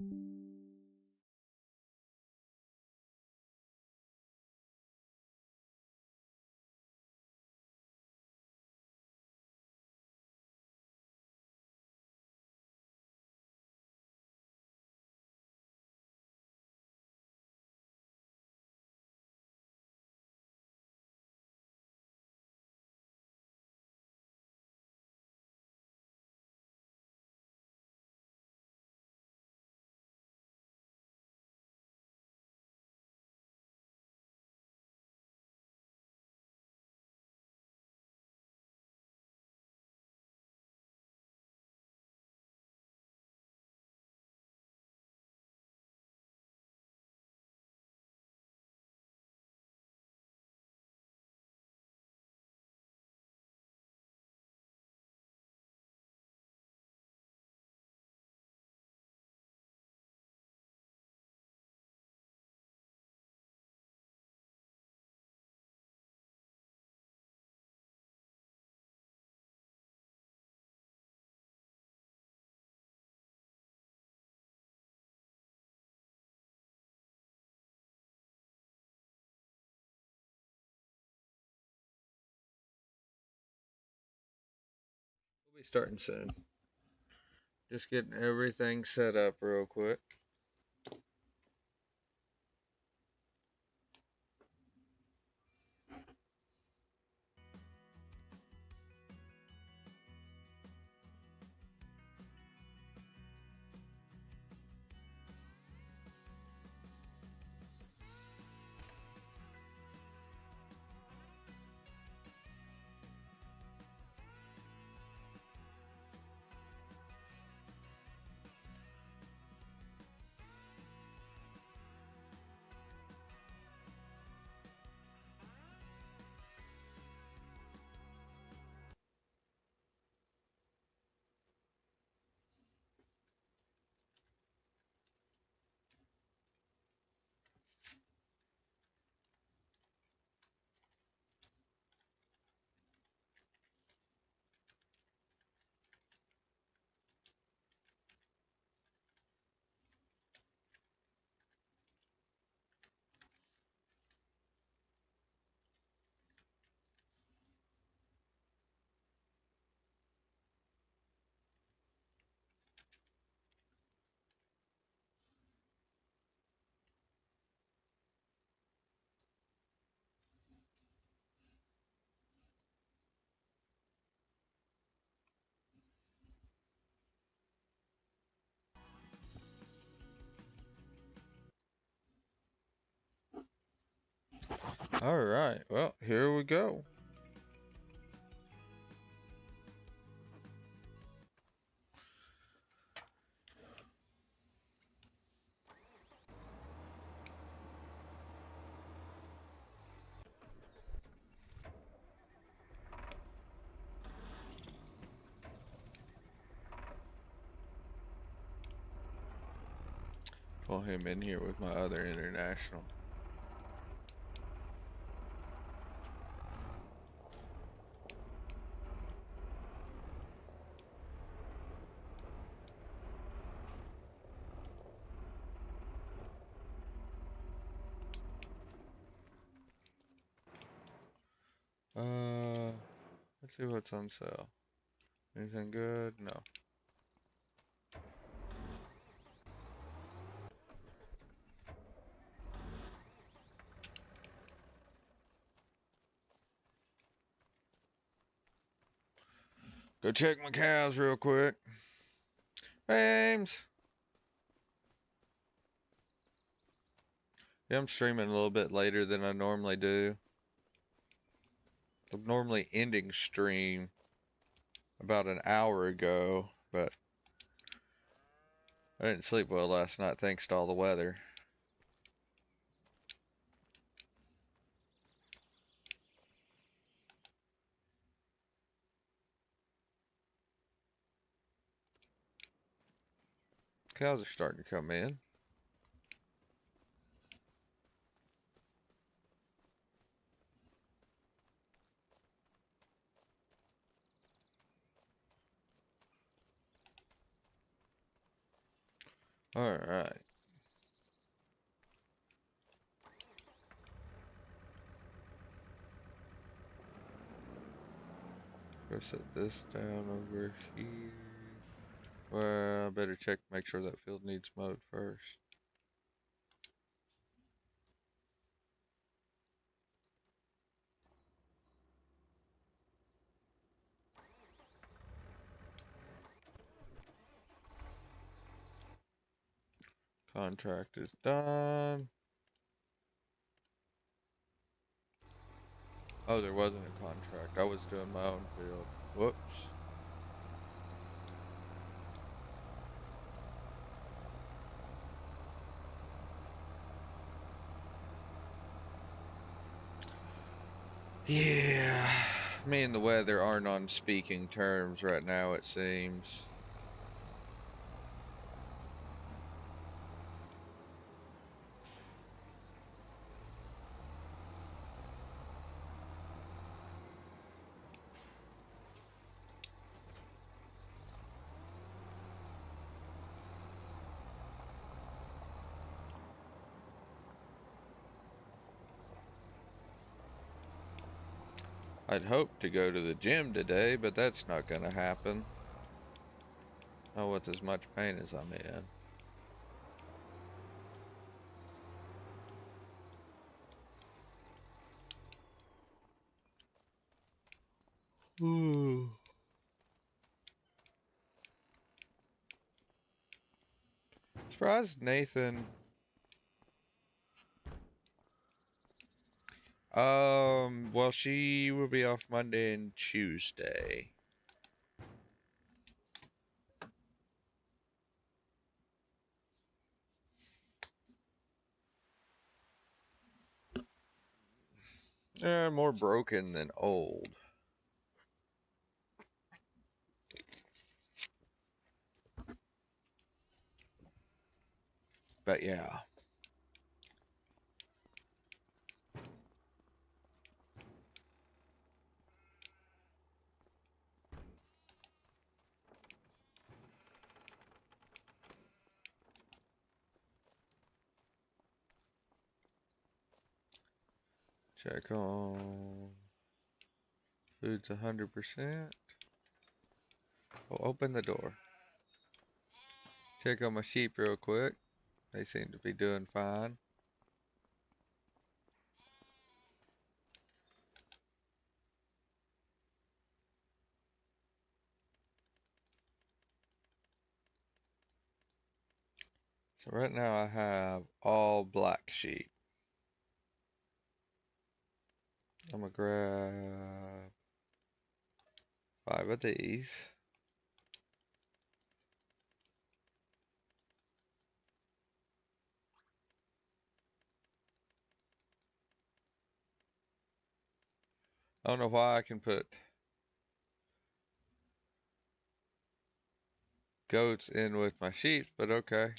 We'll be starting soon. Just getting everything set up real quick. All right. Well, here we go. Pull him in here with my other international. Uh, let's see what's on sale. Anything good? No. Go check my cows real quick. James. Yeah, I'm streaming a little bit later than I normally do. I'm normally ending stream about an hour ago, but I didn't sleep well last night thanks to all the weather. Cows are starting to come in. Alright. Go set this down over here. Well, I better check, make sure that field needs mowed first. Contract is done. Oh, there wasn't a contract. I was doing my own field. Whoops. Yeah, me and the weather aren't on speaking terms right now, it seems. I'd hoped to go to the gym today, but that's not gonna happen. Not with as much pain as I'm in. Ooh. Surprised Nathan. Well, she will be off Monday and Tuesday. More broken than old. But yeah. Check on food's 100%. I'll open the door. Check on my sheep real quick. They seem to be doing fine. So right now I have all black sheep. I'm gonna grab 5 of these. I don't know why I can put goats in with my sheep, but okay.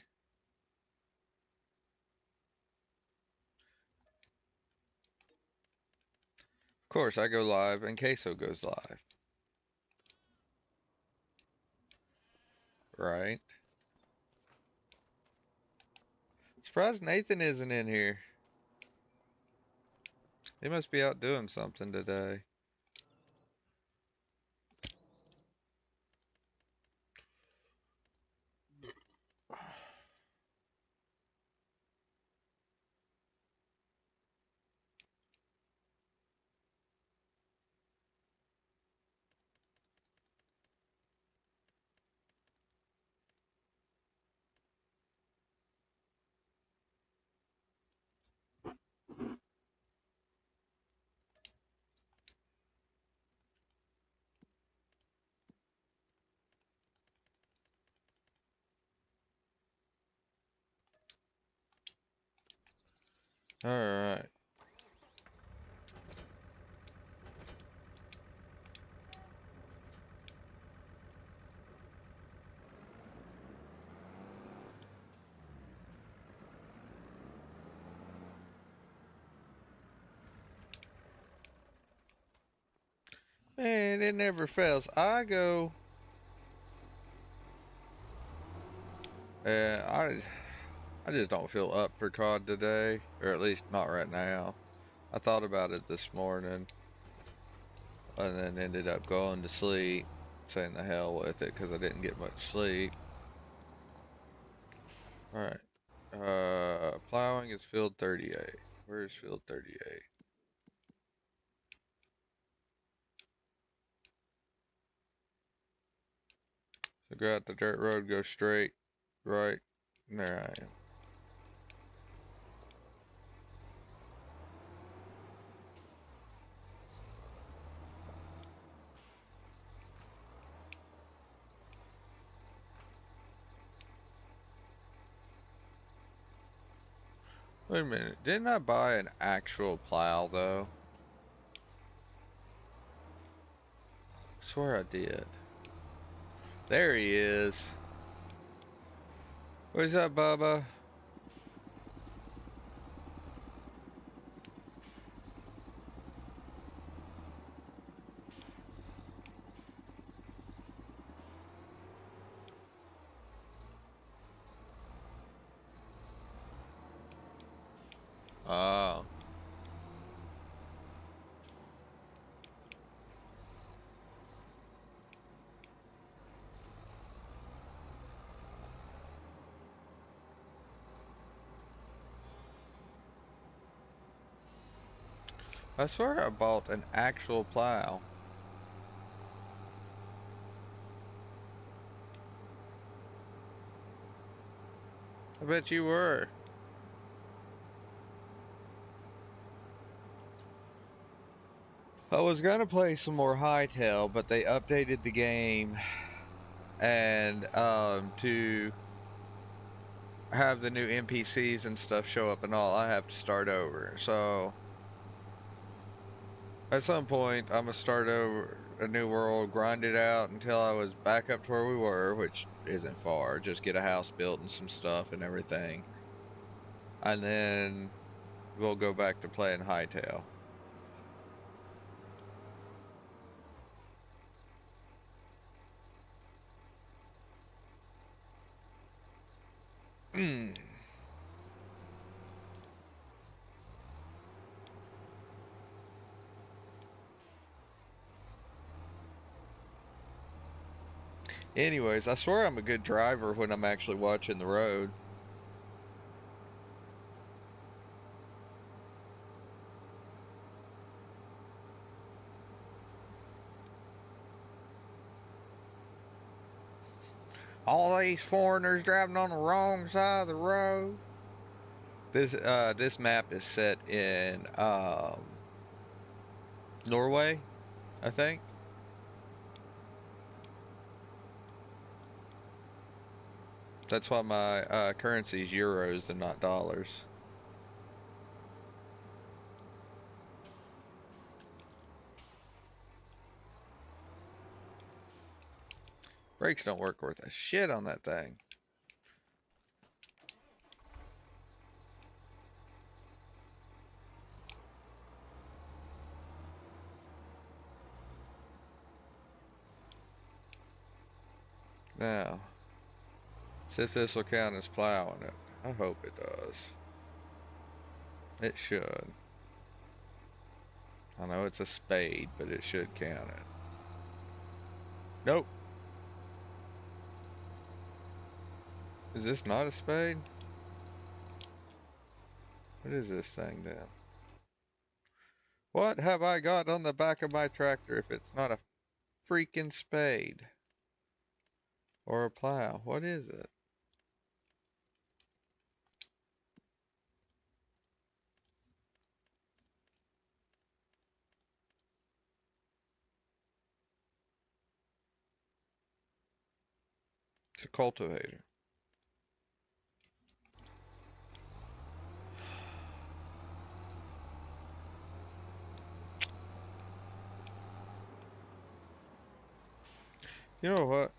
Of course, I go live and Queso goes live. Right? Surprised Nathan isn't in here. He must be out doing something today. Alright. Man, it never fails. I go I just don't feel up for COD today, or at least not right now. I thought about it this morning, and then ended up going to sleep, saying the hell with it because I didn't get much sleep. All right. Plowing is field 38. Where's field 38? So go out the dirt road, go straight, right, and there I am. Wait a minute, didn't I buy an actual plow though? I swear I did. There he is. What's up, Bubba? Oh. I swear I bought an actual plow. I bet you were. I was gonna play some more Hytale, but they updated the game, and to have the new NPCs and stuff show up and all, I have to start over. So at some point, I'm gonna start over a new world, grind it out until I was back up to where we were, which isn't far. Just get a house built and some stuff and everything, and then we'll go back to playing Hytale. Anyways, I swear I'm a good driver when I'm actually watching the road. All these foreigners driving on the wrong side of the road. This map is set in Norway, I think. That's why my currency is euros and not dollars. Brakes don't work worth a shit on that thing. Now, see if this will count as plowing it. I hope it does. It should. I know it's a spade, but it should count it. Nope. Is this not a spade? What is this thing then? What have I got on the back of my tractor if it's not a freaking spade? Or a plow? What is it? It's a cultivator. You know what?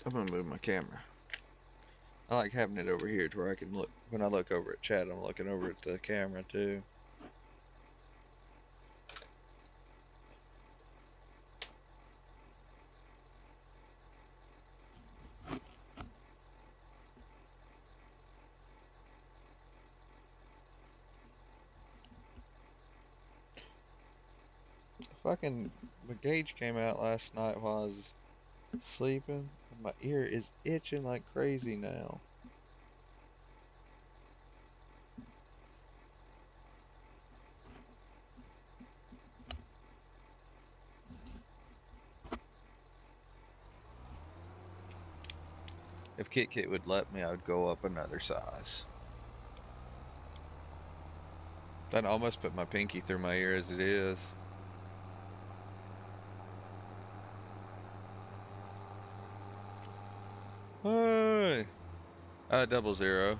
I'm gonna move my camera. I like having it over here to where I can look. When I look over at chat, I'm looking over at the camera too. Fucking my gauge came out last night while I was sleeping, and my ear is itching like crazy now. If Kit Kit would let me, I would go up another size. That almost put my pinky through my ear as it is. Hey! 00.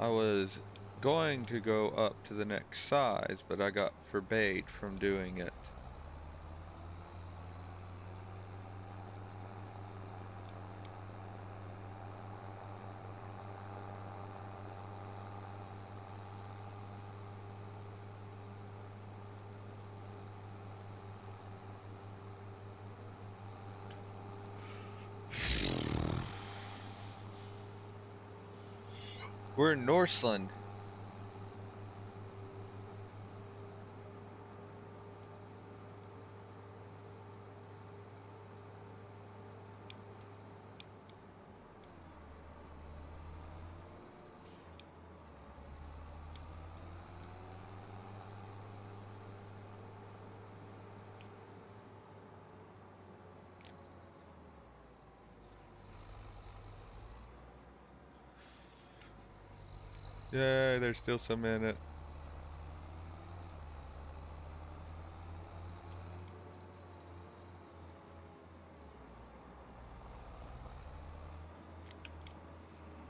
I was going to go up to the next size, but I got forbade from doing it. We're in Northland. Yeah, there's still some in it.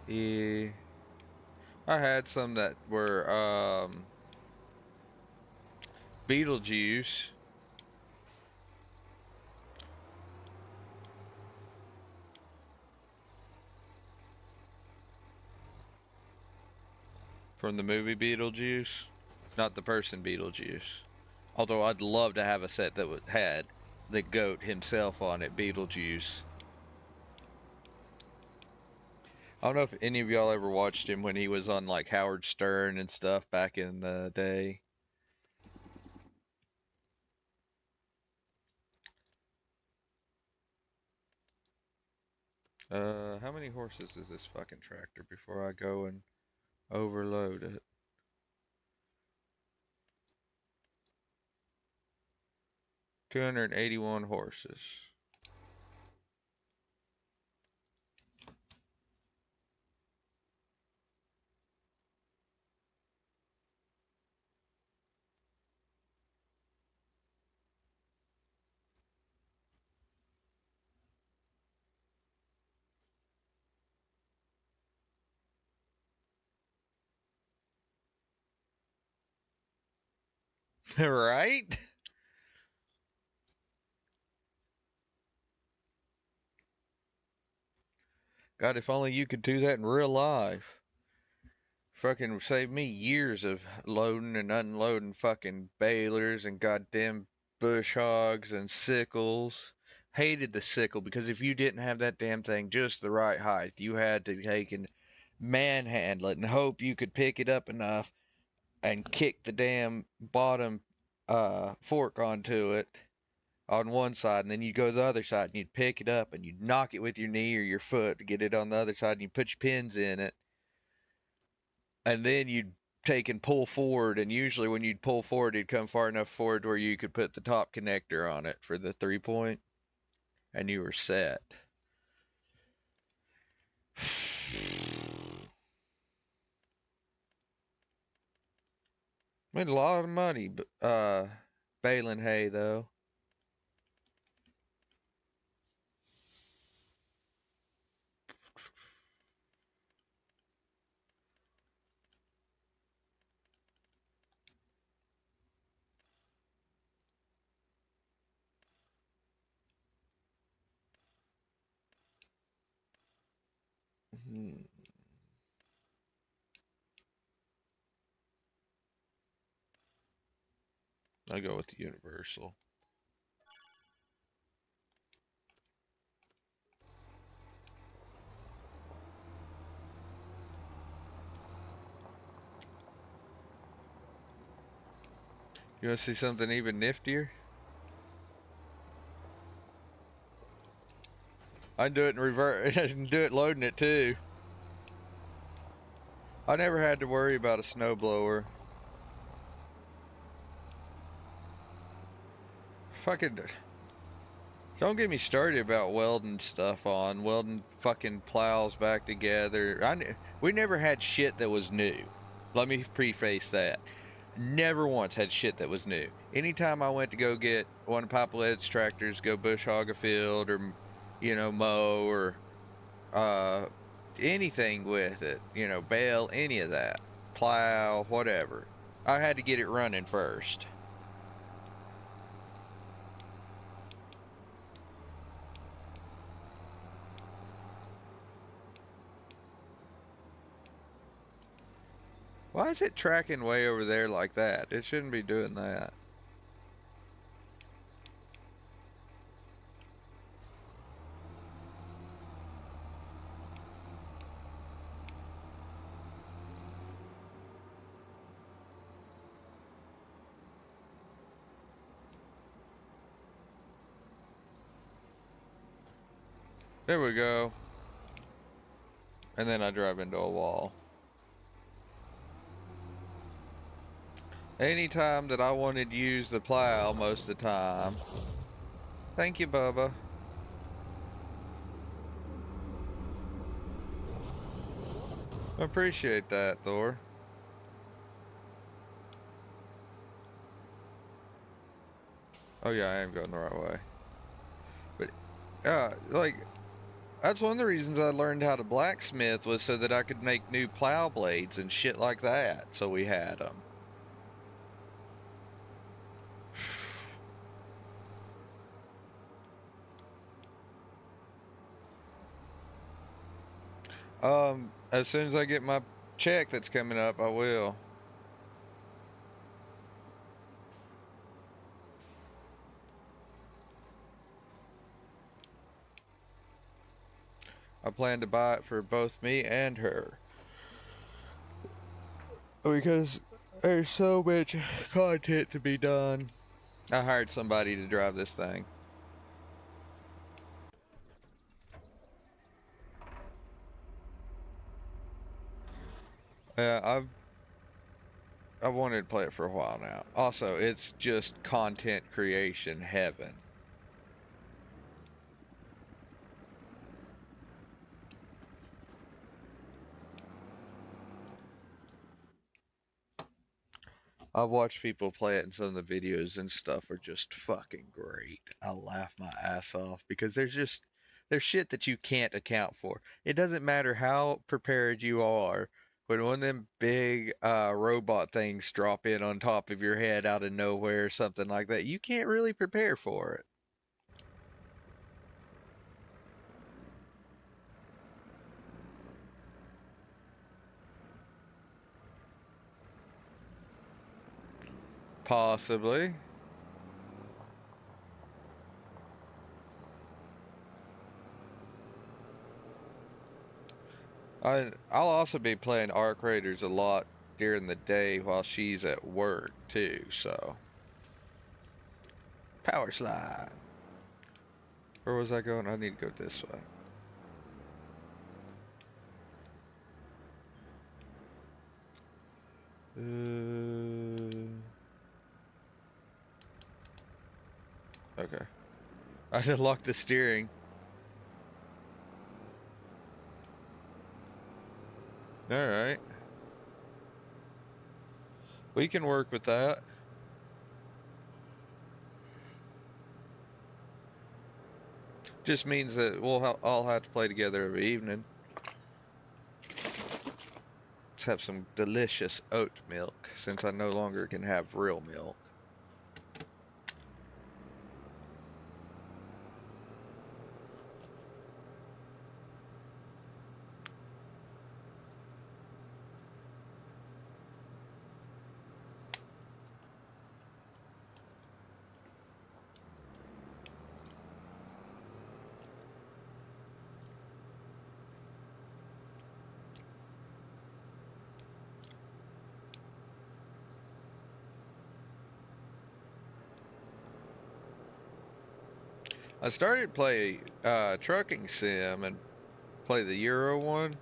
Yeah. I had some that were Beetlejuice. From the movie Beetlejuice, not the person Beetlejuice. Although I'd love to have a set that had the goat himself on it, Beetlejuice. I don't know if any of y'all ever watched him when he was on like Howard Stern and stuff back in the day. How many horses is this fucking tractor before I go and overload it? 281 horses. Right? God, if only you could do that in real life. Fucking save me years of loading and unloading fucking balers and goddamn bush hogs and sickles. Hated the sickle because if you didn't have that damn thing just the right height, you had to take and manhandle it and hope you could pick it up enough and kick the damn bottom fork onto it on one side, and then you'd go to the other side and you'd pick it up and you'd knock it with your knee or your foot to get it on the other side, and you put your pins in it, and then you'd take and pull forward, and usually when you'd pull forward, it'd come far enough forward where you could put the top connector on it for the 3 point, and you were set. Made a lot of money, baling hay though. Hmm. I go with the universal. You want to see something even niftier? I can do it in reverse. I can do it loading it too. I never had to worry about a snowblower. Fucking don't get me started about welding stuff on, welding fucking plows back together. We never had shit that was new. Let me preface that. Never once had shit that was new. Anytime I went to go get one of Papa Led's tractors, go bush hog a field or, mow or anything with it, bale, any of that, plow, whatever, I had to get it running first. Why is it tracking way over there like that? It shouldn't be doing that. There we go. And then I drive into a wall. Anytime that I wanted to use the plow most of the time. Thank you, Bubba. I appreciate that, Thor. Oh yeah, I am going the right way. But, like, that's one of the reasons I learned how to blacksmith was so that I could make new plow blades and shit like that. So we had them. As soon as I get my check that's coming up, I will. I plan to buy it for both me and her. Because there's so much content to be done. I hired somebody to drive this thing. Yeah, I've wanted to play it for a while now. Also, it's just content creation heaven. I've watched people play it, and some of the videos and stuff are just fucking great. I laugh my ass off because there's shit that you can't account for. It doesn't matter how prepared you are. When one of them big robot things drop in on top of your head out of nowhere, or something like that, you can't really prepare for it. Possibly. I'll also be playing Arc Raiders a lot during the day while she's at work too, so. Power slide. Where was I going? I need to go this way. Okay. I just locked the steering. Alright. We can work with that. Just means that we'll all have to play together every evening. Let's have some delicious oat milk, since I no longer can have real milk. I started play trucking sim and play the Euro one,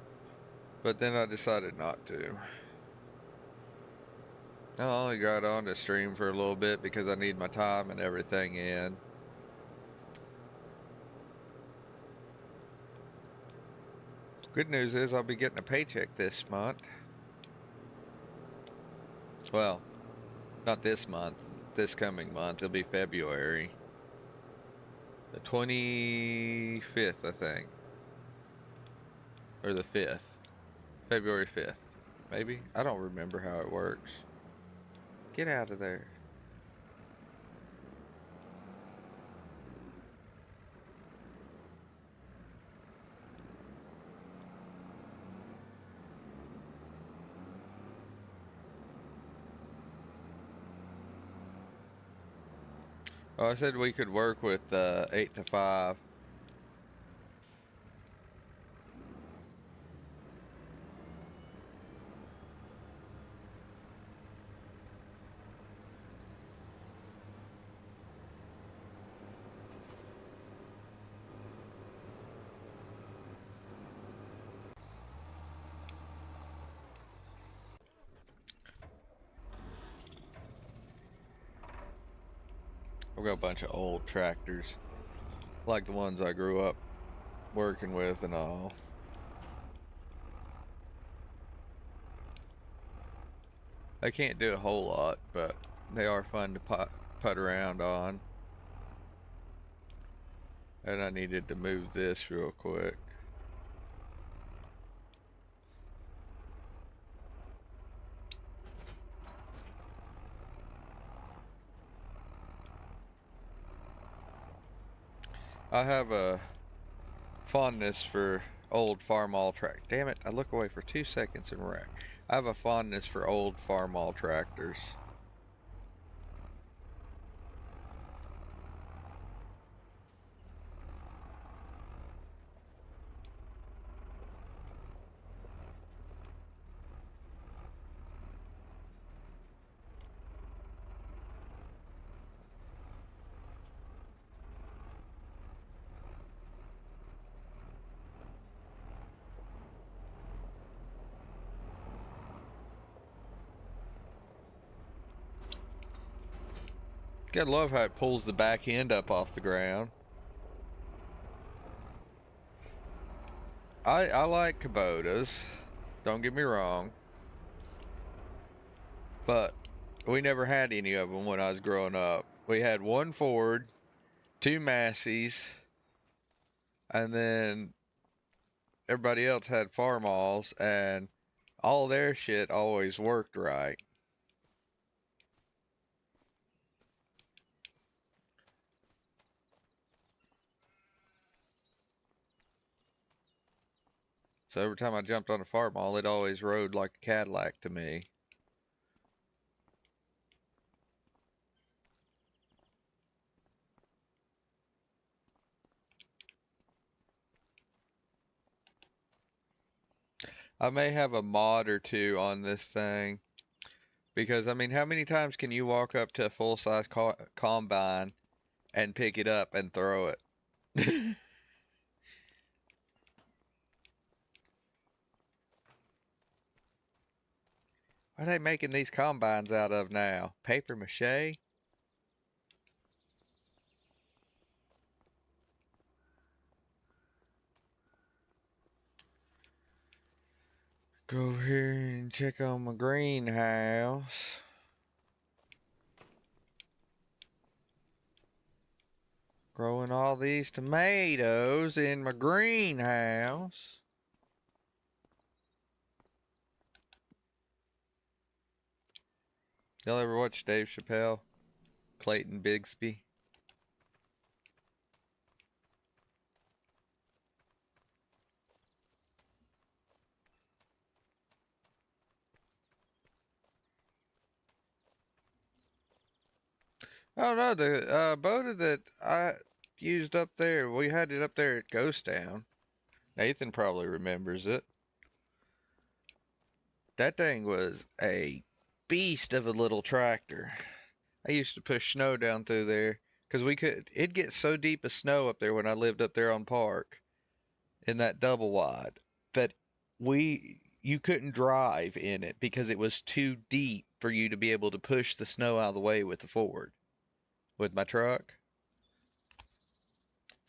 but then I decided not to. I only got on to stream for a little bit because I need my time and everything in. Good news is I'll be getting a paycheck this month. Well, not this month. This coming month. It'll be February. The 25th, I think. Or the 5th. February 5th. Maybe? I don't remember how it works. Get out of there. Oh, I said we could work with 8 to 5. I've got a bunch of old tractors. Like the ones I grew up working with and all. They can't do a whole lot, but they are fun to putt around on. And I needed to move this real quick. I have a fondness for old Farmall track. Damn it, I look away for 2 seconds and wreck. I have a fondness for old Farmall tractors. Gotta love how it pulls the back end up off the ground. I like Kubotas, don't get me wrong, but we never had any of them when I was growing up. We had one Ford, two Massey's, and then everybody else had Farmalls, and all their shit always worked right. So every time I jumped on a Farmall, it always rode like a Cadillac to me. I may have a mod or two on this thing. Because, I mean, how many times can you walk up to a full-size combine and pick it up and throw it? What are they making these combines out of now? Paper mache? Go over here and check on my greenhouse. Growing all these tomatoes in my greenhouse. Y'all ever watch Dave Chappelle? Clayton Bigsby? Oh no, the boater that I used up there, we had it up there at Ghost Town. Nathan probably remembers it. That thing was a beast of a little tractor. I used to push snow down through there because it'd get so deep of snow up there when I lived up there on Park in that double wide that you couldn't drive in it because it was too deep for you to be able to push the snow out of the way with the Ford, with my truck.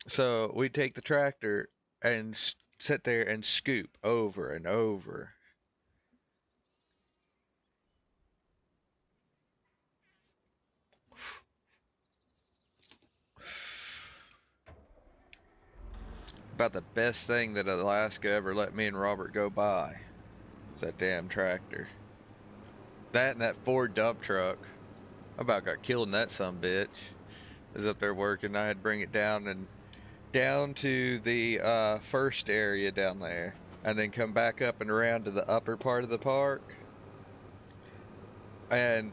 So we'd take the tractor and sit there and scoop over and over. About the best thing that Alaska ever let me and Robert go by is that damn tractor. That and that Ford dump truck. I about got killed in that son bitch. I was up there working. I had to bring it down and down to the first area down there, and then come back up and around to the upper part of the park. And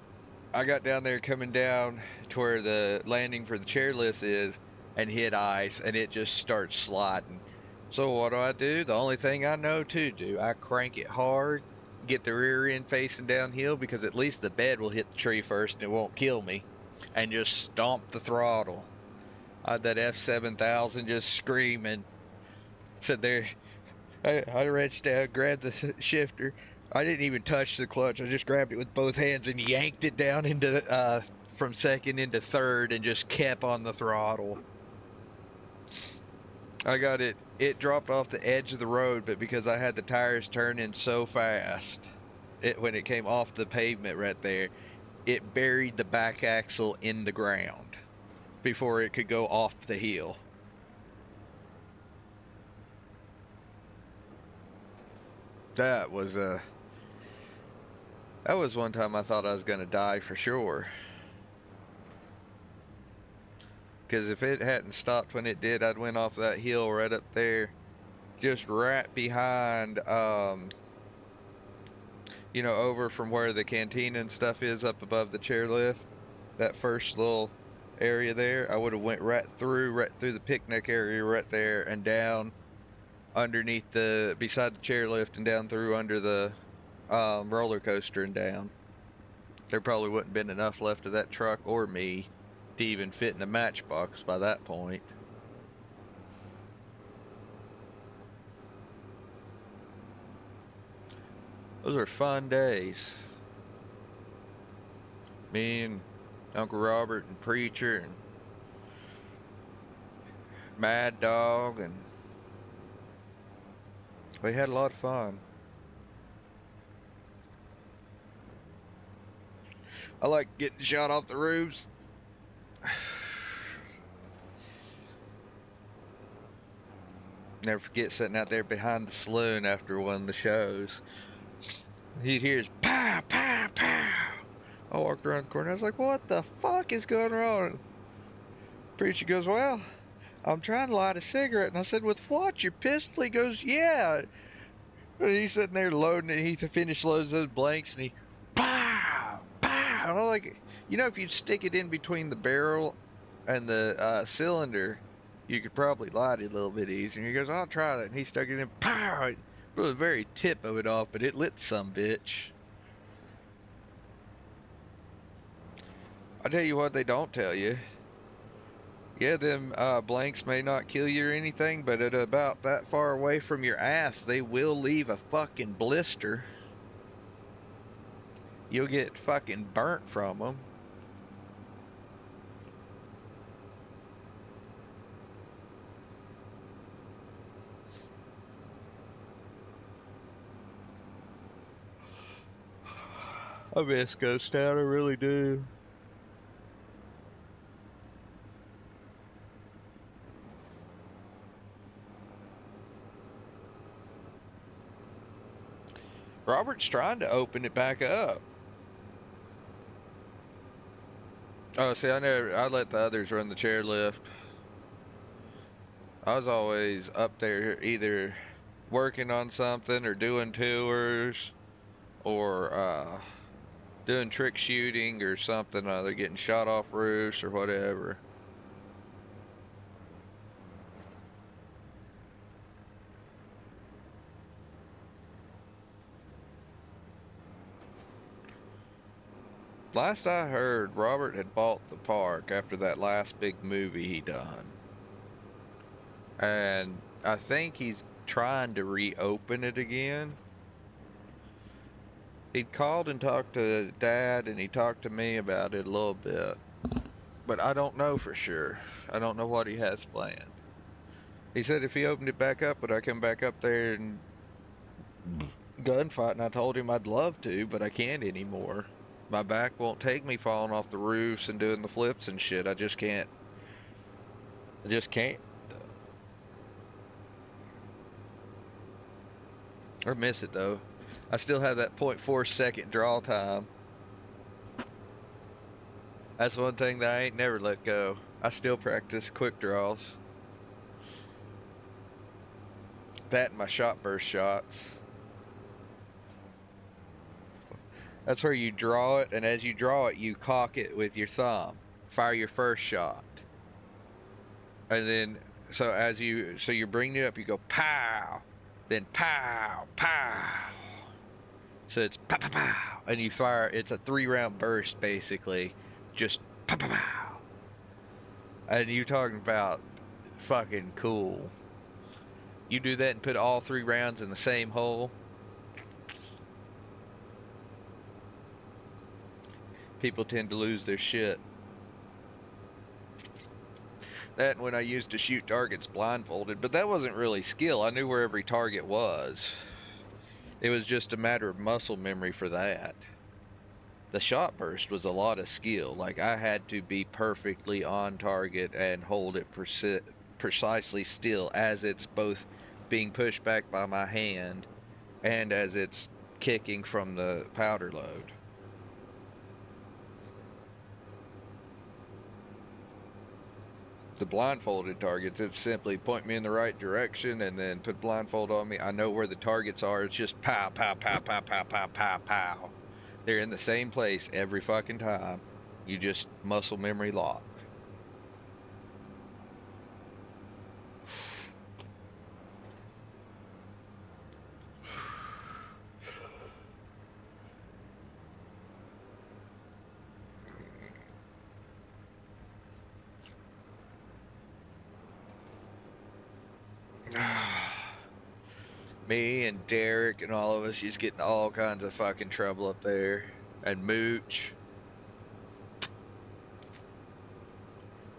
I got down there coming down to where the landing for the chairlift is and hit ice, and it just starts sliding. So what do? The only thing I know to do, I crank it hard, get the rear end facing downhill because at least the bed will hit the tree first and it won't kill me, and just stomp the throttle. I had that F7000 just screaming. Said there, I reached down, grabbed the shifter. I didn't even touch the clutch. I just grabbed it with both hands and yanked it down into from second into third and just kept on the throttle. I got it. It dropped off the edge of the road, but because I had the tires turning so fast, when it came off the pavement right there, it buried the back axle in the ground before it could go off the hill. That was one time I thought I was gonna die for sure. Because if it hadn't stopped when it did, I'd went off that hill right up there, just right behind, over from where the cantina and stuff is up above the chairlift. That first little area there, I would have went right through the picnic area right there and down underneath beside the chairlift and down through under the roller coaster and down. There probably wouldn't been enough left of that truck or me to even fit in a matchbox by that point. Those are fun days. Me and Uncle Robert and Preacher and Mad Dog, and we had a lot of fun. I like getting shot off the roofs. Never forget sitting out there behind the saloon after one of the shows. You'd hear his pow, pow, pow. I walked around the corner. I was like, what the fuck is going on? Preacher goes, well, I'm trying to light a cigarette. And I said, with what? Your pistol? He goes, yeah. And he's sitting there loading it. He finished loading those blanks and he, pow, pow. And I'm like, if you'd stick it in between the barrel and the cylinder, you could probably light it a little bit easier. And he goes, I'll try that. And he stuck it in, pow. It blew the very tip of it off, but it lit some bitch. I tell you what they don't tell you. Yeah, them blanks may not kill you or anything, but at about that far away from your ass, they will leave a fucking blister. You'll get fucking burnt from them. I miss Ghost Town, I really do. Robert's trying to open it back up. Oh, see, I let the others run the chairlift. I was always up there either working on something or doing tours or doing trick shooting or something, either getting shot off roofs or whatever. Last I heard, Robert had bought the park after that last big movie he done. And I think he's trying to reopen it again. He called and talked to Dad, and he talked to me about it a little bit. But I don't know for sure. I don't know what he has planned. He said if he opened it back up, would I come back up there and gunfight? And I told him I'd love to, but I can't anymore. My back won't take me falling off the roofs and doing the flips and shit. I just can't. I just can't. I miss it though. I still have that 0.4 second draw time. That's one thing that I ain't never let go. I still practice quick draws. That and my shot burst shots. That's where you draw it, and as you draw it, you cock it with your thumb. Fire your first shot. And then, so you're bringing it up, you go pow, then pow, pow. So it's pow, pow, pow, and you fire, it's a 3-round burst basically. Just pow, pow, pow. And you talking about fucking cool. You do that and put all 3 rounds in the same hole. People tend to lose their shit. That when I used to shoot targets blindfolded, but that wasn't really skill. I knew where every target was. It was just a matter of muscle memory for that. The shot burst was a lot of skill. Like I had to be perfectly on target and hold it precisely still as it's both being pushed back by my hand and as it's kicking from the powder load. The blindfolded targets, it's simply point me in the right direction and then put blindfold on me. I know where the targets are. It's just pow, pow, pow, pow, pow, pow, pow, pow. They're in the same place every fucking time. You just muscle memory lock. Me and Derek and all of us just getting all kinds of fucking trouble up there. And Mooch.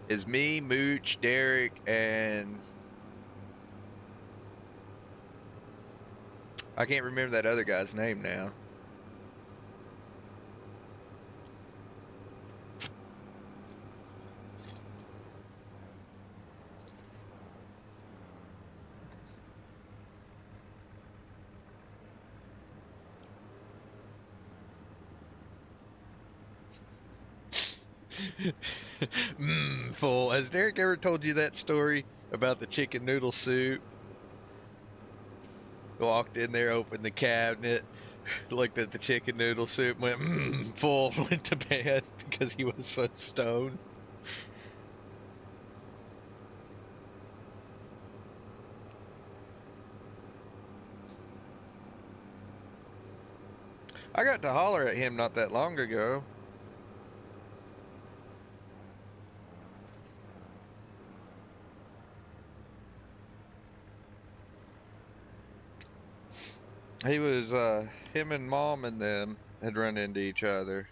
Is me, Mooch, Derek, and I can't remember that other guy's name now. Fool. Has Derek ever told you that story about the chicken noodle soup? Walked in there, opened the cabinet, looked at the chicken noodle soup, went, full, went to bed because he was so stoned. I got to holler at him not that long ago. He was, him and Mom and them had run into each other.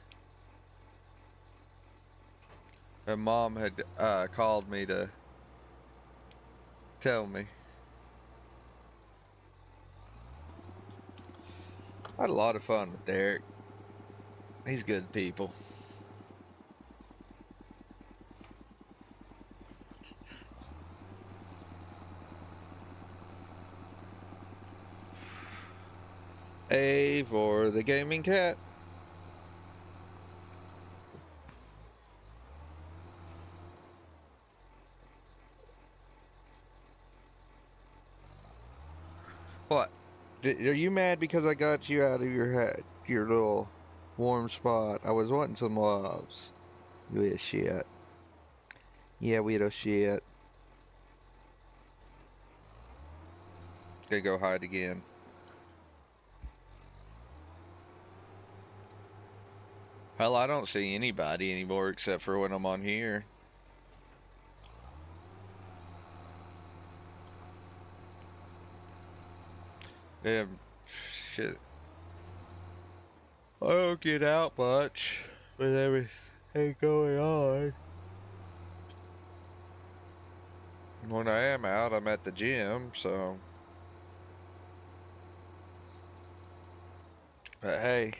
And Mom had, called me to tell me. I had a lot of fun with Derek. He's good people. A for the gaming cat. What? Are you mad because I got you out of your little warm spot? I was wanting some loves. You little shit. Yeah, weirdo shit. Gonna go hide again. Hell, I don't see anybody anymore except for when I'm on here. Damn, shit. I don't get out much with everything going on. When I am out, I'm at the gym, so. But hey,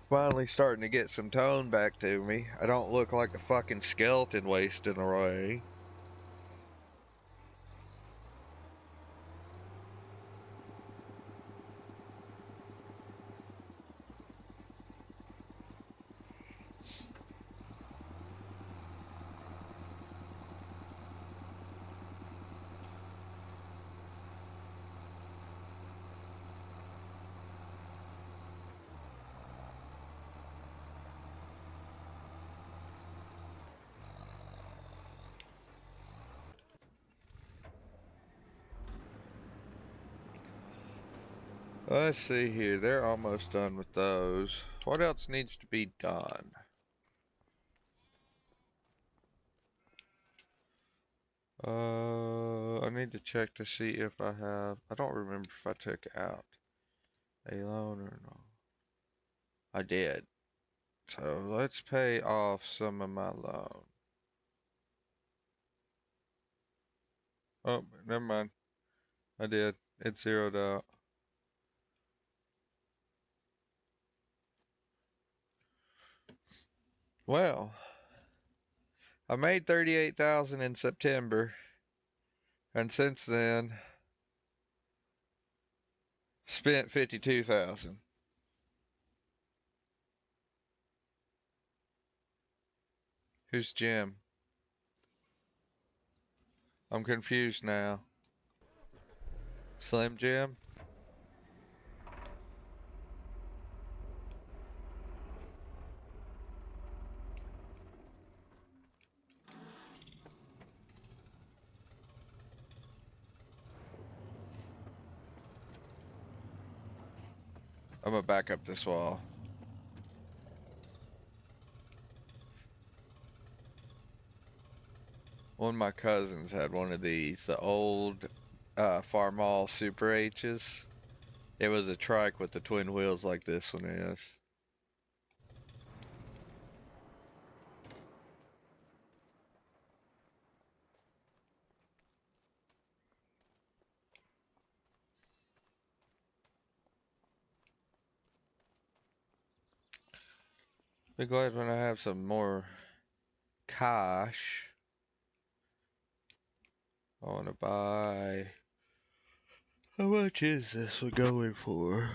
finally starting to get some tone back to me. I don't look like a fucking skeleton wasting away. Let's see here. They're almost done with those. What else needs to be done? I need to check to see if I have. I don't remember if I took out a loan or not. I did. So let's pay off some of my loan. Oh, never mind. I did. It's zeroed out. Well, I made 38,000 in September, and since then spent 52,000. Who's Jim? I'm confused now. Slim Jim? I'm gonna back up this wall. One of my cousins had one of these, the old Farmall Super H's. It was a trike with the twin wheels like this one is. Be glad when I have some more cash. I want to buy. How much is this one going for?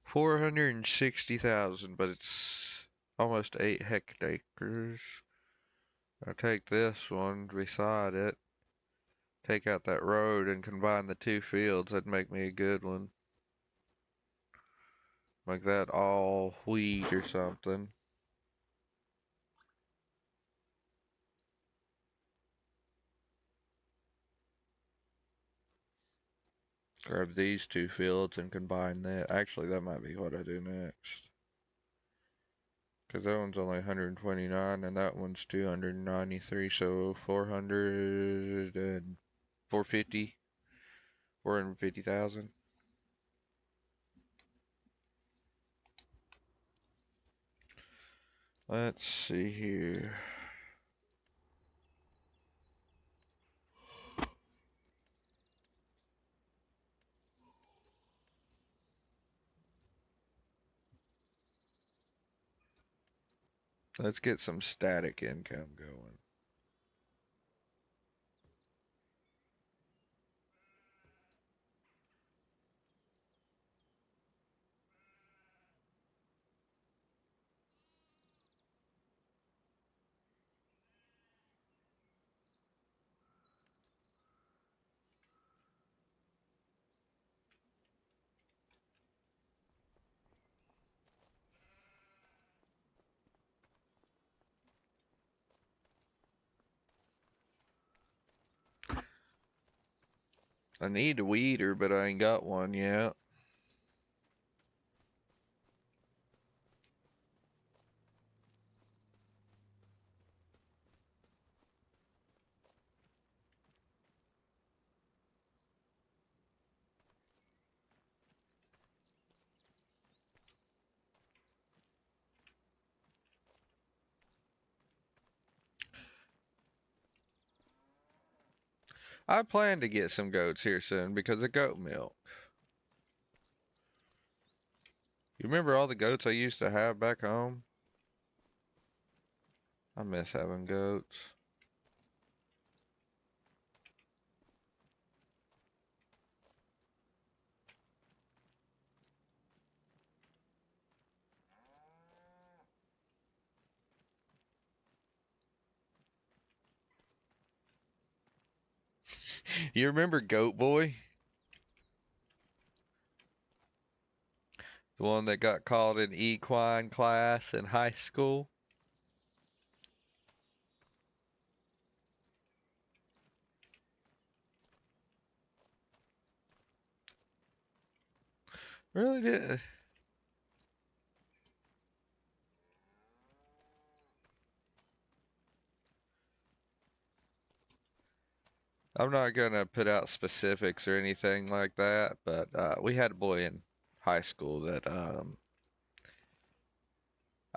460,000, but it's almost 8 hectares. I take this one beside it, take out that road, and combine the two fields. That'd make me a good one. Make that all wheat or something. Grab these two fields and combine that. Actually, that might be what I do next. Because that one's only 129 and that one's 293, so 400 and 450, 450,000. Let's see here. Let's get some static income going. I need a weeder, but I ain't got one yet. I plan to get some goats here soon because of goat milk. You remember all the goats I used to have back home? I miss having goats. You remember Goat Boy? The one that got called in equine class in high school? Really did. I'm not gonna put out specifics or anything like that, but we had a boy in high school that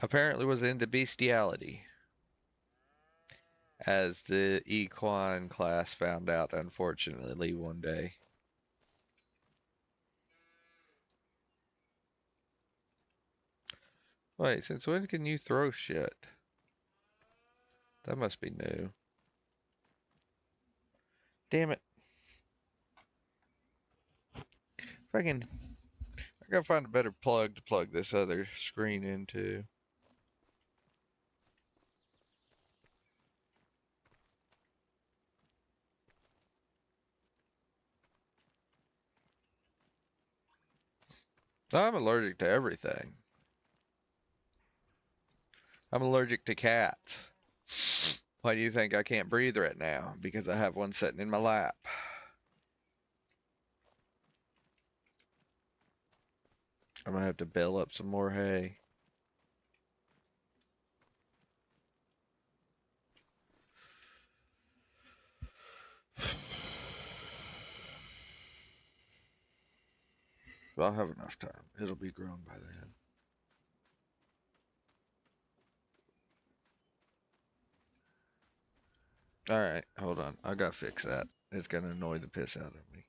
apparently was into bestiality, as the equine class found out, unfortunately, one day. Wait, since when can you throw shit? That must be new. Damn it. Fucking, I gotta find a better plug to plug this other screen into. I'm allergic to everything. I'm allergic to cats. Why do you think I can't breathe right now? Because I have one sitting in my lap. I'm gonna have to bale up some more hay. I'll have enough time. It'll be grown by then. Alright, hold on. I gotta fix that. It's gonna annoy the piss out of me.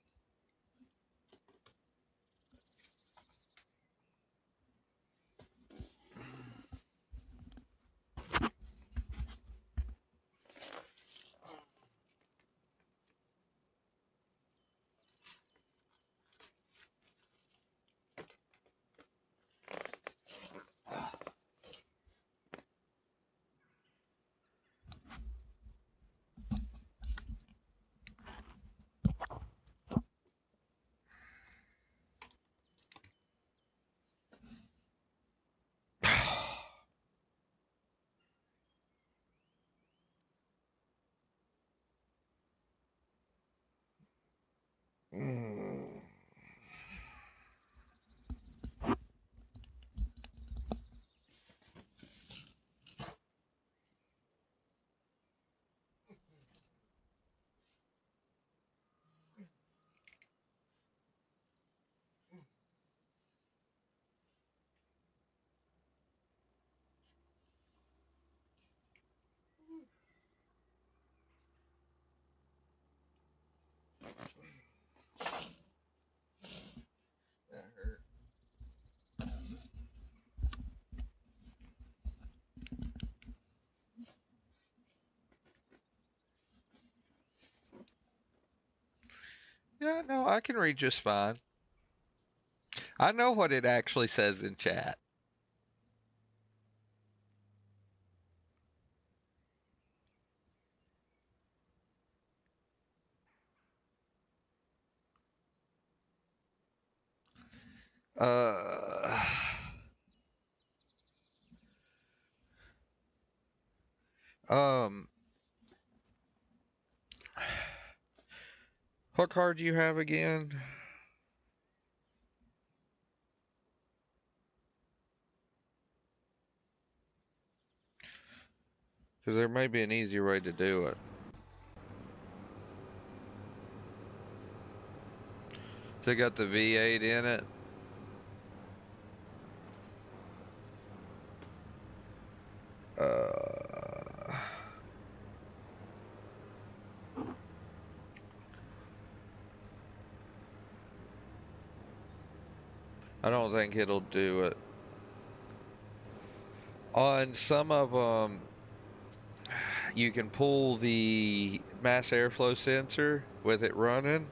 Mm. That hurt. Yeah, no, I can read just fine. I know what it actually says in chat. Uh, um, what card do you have again? Because there may be an easier way to do it. So it got the V8 in it. Uh, I don't think it'll do it. On some of them, you can pull the mass airflow sensor with it running,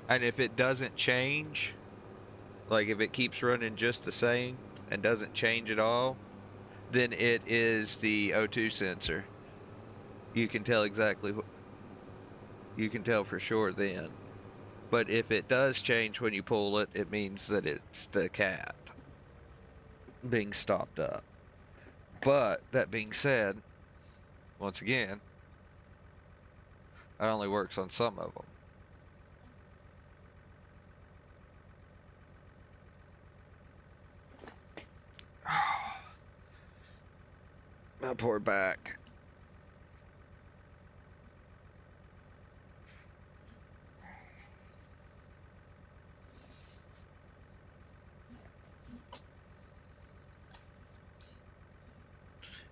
and if it doesn't change, like if it keeps running just the same and doesn't change at all, then it is the O2 sensor. You can tell exactly you can tell for sure then. But if it does change when you pull it, it means that it's the cat being stopped up. But that being said, once again, it only works on some of them. My poor back.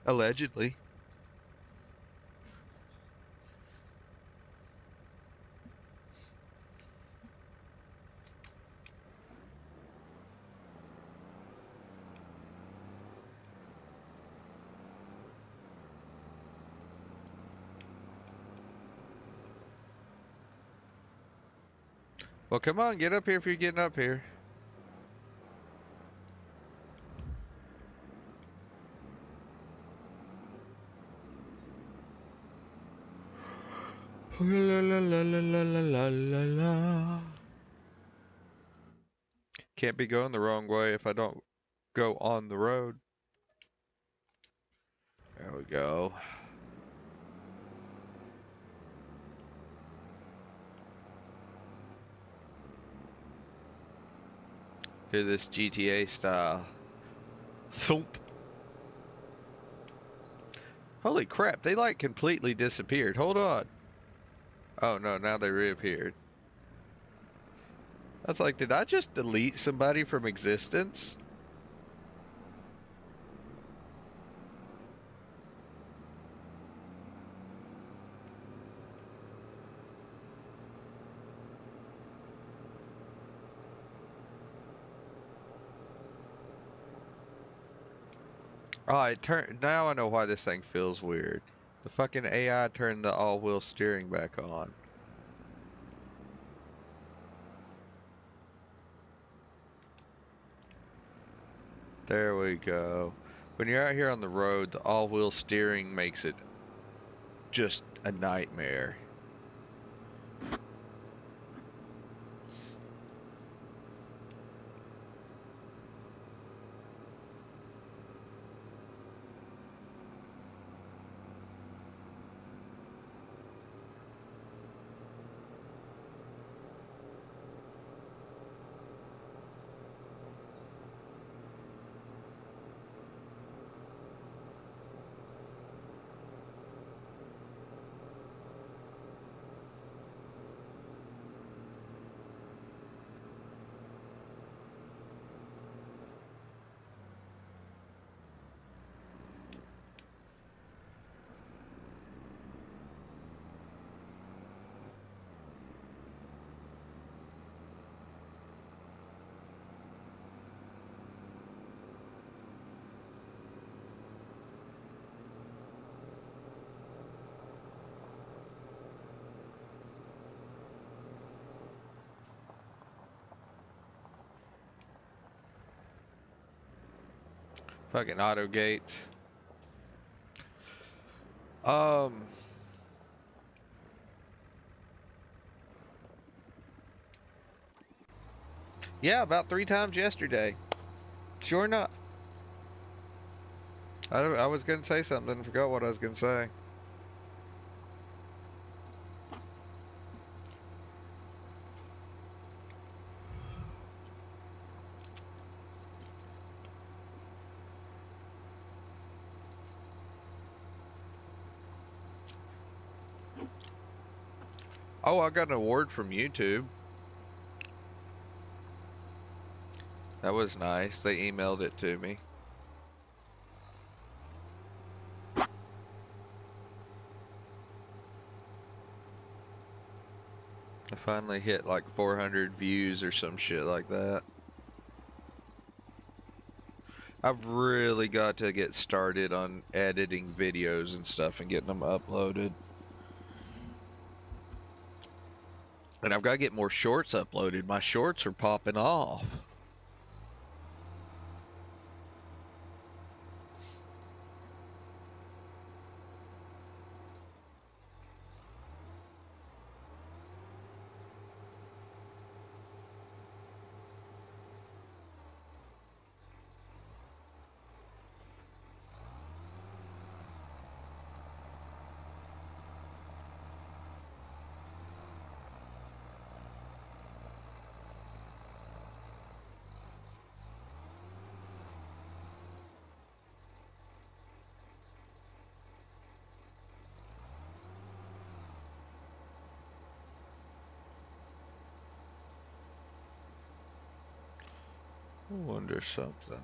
Allegedly. Well, come on, get up here if you're getting up here. La la la la la la la la. Can't be going the wrong way if I don't go on the road. There we go. Do this GTA style. Thump. Holy crap, they like completely disappeared. Hold on. Oh no, now they reappeared. I was like, did I just delete somebody from existence? Oh, it turned. Now I know why this thing feels weird. The fucking AI turned the all-wheel steering back on. There we go. When you're out here on the road, the all-wheel steering makes it just a nightmare. Fucking auto gates. Um. Yeah, about 3 times yesterday. Sure enough. I was gonna say something and forgot what I was gonna say. Oh, I got an award from YouTube. That was nice. They emailed it to me. I finally hit like 400 views or some shit like that. I've really got to get started on editing videos and stuff and getting them uploaded. And I've got to get more shorts uploaded. My shorts are popping off. I wonder something.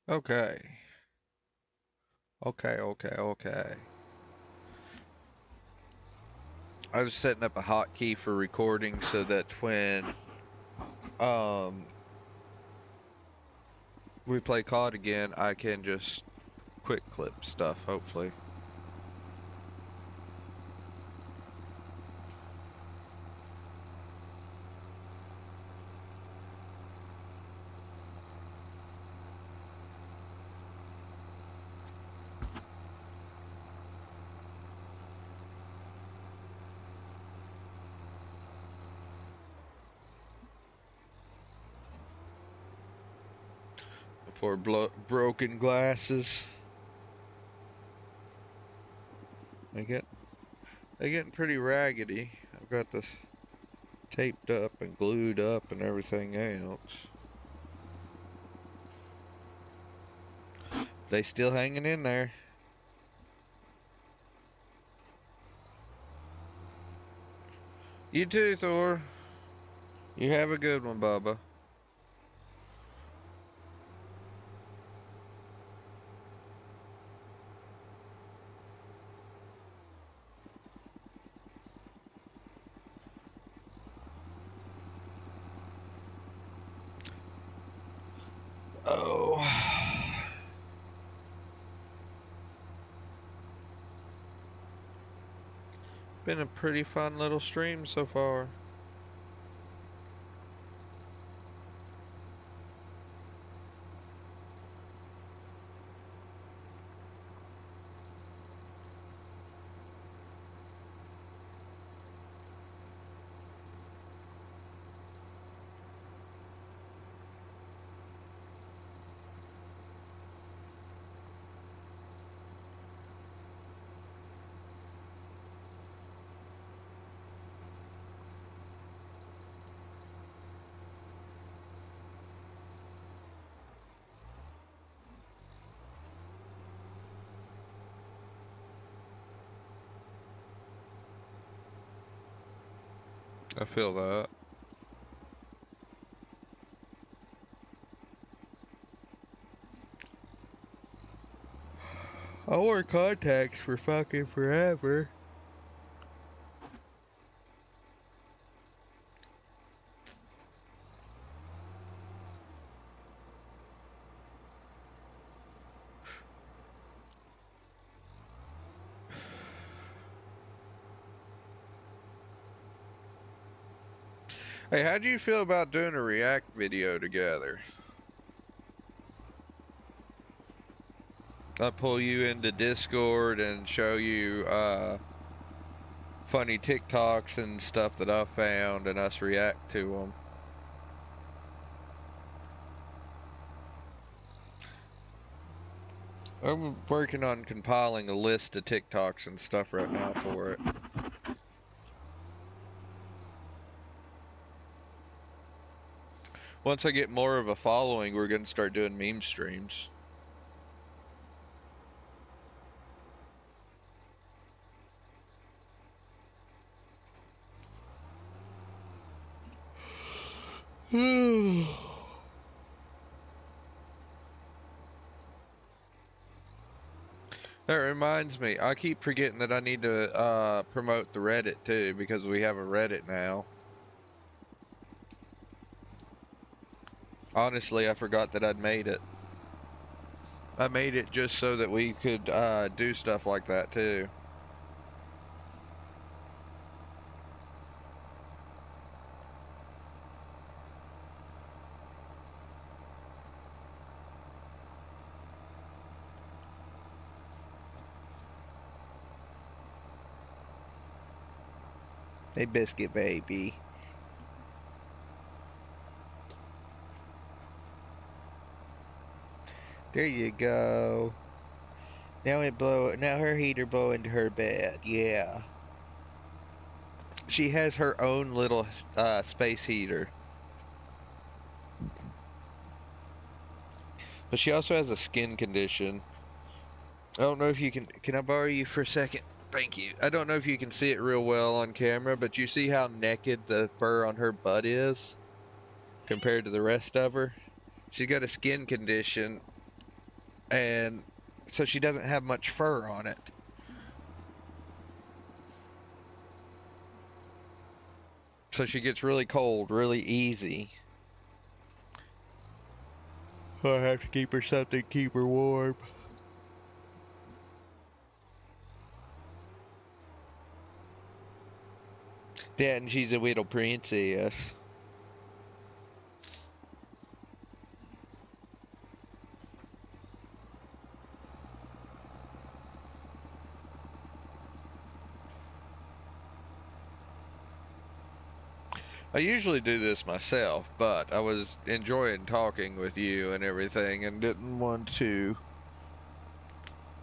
Okay. Okay. I was setting up a hotkey for recording so that when um we play COD again, I can just quick clip stuff, hopefully. For broken glasses. They get they getting pretty raggedy. I've got this taped up and glued up and everything else. They still hanging in there. You too, Thor. You have a good one, Bubba. Oh. Been a pretty fun little stream so far. I feel that. I wore contacts for fucking forever. Hey, how do you feel about doing a React video together? I pull you into Discord and show you funny TikToks and stuff that I found, and us react to them. I'm working on compiling a list of TikToks and stuff right now for it. Once I get more of a following, we're going to start doing meme streams. That reminds me, I keep forgetting that I need to promote the Reddit too, because we have a Reddit now. Honestly, I forgot that I'd made it. I made it just so that we could do stuff like that too. Hey, Biscuit Baby. There you go. Now her heater blow into her bed. Yeah. She has her own little space heater. But she also has a skin condition. I don't know if you can I borrow you for a second? Thank you. I don't know if you can see it real well on camera, but you see how naked the fur on her butt is compared to the rest of her? She's got a skin condition, and so she doesn't have much fur on it. So she gets really cold really easy. I have to keep her something to keep her warm. Yeah, and she's a little princess. I usually do this myself, but I was enjoying talking with you and everything and didn't want to,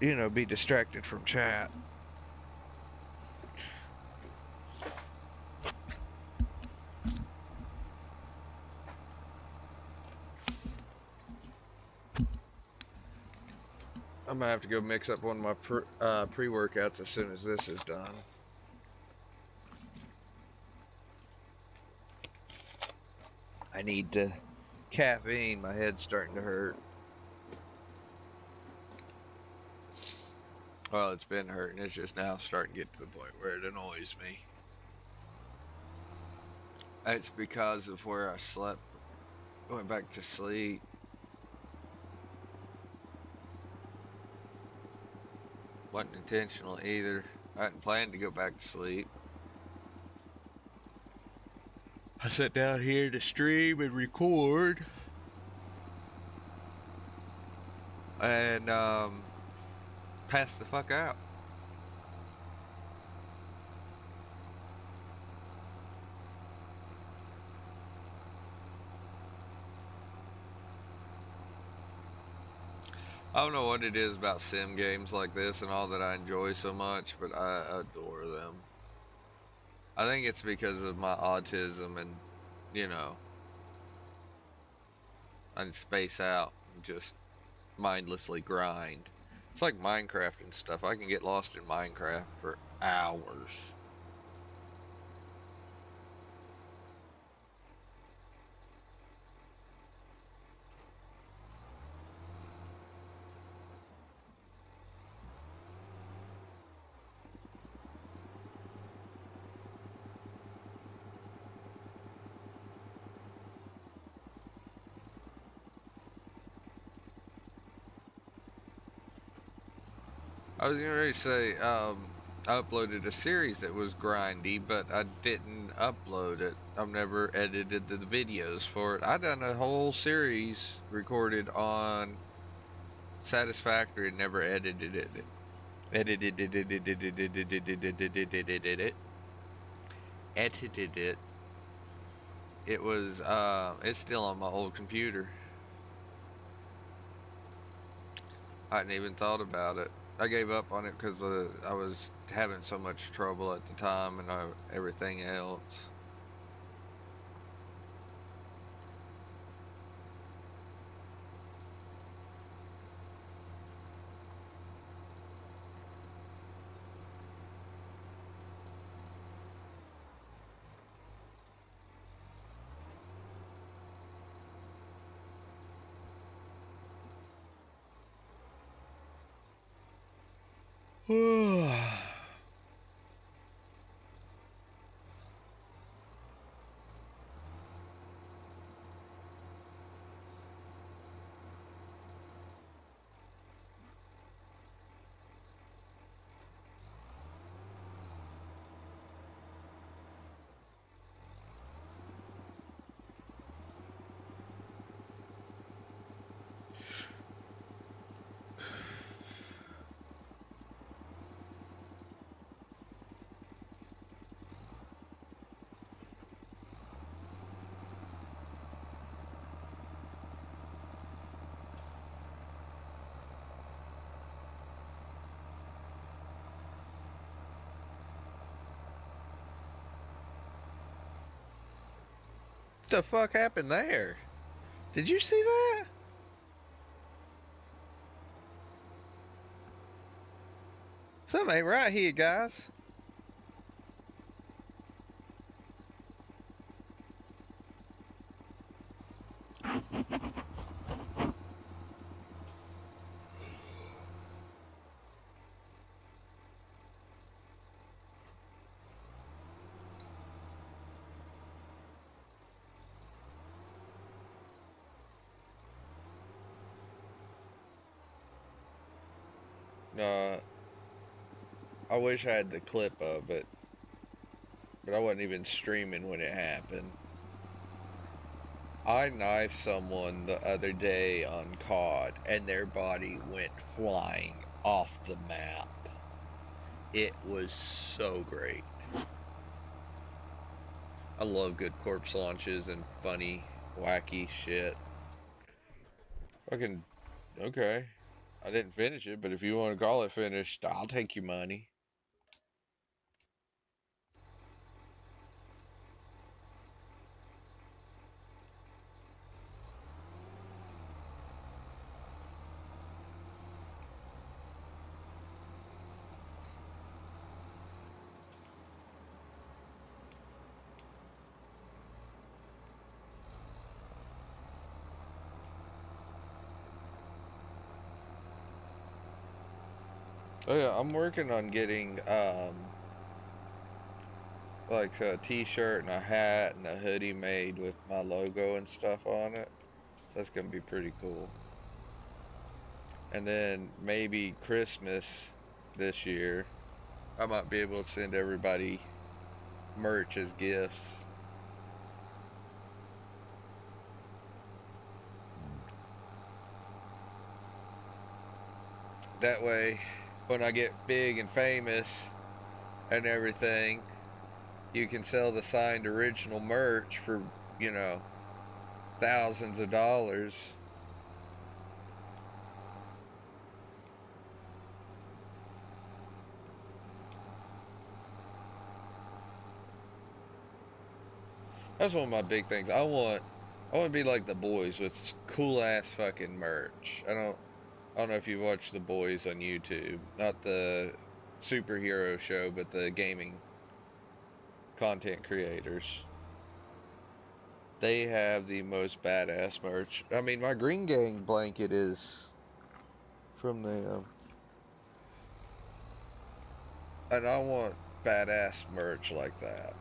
you know, be distracted from chat. I'm gonna have to go mix up one of my pre-workouts as soon as this is done. I need the caffeine. My head's starting to hurt. Well, it's been hurting. It's just now starting to get to the point where it annoys me. It's because of where I slept. Went back to sleep. Wasn't intentional either. I hadn't planned to go back to sleep. I sat down here to stream and record. And, passed the fuck out. I don't know what it is about sim games like this and all that I enjoy so much, but I adore them. I think it's because of my autism and, you know, I space out and just mindlessly grind. It's like Minecraft and stuff. I can get lost in Minecraft for hours. I was going to say, I uploaded a series that was grindy, but I didn't upload it. I've never edited the videos for it. I done a whole series recorded on Satisfactory and never edited it. Edited it. It was, it's still on my old computer. I hadn't even thought about it. I gave up on it because I was having so much trouble at the time and everything else. What the fuck happened there? Did you see that? Something ain't right here, guys. No, I wish I had the clip of it, but I wasn't even streaming when it happened. I knifed someone the other day on COD and their body went flying off the map. It was so great. I love good corpse launches and funny, wacky shit. Fucking, okay. I didn't finish it, but if you want to call it finished, I'll take your money. Oh yeah, I'm working on getting like a t-shirt and a hat and a hoodie made with my logo and stuff on it. So that's gonna be pretty cool. And then maybe Christmas this year, I might be able to send everybody merch as gifts. That way, when I get big and famous and everything, you can sell the signed original merch for, you know, thousands of dollars. That's one of my big things. I want to be like the boys with cool ass fucking merch. I don't know if you watch the boys on YouTube, not the superhero show, but the gaming content creators. They have the most badass merch. I mean, my Green Gang blanket is from them, and I want badass merch like that.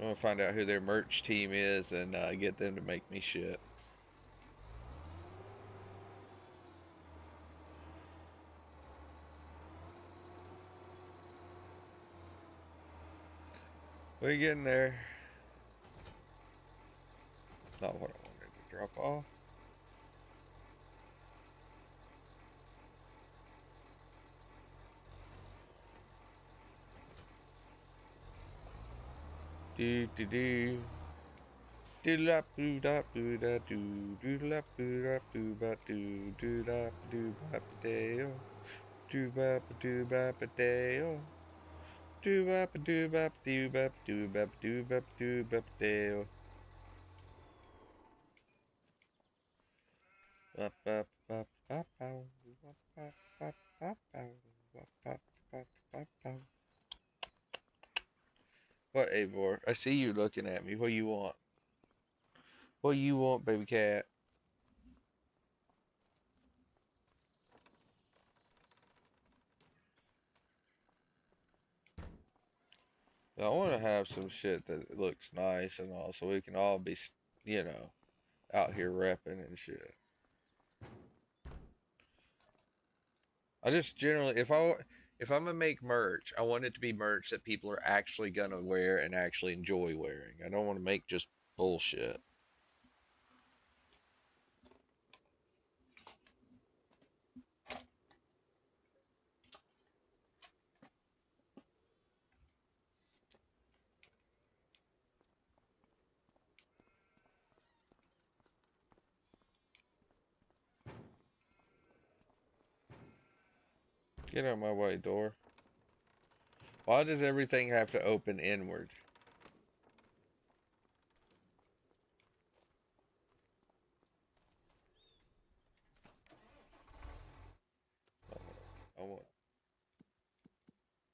I want to find out who their merch team is and get them to make me shit. We getting there. Not what I wanted to drop off. Do do do. Do la boo da boo da do la boo da boo ba do la do ba ba deo do ba ba do ba ba deo do ba ba do ba ba do ba ba do ba ba do ba ba do ba ba deo ba ba ba ba ba ba ba ba ba ba ba ba ba. What, Avor? I see you looking at me. What you want? What you want, baby cat? I want to have some shit that looks nice and all, so we can all be, you know, out here repping and shit. I just generally, if I'm gonna make merch, I want it to be merch that people are actually gonna wear and actually enjoy wearing. I don't want to make just bullshit. Get out of my way, door. Why does everything have to open inward? I want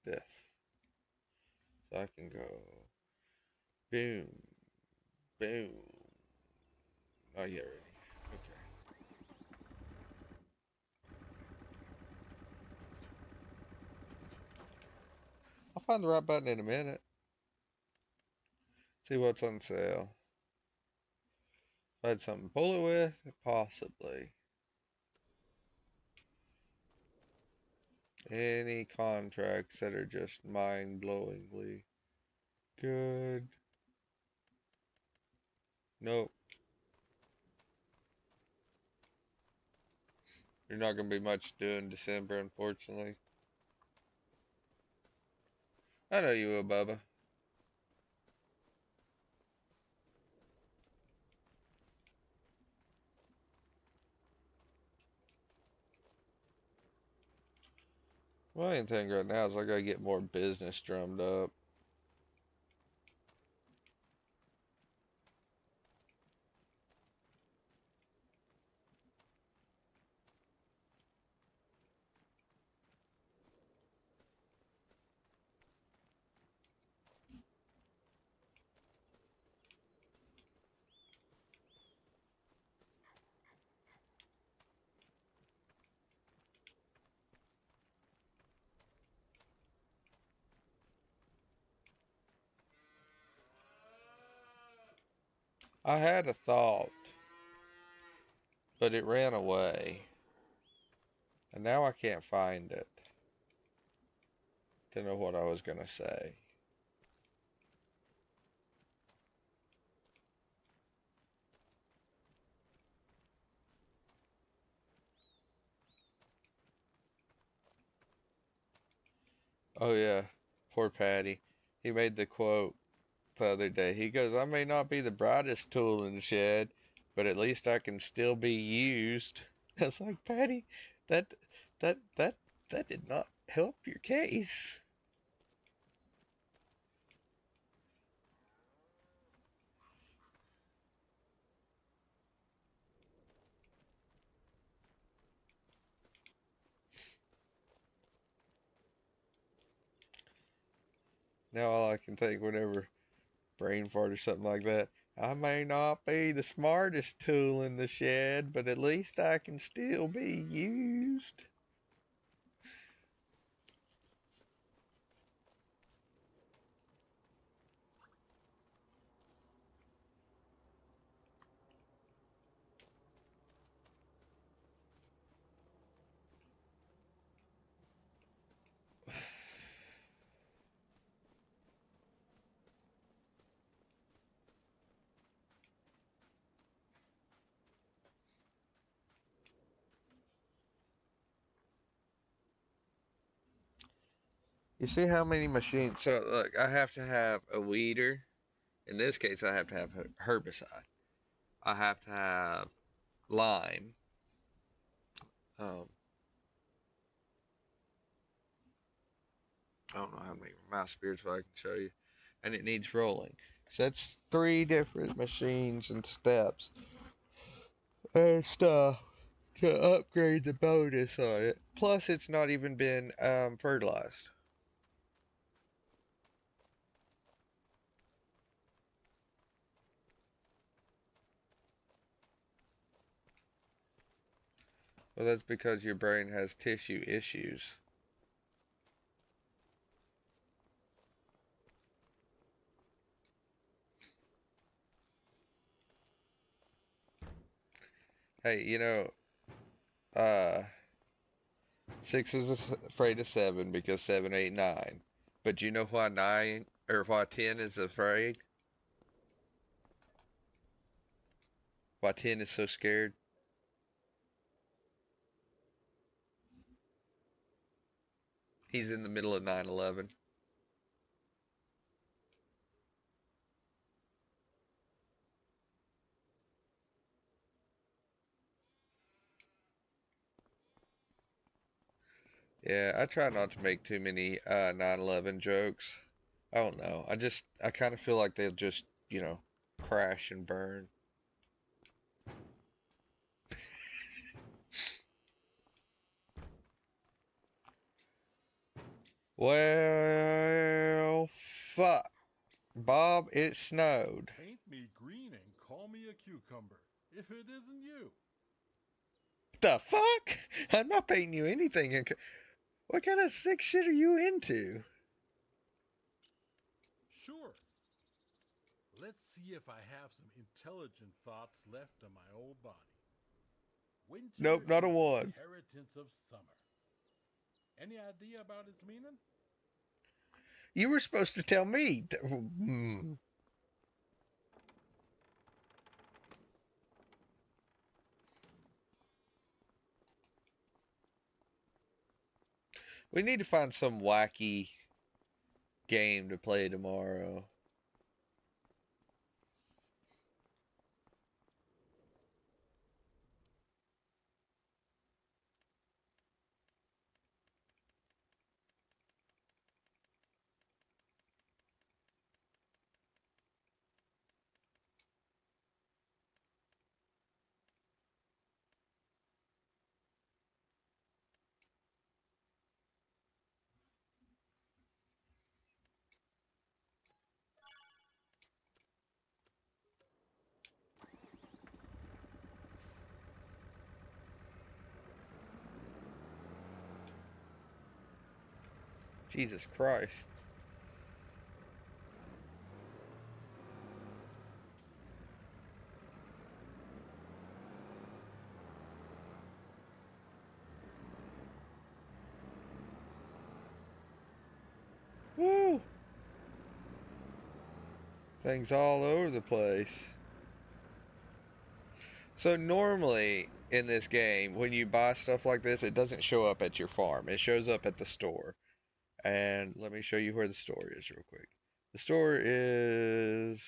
this, so I can go boom, boom. Oh yeah, ready. Okay. I'll find the right button in a minute. See what's on sale. If I had something to pull it with, possibly. Any contracts that are just mind-blowingly good. Nope. You're not gonna be much doing December, unfortunately. I know you will, Bubba. My main thing right now is I gotta get more business drummed up. I had a thought, but it ran away. And now I can't find it. To know what I was gonna say. Oh yeah, poor Patty. He made the quote the other day. He goes, "I may not be the brightest tool in the shed, but at least I can still be used." I was like, Patty, that that that that did not help your case. Now all I can think whenever brain fart or something like that, I may not be the smartest tool in the shed, but at least I can still be used. You see how many machines? So look, I have to have a weeder. In this case, I have to have herbicide. I have to have lime. Um, I don't know how many mouse spirits I can show you, and it needs rolling. So that's three different machines and steps and stuff to upgrade the bonus on it. Plus, it's not even been fertilized. Well, that's because your brain has tissue issues. Hey, uh, six is afraid of seven because seven, eight, nine. But you know why nine or why 10 is afraid? Why 10 is so scared? He's in the middle of 9/11. Yeah, I try not to make too many 9/11 jokes. I don't know. I kind of feel like they'll just, crash and burn. Well, fuck. Bob, it snowed. Paint me green and call me a cucumber, if it isn't you. The fuck? I'm not paying you anything. What kind of sick shit are you into? Sure. Let's see if I have some intelligent thoughts left in my old body. Nope, Winter not a is the one. inheritance of summer. Any idea about its meaning? You were supposed to tell me. Hmm. We need to find some wacky game to play tomorrow. Jesus Christ. Things all over the place. So normally in this game, when you buy stuff like this, it doesn't show up at your farm. It shows up at the store. And let me show you where the store is real quick. The store is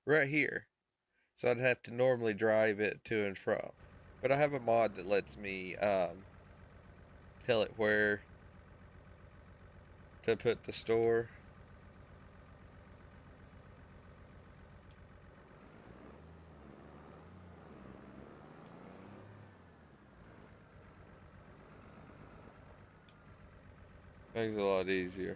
right here. So I'd have to normally drive it to and from. But I have a mod that lets me tell it where to put the store. Makes it a lot easier.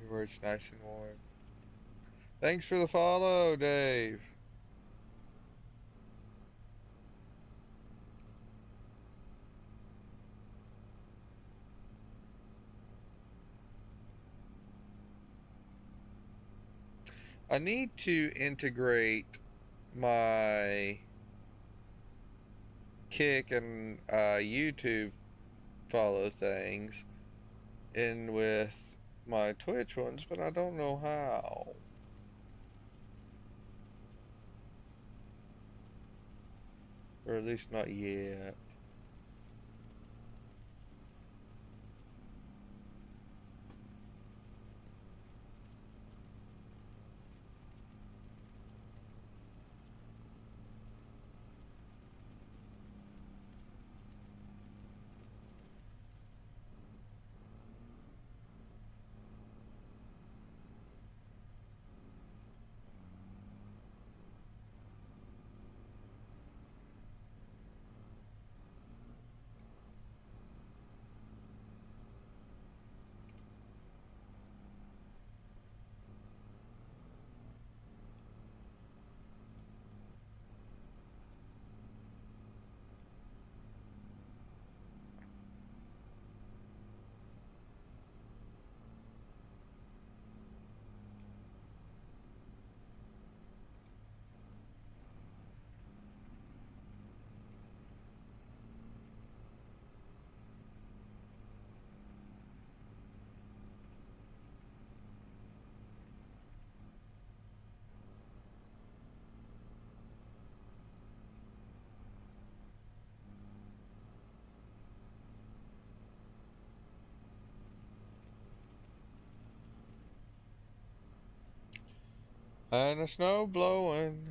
Where it's nice and warm. Thanks for the follow, Dave. I need to integrate my Kick and YouTube follow things in with my Twitch ones, but I don't know how. Or at least not yet. And the snow blowing.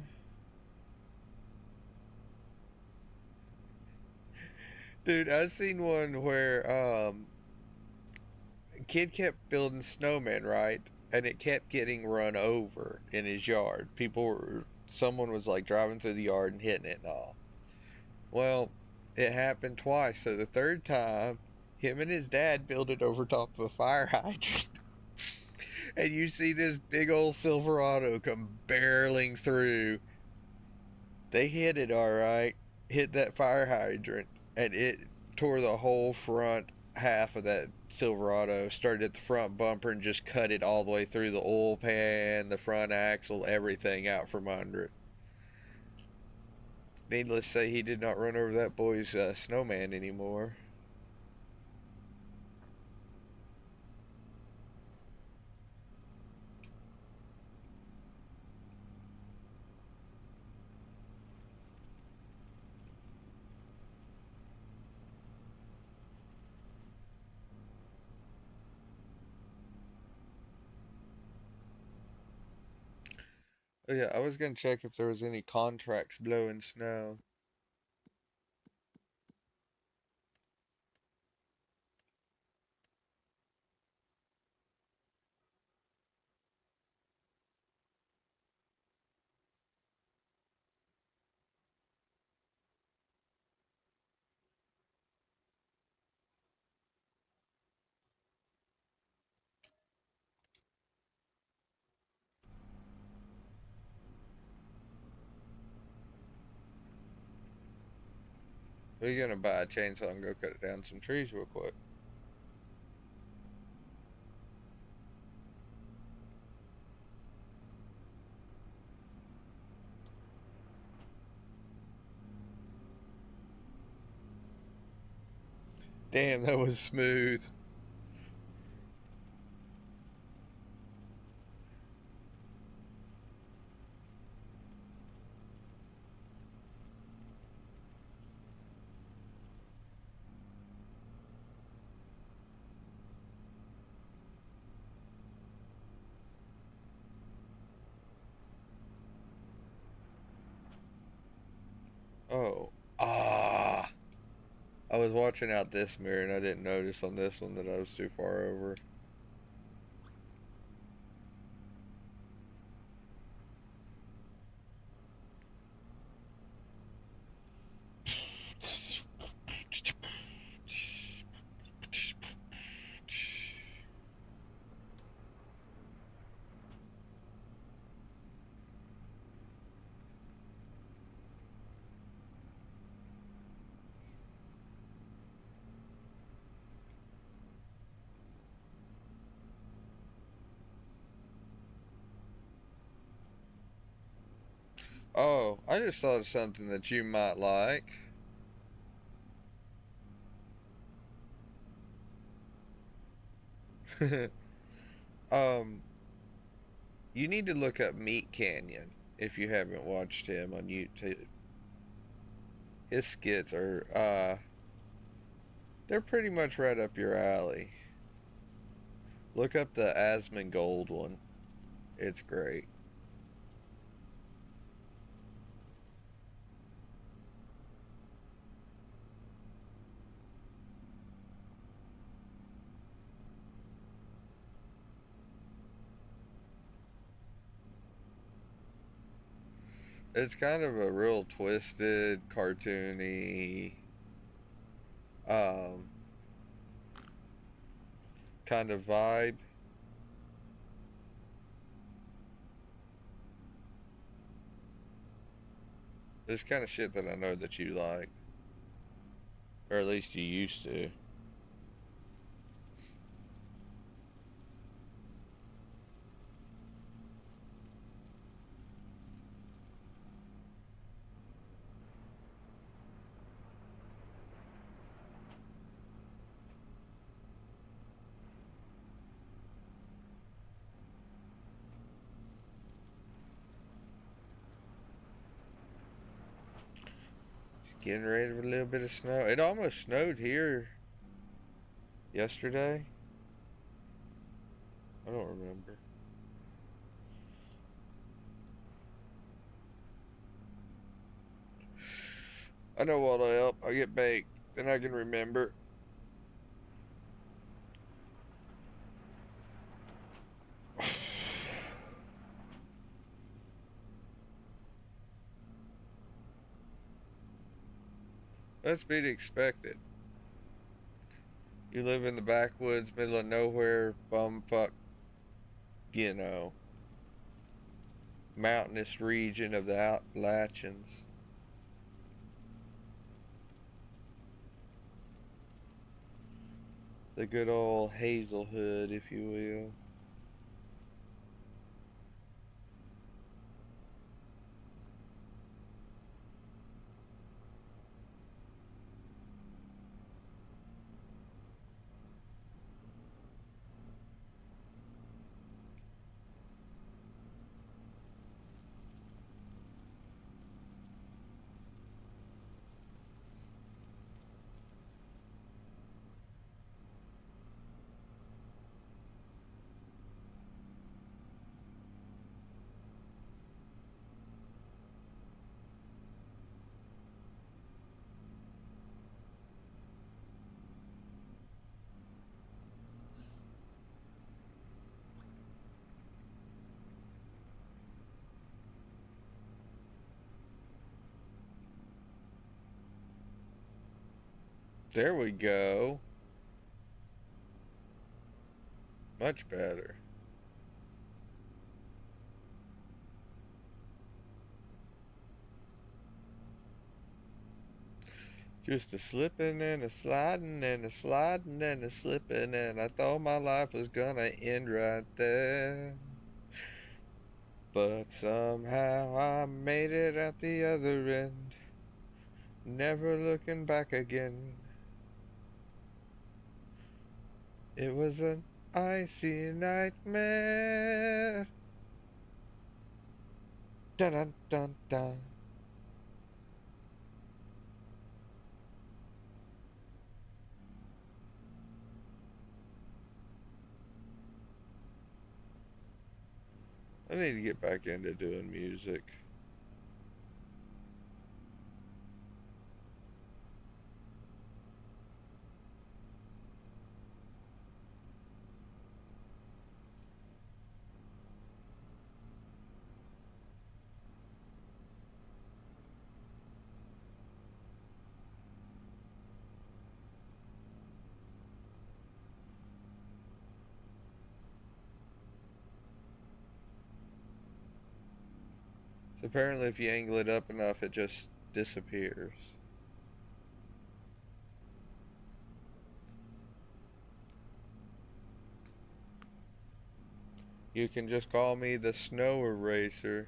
Dude, I seen one where kid kept building snowmen, right? And it kept getting run over in his yard. Someone was like driving through the yard and hitting it and all. Well, it happened twice. So the third time, him and his dad built it over top of a fire hydrant. And you see this big old Silverado come barreling through. They hit it all right, hit that fire hydrant, and it tore the whole front half of that Silverado. Started at the front bumper and just cut it all the way through the oil pan, the front axle, everything out from under it. Needless to say, he did not run over that boy's snowman anymore. Oh yeah, I was gonna check if there was any contracts blowing snow. We're gonna buy a chainsaw and go cut down some trees real quick. Damn, that was smooth. Oh. Ah. I was watching out this mirror and I didn't notice on this one that I was too far over. Oh, I just thought of something that you might like. um, you need to look up Meat Canyon if you haven't watched him on YouTube. His skits are, they're pretty much right up your alley. Look up the Asmongold one. It's great. It's kind of a real twisted, cartoony, um, kind of vibe. It's kind of shit that I know that you like. Or at least you used to. It's getting ready for a little bit of snow. It almost snowed here yesterday. I don't remember. I know what'll help. I get baked, then I can remember. That's be expected. You live in the backwoods, middle of nowhere, bumfuck, you know, mountainous region of the Appalachians. The good old Hazelhood, if you will. There we go. Much better. Just a slipping and a sliding and a sliding and a slipping, and I thought my life was gonna end right there. But somehow I made it at the other end, never looking back again. It was an icy nightmare. Dun dun dun dun. I need to get back into doing music. So apparently if you angle it up enough, it just disappears. You can just call me the snow eraser.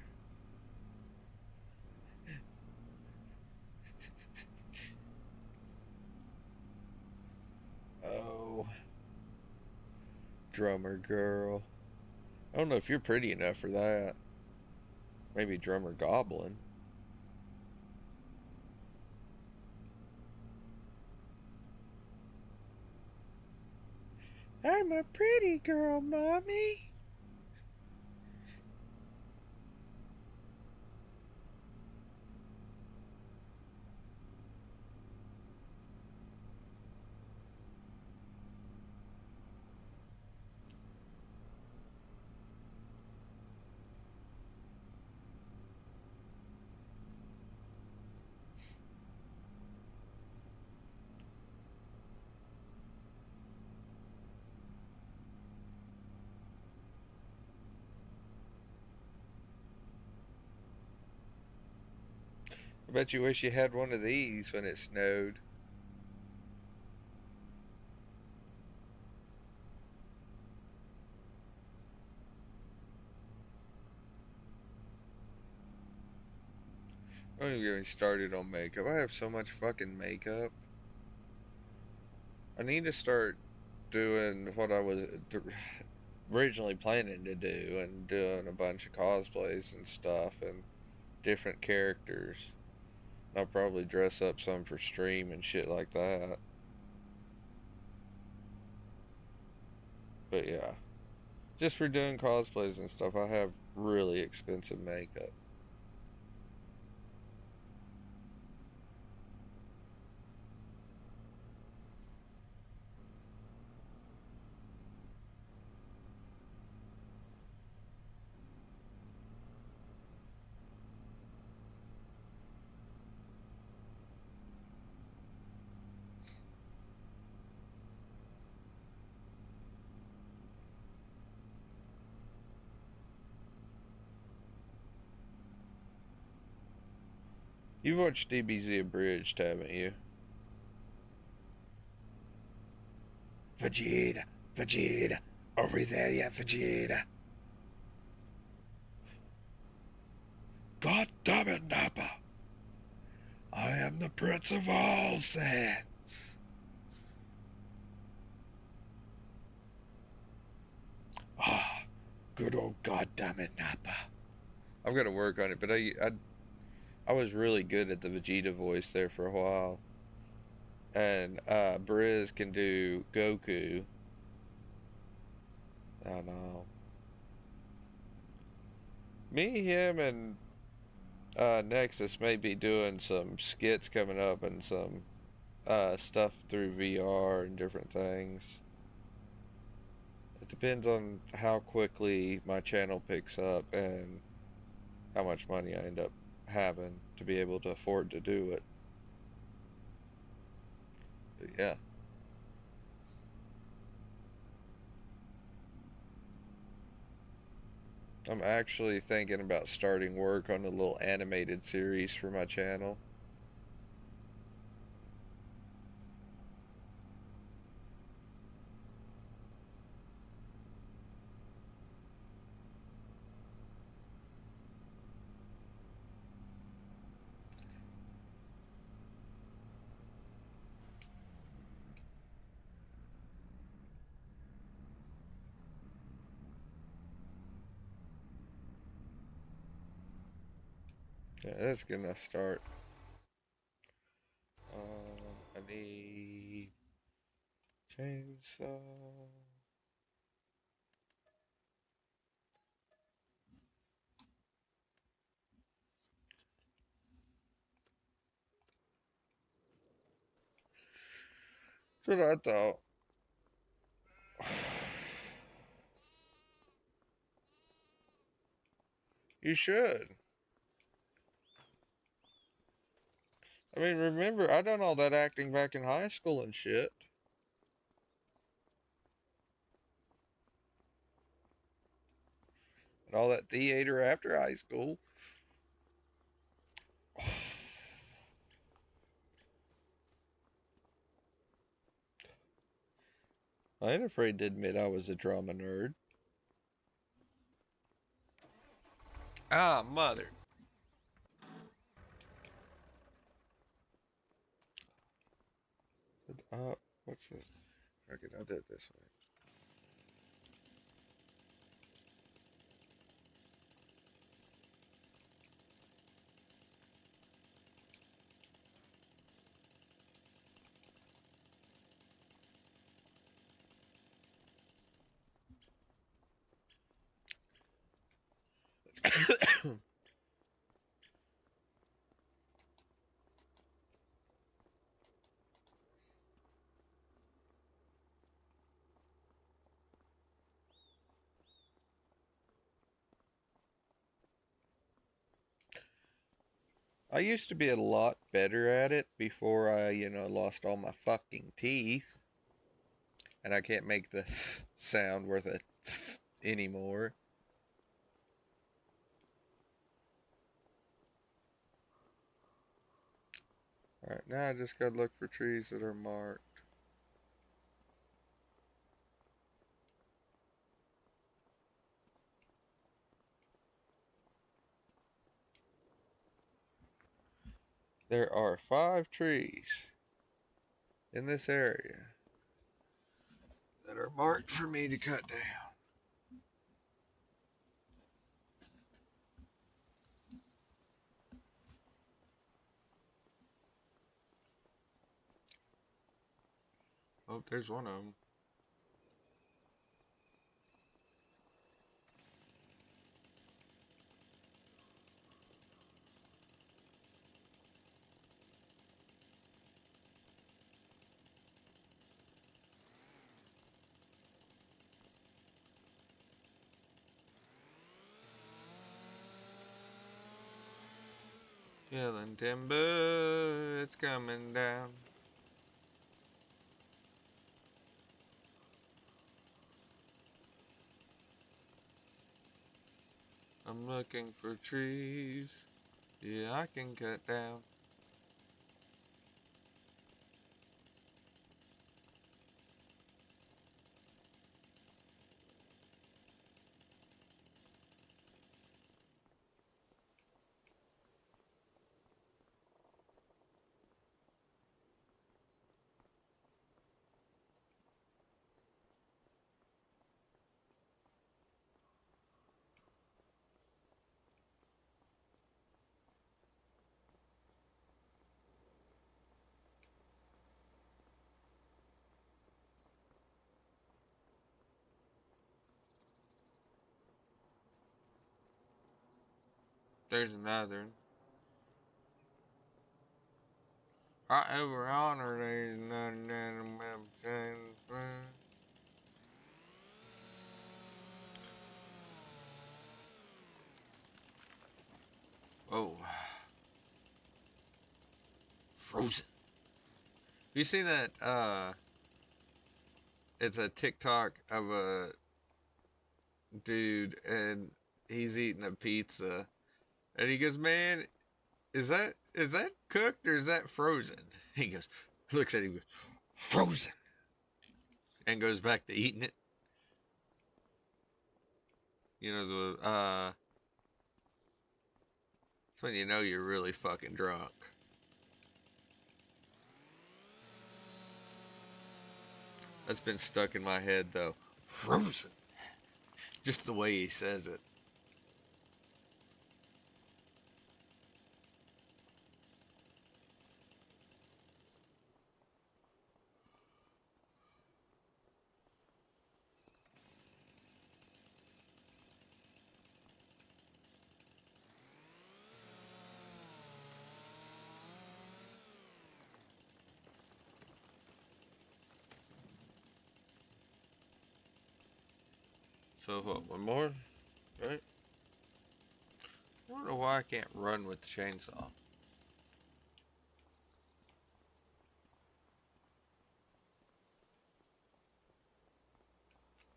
Oh, drummer girl. I don't know if you're pretty enough for that. Maybe drummer goblin. I'm a pretty girl, mommy. I bet you wish you had one of these when it snowed. Don't even get me started on makeup. I have so much fucking makeup. I need to start doing what I was originally planning to do and doing a bunch of cosplays and stuff and different characters. I'll probably dress up some for stream and shit like that. But yeah, just for doing cosplays and stuff, I have really expensive makeup. You've watched DBZ Abridged, haven't you? Vegeta, Vegeta, over there yet, Vegeta? God damn it, Nappa! I am the Prince of all Saiyans. Ah, good old goddamn it, Nappa. I'm gonna work on it, but I was really good at the Vegeta voice there for a while. And Briz can do Goku. I know. Me, him, and Nexus may be doing some skits coming up and some stuff through VR and different things. It depends on how quickly my channel picks up and how much money I end up having to be able to afford to do it. But yeah. I'm actually thinking about starting work on a little animated series for my channel. Yeah, that's a good enough start. I need chainsaw. That's what I thought. You should. I mean, remember, I done all that acting back in high school and shit. And all that theater after high school. I ain't afraid to admit I was a drama nerd. Ah, mother. What's this? Okay, I'll do it this way. I used to be a lot better at it before I, lost all my fucking teeth. And I can't make the sound worth it anymore. Alright, now I just gotta look for trees that are marked. There are 5 trees in this area that are marked for me to cut down. Oh, there's one of them. Killing timber, it's coming down. I'm looking for trees. Yeah, I can cut down. There's another one. Right over yonder, there's another. Oh. Frozen. You see that, it's a TikTok of a dude and he's eating a pizza and he goes, man, is that cooked or is that frozen? He goes, looks at him, goes, frozen, and goes back to eating it. That's when you know you're really fucking drunk. That's been stuck in my head though. Frozen. Just the way he says it. So what, one more? Right? I don't know why I can't run with the chainsaw.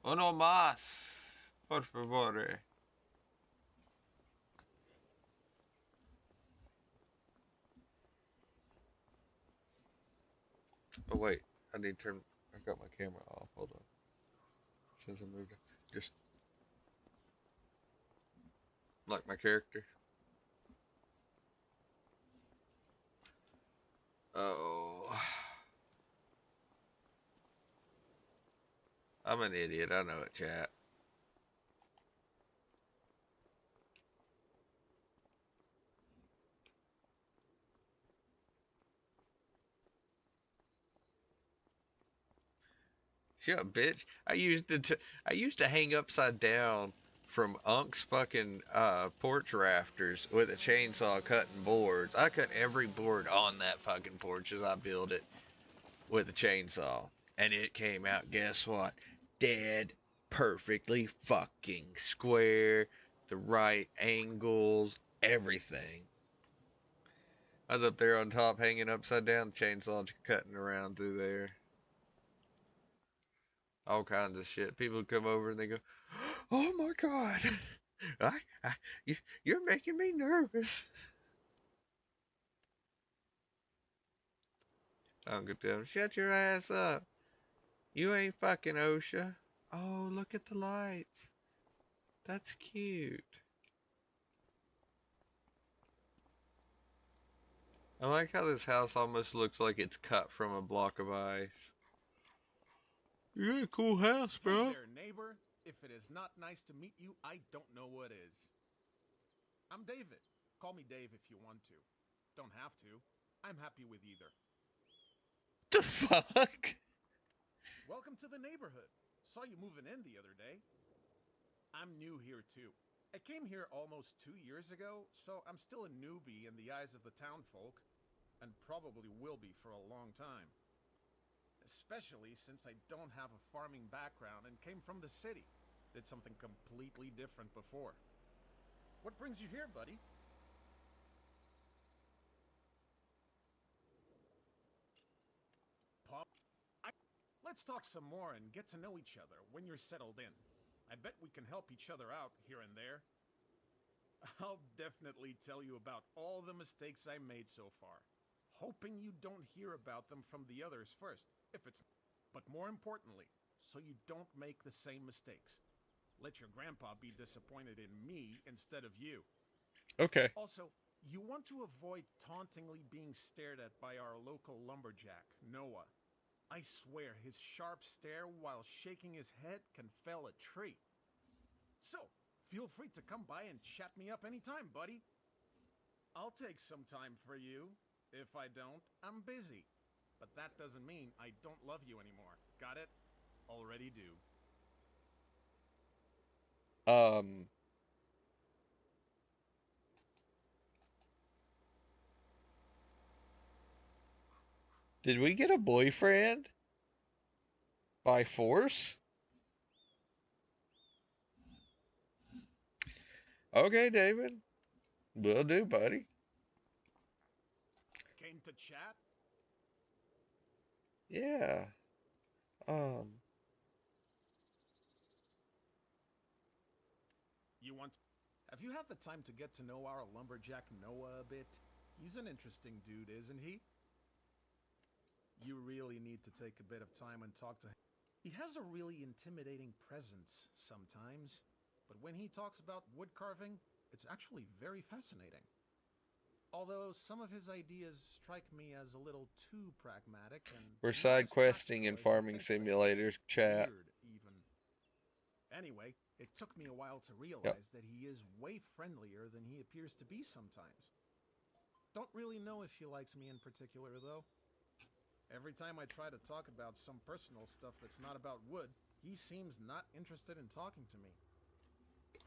Uno más, por favor. Oh wait, I need to turn. I got my camera off. Hold on. Since I moved, just like my character. Oh, I'm an idiot. I know it, chat. Shut up, bitch. I used to hang upside down from Unc's fucking porch rafters with a chainsaw cutting boards. I cut every board on that fucking porch as I built it with a chainsaw. And it came out, guess what? Dead perfectly fucking square, the right angles, everything. I was up there on top hanging upside down, chainsaw cutting around through there. All kinds of shit. People come over and they go, "Oh my god, you're making me nervous." Uncle Tim, shut your ass up. You ain't fucking OSHA. Oh, look at the lights. That's cute. I like how this house almost looks like it's cut from a block of ice. You got a cool house, bro. Hey there, neighbor. If it is not nice to meet you, I don't know what is. I'm David. Call me Dave if you want to. Don't have to. I'm happy with either. The fuck? Welcome to the neighborhood. Saw you moving in the other day. I'm new here too. I came here almost 2 years ago, so I'm still a newbie in the eyes of the townfolk, and probably will be for a long time. Especially since I don't have a farming background and came from the city. Did something completely different before. What brings you here, buddy? Pop, let's talk some more and get to know each other when you're settled in. I bet we can help each other out here and there. I'll definitely tell you about all the mistakes I made so far, hoping you don't hear about them from the others first, if it's... But more importantly, so you don't make the same mistakes. Let your grandpa be disappointed in me instead of you. Okay. Also, you want to avoid tauntingly being stared at by our local lumberjack, Noah. I swear his sharp stare while shaking his head can fell a tree. So, feel free to come by and chat me up anytime, buddy. I'll take some time for you. If I don't, I'm busy. But that doesn't mean I don't love you anymore. Got it? Already do. Did we get a boyfriend? By force? Okay, David. Will do, buddy. Came to chat? Yeah. You want... Have you had the time to get to know our lumberjack Noah a bit? He's an interesting dude, isn't he? You really need to take a bit of time and talk to him. He has a really intimidating presence sometimes, but when he talks about wood carving, it's actually very fascinating. Although some of his ideas strike me as a little too pragmatic and... We're not side as questing in practical as you farming think they are. simulators, chat. Weird, even. Anyway, it took me a while to realize that he is way friendlier than he appears to be sometimes. Don't really know if he likes me in particular, though. Every time I try to talk about some personal stuff that's not about wood, he seems not interested in talking to me.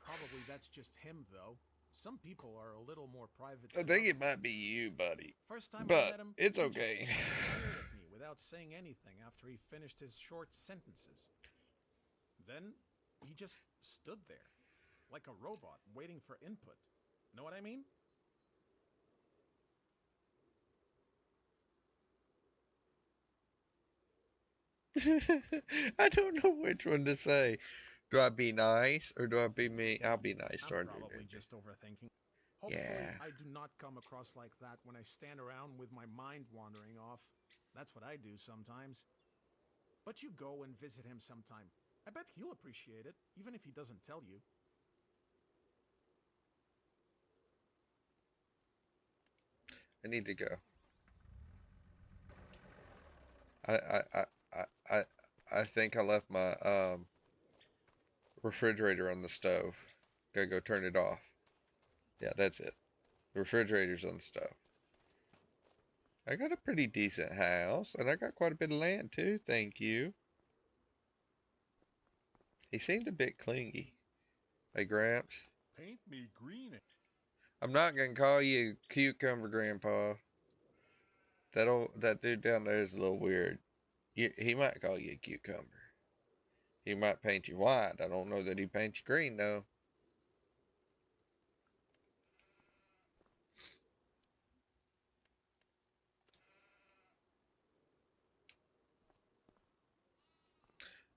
Probably that's just him, though. Some people are a little more private. I think it might be you, buddy. First time I But met him, it's he just okay. stared at me without saying anything after he finished his short sentences. Then He just stood there, like a robot, waiting for input. Know what I mean? I don't know which one to say. Do I be nice or do I be mean? I'll be nice I'm to our new probably neighbor. just overthinking. Hopefully, Yeah. I do not come across like that when I stand around with my mind wandering off. That's what I do sometimes. But you go and visit him sometime. I bet he'll appreciate it, even if he doesn't tell you. I need to go. I I I I I I think I left my refrigerator on the stove. Gotta go turn it off. Yeah, that's it. The refrigerator's on the stove. I got a pretty decent house, and I got quite a bit of land too, thank you. He seemed a bit clingy. Hey, Gramps. Paint me green. I'm not gonna call you Cucumber Grandpa. That dude down there is a little weird. He might call you a cucumber. He might paint you white. I don't know that he paints you green though.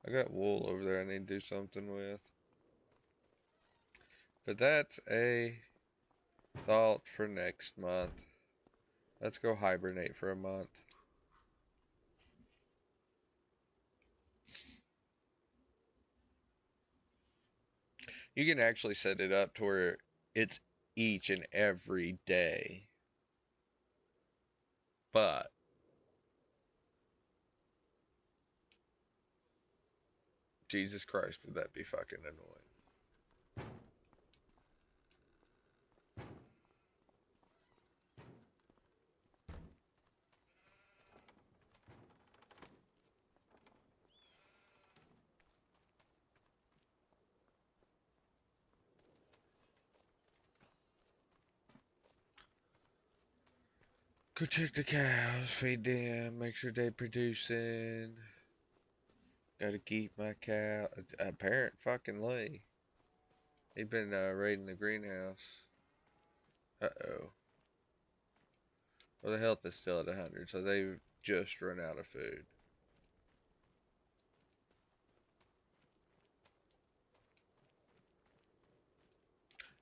I got wool over there I need to do something with. But that's a thought for next month. Let's go hibernate for a month. You can actually set it up to where it's each and every day. But Jesus Christ, would that be fucking annoying? Go check the cows, feed them, make sure they producing. Gotta keep my cow. A parent fucking lay. He been raiding the greenhouse. Uh-oh. Well, the health is still at 100, so they've just run out of food.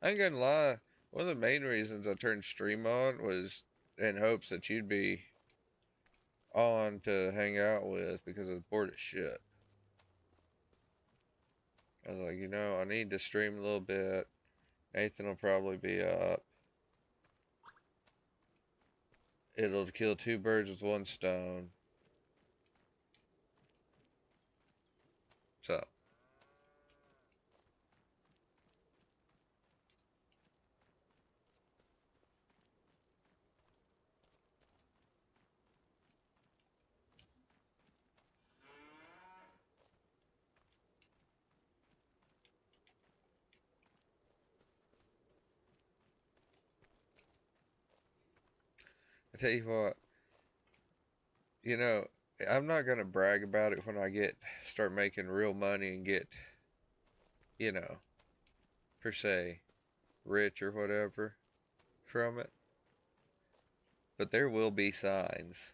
I ain't gonna lie. One of the main reasons I turned stream on was in hopes that you'd be on to hang out with because I was bored as shit. I was like, I need to stream a little bit. Nathan will probably be up. It'll kill two birds with one stone. So. I tell you what, you know, I'm not gonna brag about it when I start making real money and get, you know, per se, rich or whatever from it. But there will be signs.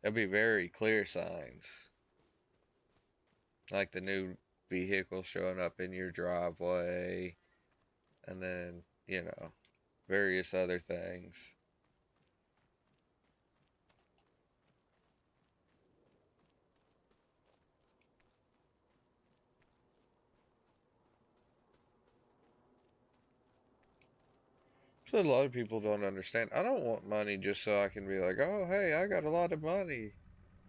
There'll be very clear signs. Like the new vehicle showing up in your driveway, and then, various other things. So a lot of people don't understand. I don't want money just so I can be like, oh, hey, I got a lot of money.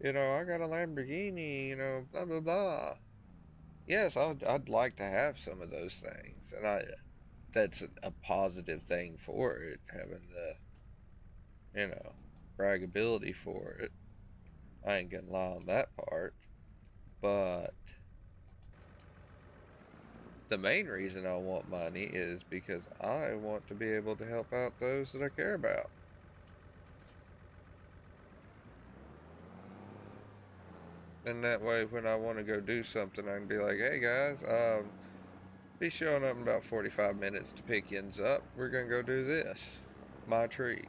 I got a Lamborghini, blah, blah, blah. Yes, I'd like to have some of those things. And that's a positive thing for it, having the, bragability for it. I ain't gonna lie on that part. But the main reason I want money is because I want to be able to help out those that I care about. And that way, when I want to go do something, I can be like, hey guys, be showing up in about 45 minutes to pick yins up. We're going to go do this. My treat.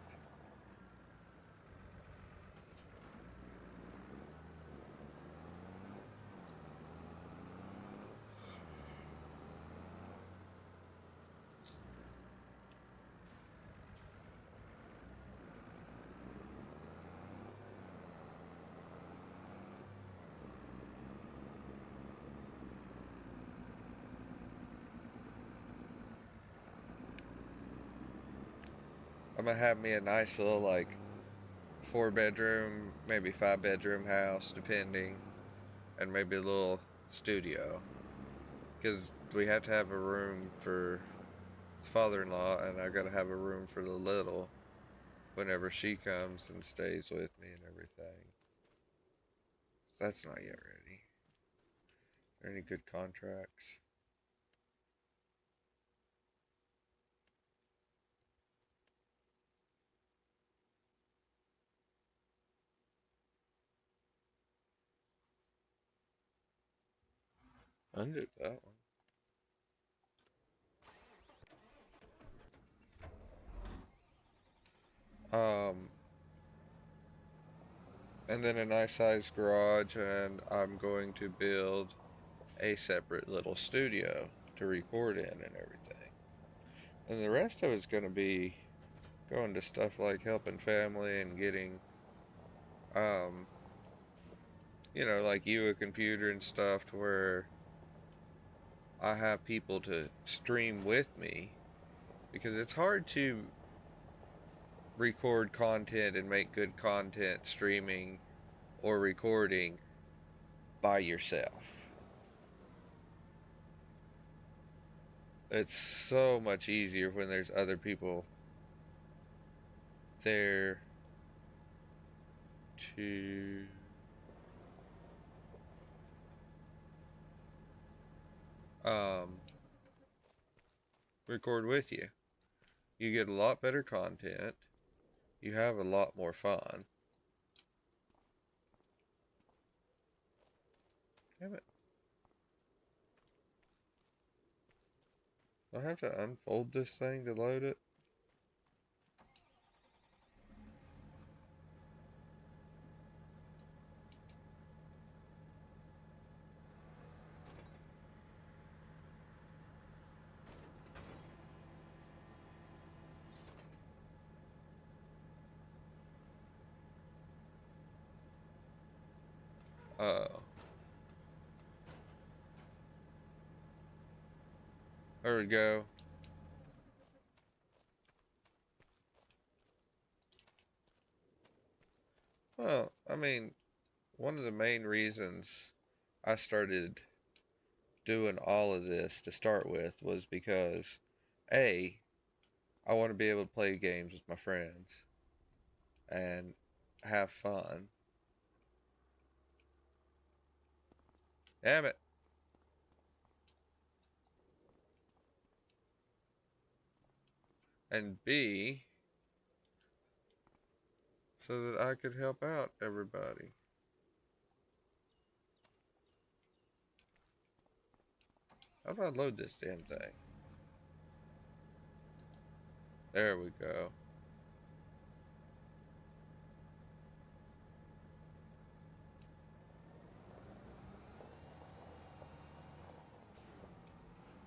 I'm going to have me a nice little, like, 4-bedroom, maybe 5-bedroom house, depending. And maybe a little studio. Because we have to have a room for the father-in-law, and I got to have a room for the little whenever she comes and stays with me and everything. So that's not yet ready. Are there any good contracts? Undo that one. And then a nice sized garage, and I'm going to build a separate little studio to record in and everything. And the rest of it's going to be going to stuff like helping family and getting, um, like you a computer and stuff to where I have people to stream with me, because it's hard to record content and make good content streaming or recording by yourself. It's so much easier when there's other people there to record with you. You get a lot better content. You have a lot more fun. Damn it. Do I have to unfold this thing to load it? Oh. There we go. Well, I mean, one of the main reasons I started doing all of this to start with was because, A, I want to be able to play games with my friends and have fun. Damn it. And B, so that I could help out everybody. How do I load this damn thing? There we go.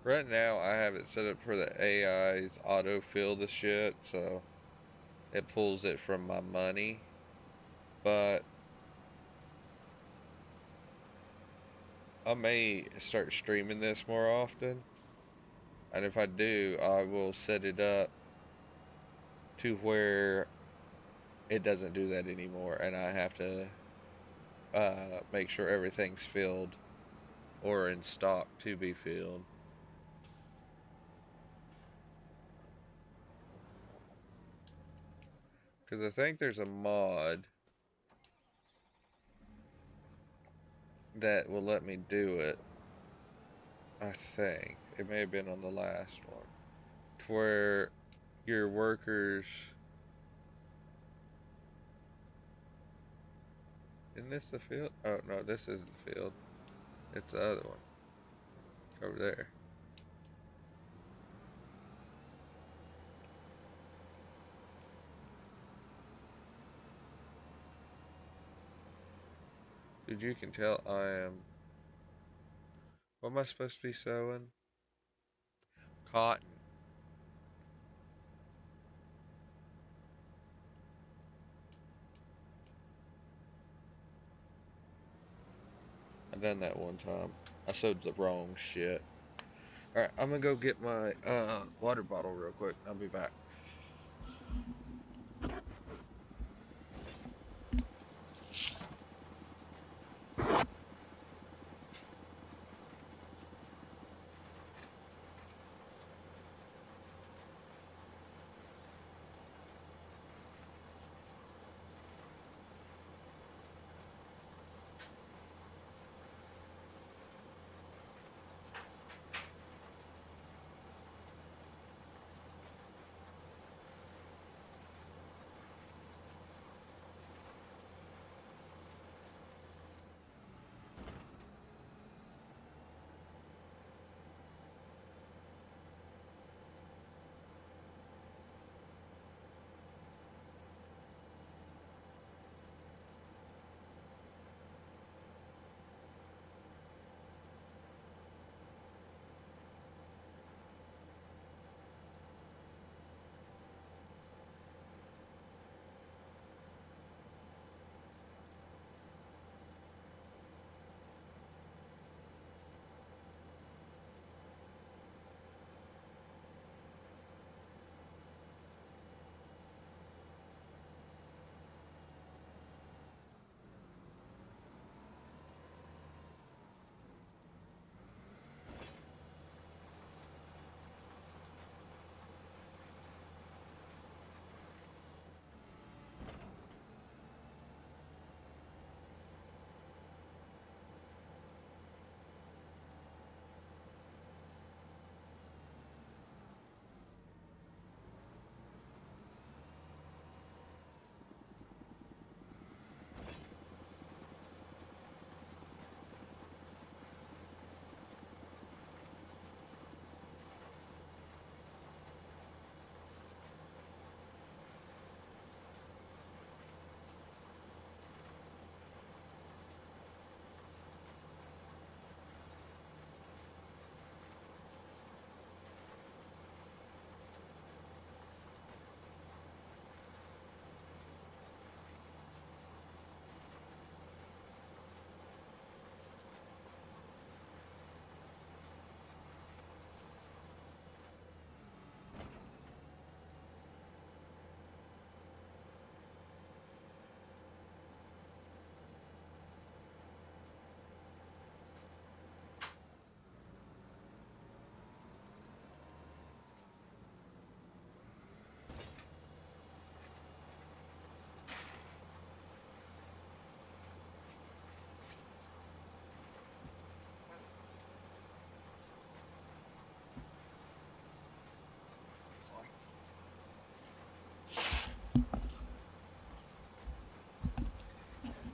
Right now, I have it set up for the AI's autofill the shit, so it pulls it from my money. But I may start streaming this more often. And if I do, I will set it up to where it doesn't do that anymore, and I have to make sure everything's filled or in stock to be filled. Because I think there's a mod that will let me do it. I think it may have been on the last one, to where your workers, Isn't this the field? Oh, no, this isn't the field. It's the other one. Over there. Dude, you can tell I am... What am I supposed to be sewing? Cotton. I done that one time. I sewed the wrong shit. Alright, I'm gonna go get my water bottle real quick. I'll be back.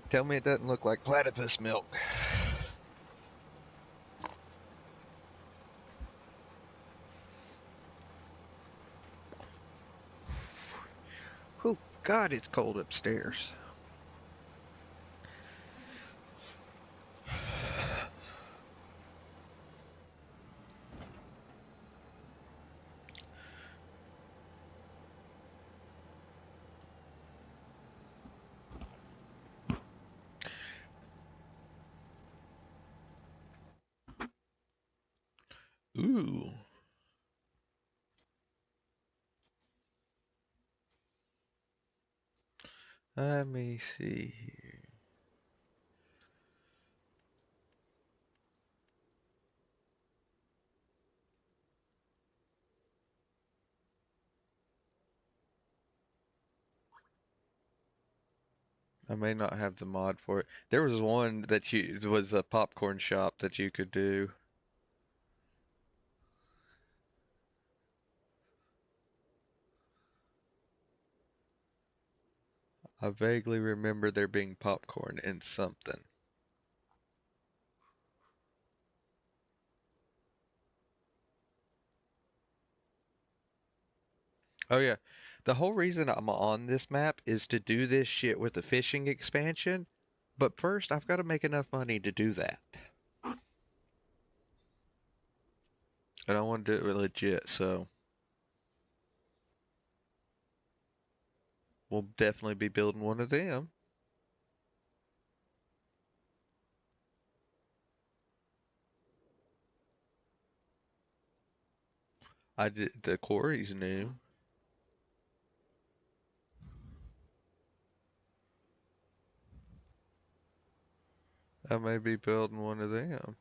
Tell me it doesn't look like platypus milk. Oh, God, it's cold upstairs. Ooh. Let me see here. I may not have the mod for it. There was one that you it was a popcorn shop that you could do. I vaguely remember there being popcorn in something. Oh yeah. The whole reason I'm on this map is to do this shit with the fishing expansion, but first I've got to make enough money to do that. And I want to do it legit, so we'll definitely be building one of them. I did the quarry's new. I may be building one of them.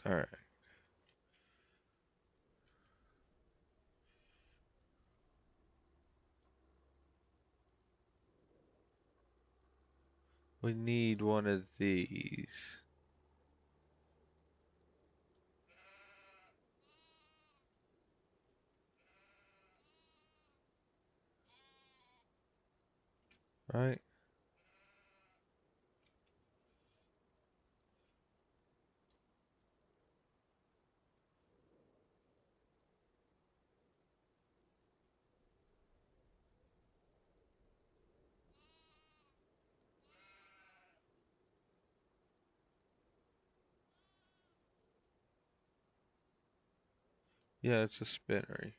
All right. We need one of these. Right? Yeah, it's a spinnery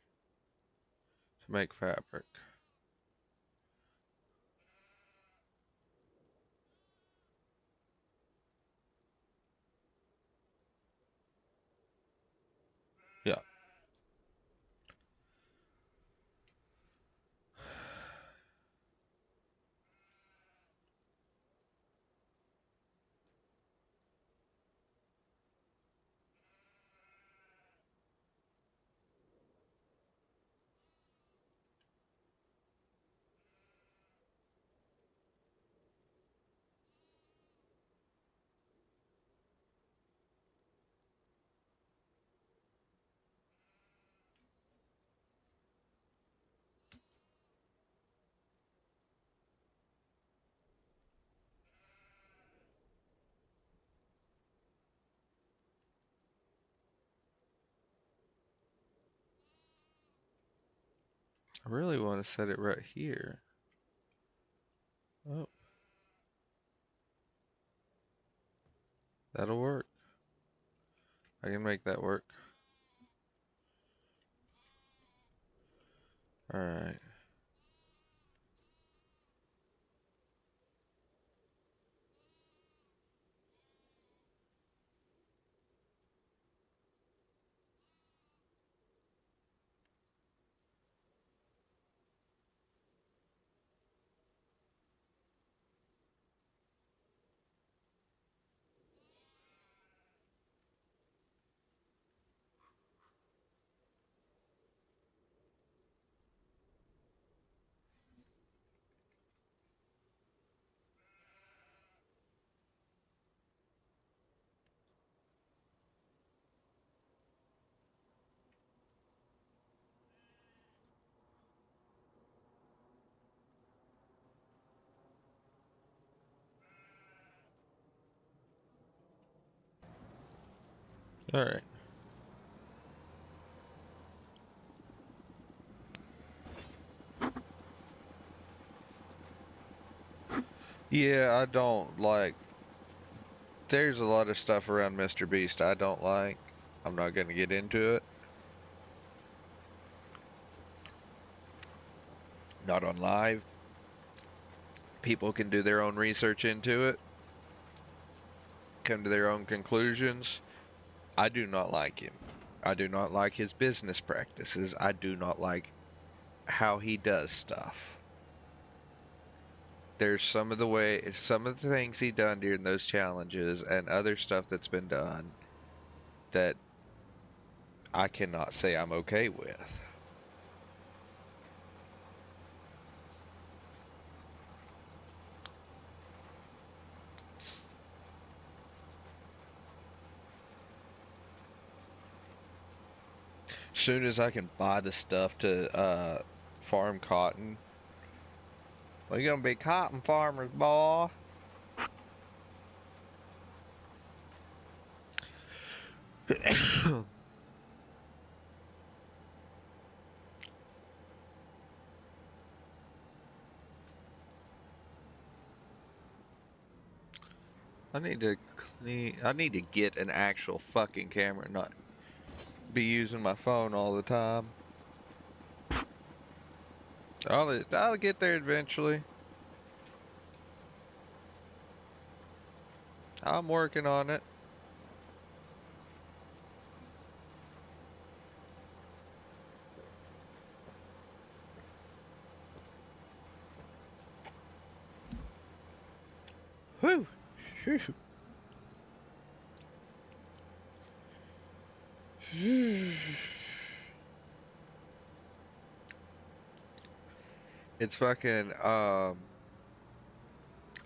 to make fabric. Yeah. I really want to set it right here. Oh, that'll work. I can make that work. All right. All right. Yeah, I don't like. There's a lot of stuff around Mr. Beast I don't like. I'm not going to get into it. Not on live. People can do their own research into it, come to their own conclusions. I do not like him. I do not like his business practices. I do not like how he does stuff. There's some of the things he done during those challenges and other stuff that's been done that I cannot say I'm okay with. Soon as I can buy the stuff to farm cotton, we're gonna be cotton farmers, boy. I need to clean. I need to get an actual fucking camera, not be using my phone all the time. I'll get there eventually. I'm working on it. Whew. Phew. It's fucking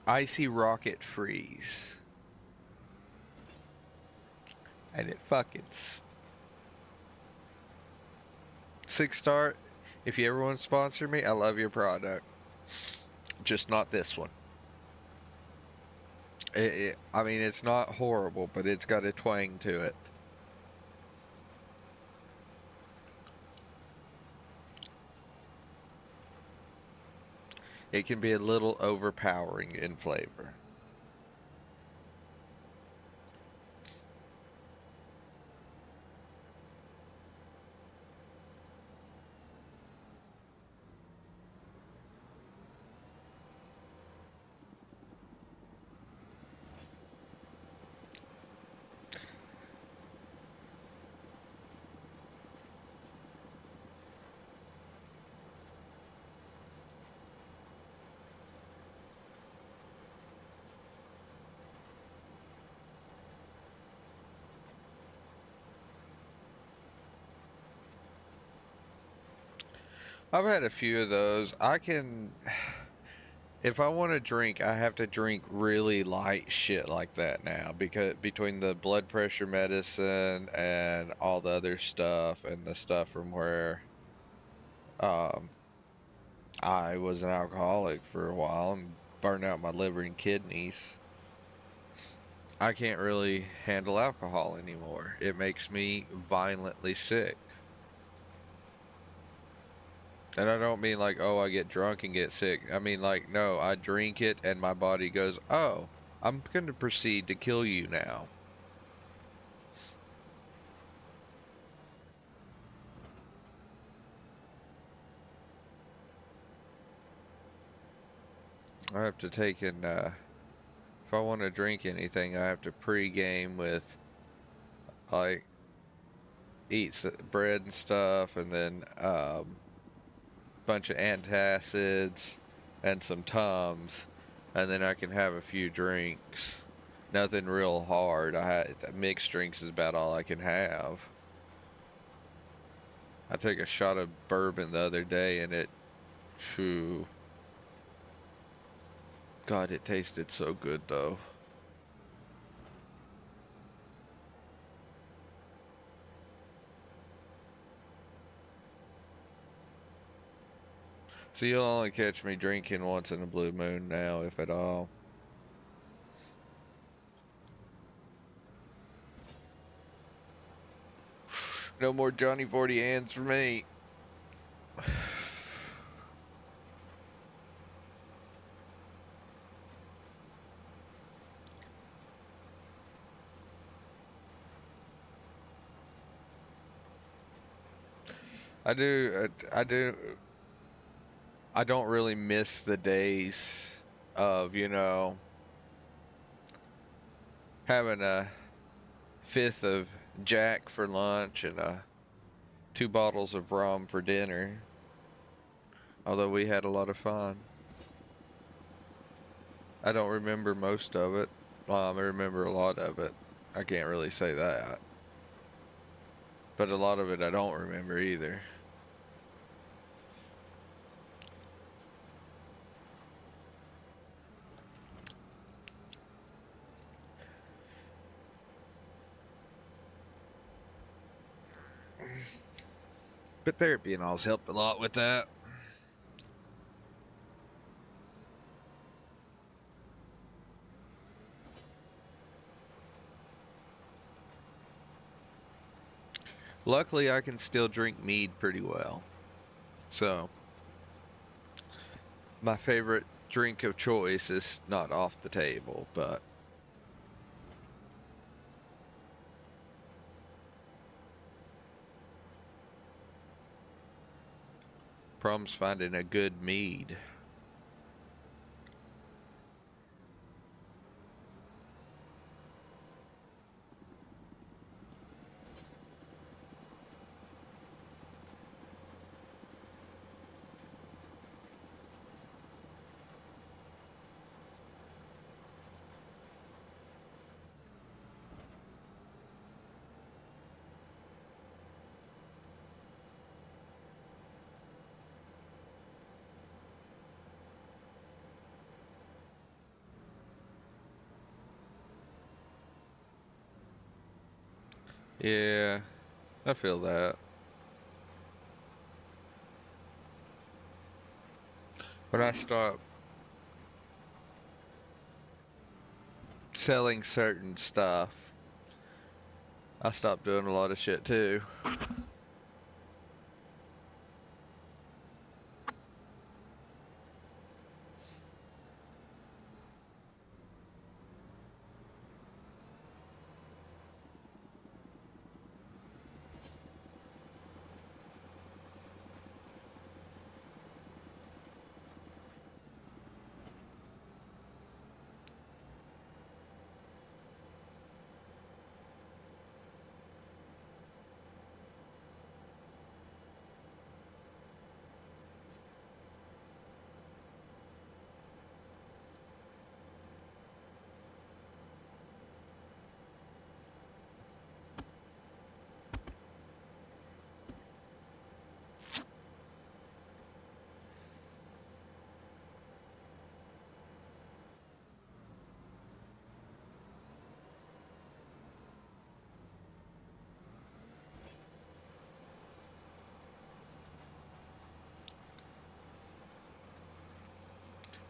icy rocket freeze. And it fucking 6-star. If you ever want to sponsor me, I love your product. Just not this one. I mean, it's not horrible, but it's got a twang to it. It can be a little overpowering in flavor. I've had a few of those. If I want to drink, I have to drink really light shit like that now because between the blood pressure medicine and all the other stuff and the stuff from where um, I was an alcoholic for a while and burned out my liver and kidneys. I can't really handle alcohol anymore. It makes me violently sick. And I don't mean like, oh, I get drunk and get sick. I mean like, no, I drink it and my body goes, oh, I'm going to proceed to kill you now. I have to take in, if I want to drink anything, I have to pre-game with, like, eat bread and stuff and then, bunch of antacids and some Tums, and then I can have a few drinks. Nothing real hard. Mixed drinks is about all I can have. I took a shot of bourbon the other day and phew. God, it tasted so good though. So you'll only catch me drinking once in a blue moon now, if at all. No more Johnny 40 hands for me. I don't really miss the days of, having a fifth of Jack for lunch and 2 bottles of rum for dinner. Although we had a lot of fun. I don't remember most of it. Well, I remember a lot of it. I can't really say that. But a lot of it I don't remember either. But therapy and all's helped a lot with that. Luckily, I can still drink mead pretty well. So, my favorite drink of choice is not off the table, but problem's finding a good mead. Yeah, I feel that. When I stop selling certain stuff, I stop doing a lot of shit too.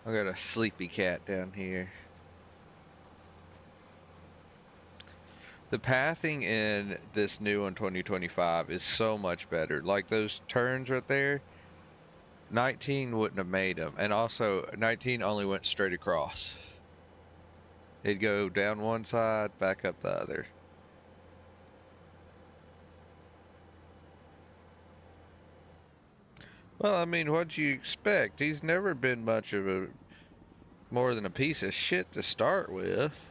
I got a sleepy cat down here. The pathing in this new one 2025 is so much better. Like those turns right there, 19 wouldn't have made them. And also, 19 only went straight across. It'd go down one side, back up the other. Well, I mean, what'd you expect? He's never been much of a more than a piece of shit to start with.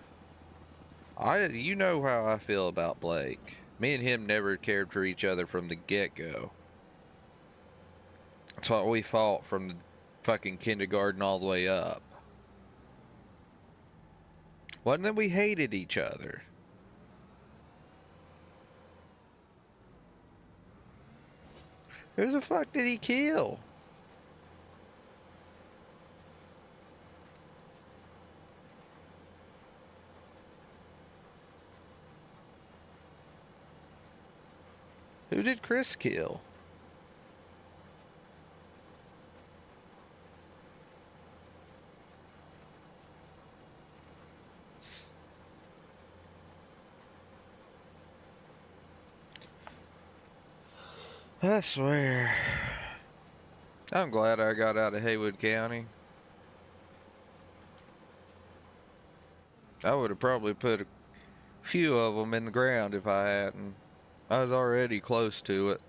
You know how I feel about Blake. Me and him never cared for each other from the get-go. That's why we fought from the fucking kindergarten all the way up. Wasn't that we hated each other? Who the fuck did he kill? Who did Chris kill? I swear. I'm glad I got out of Haywood County. I would have probably put a few of them in the ground if I hadn't. I was already close to it.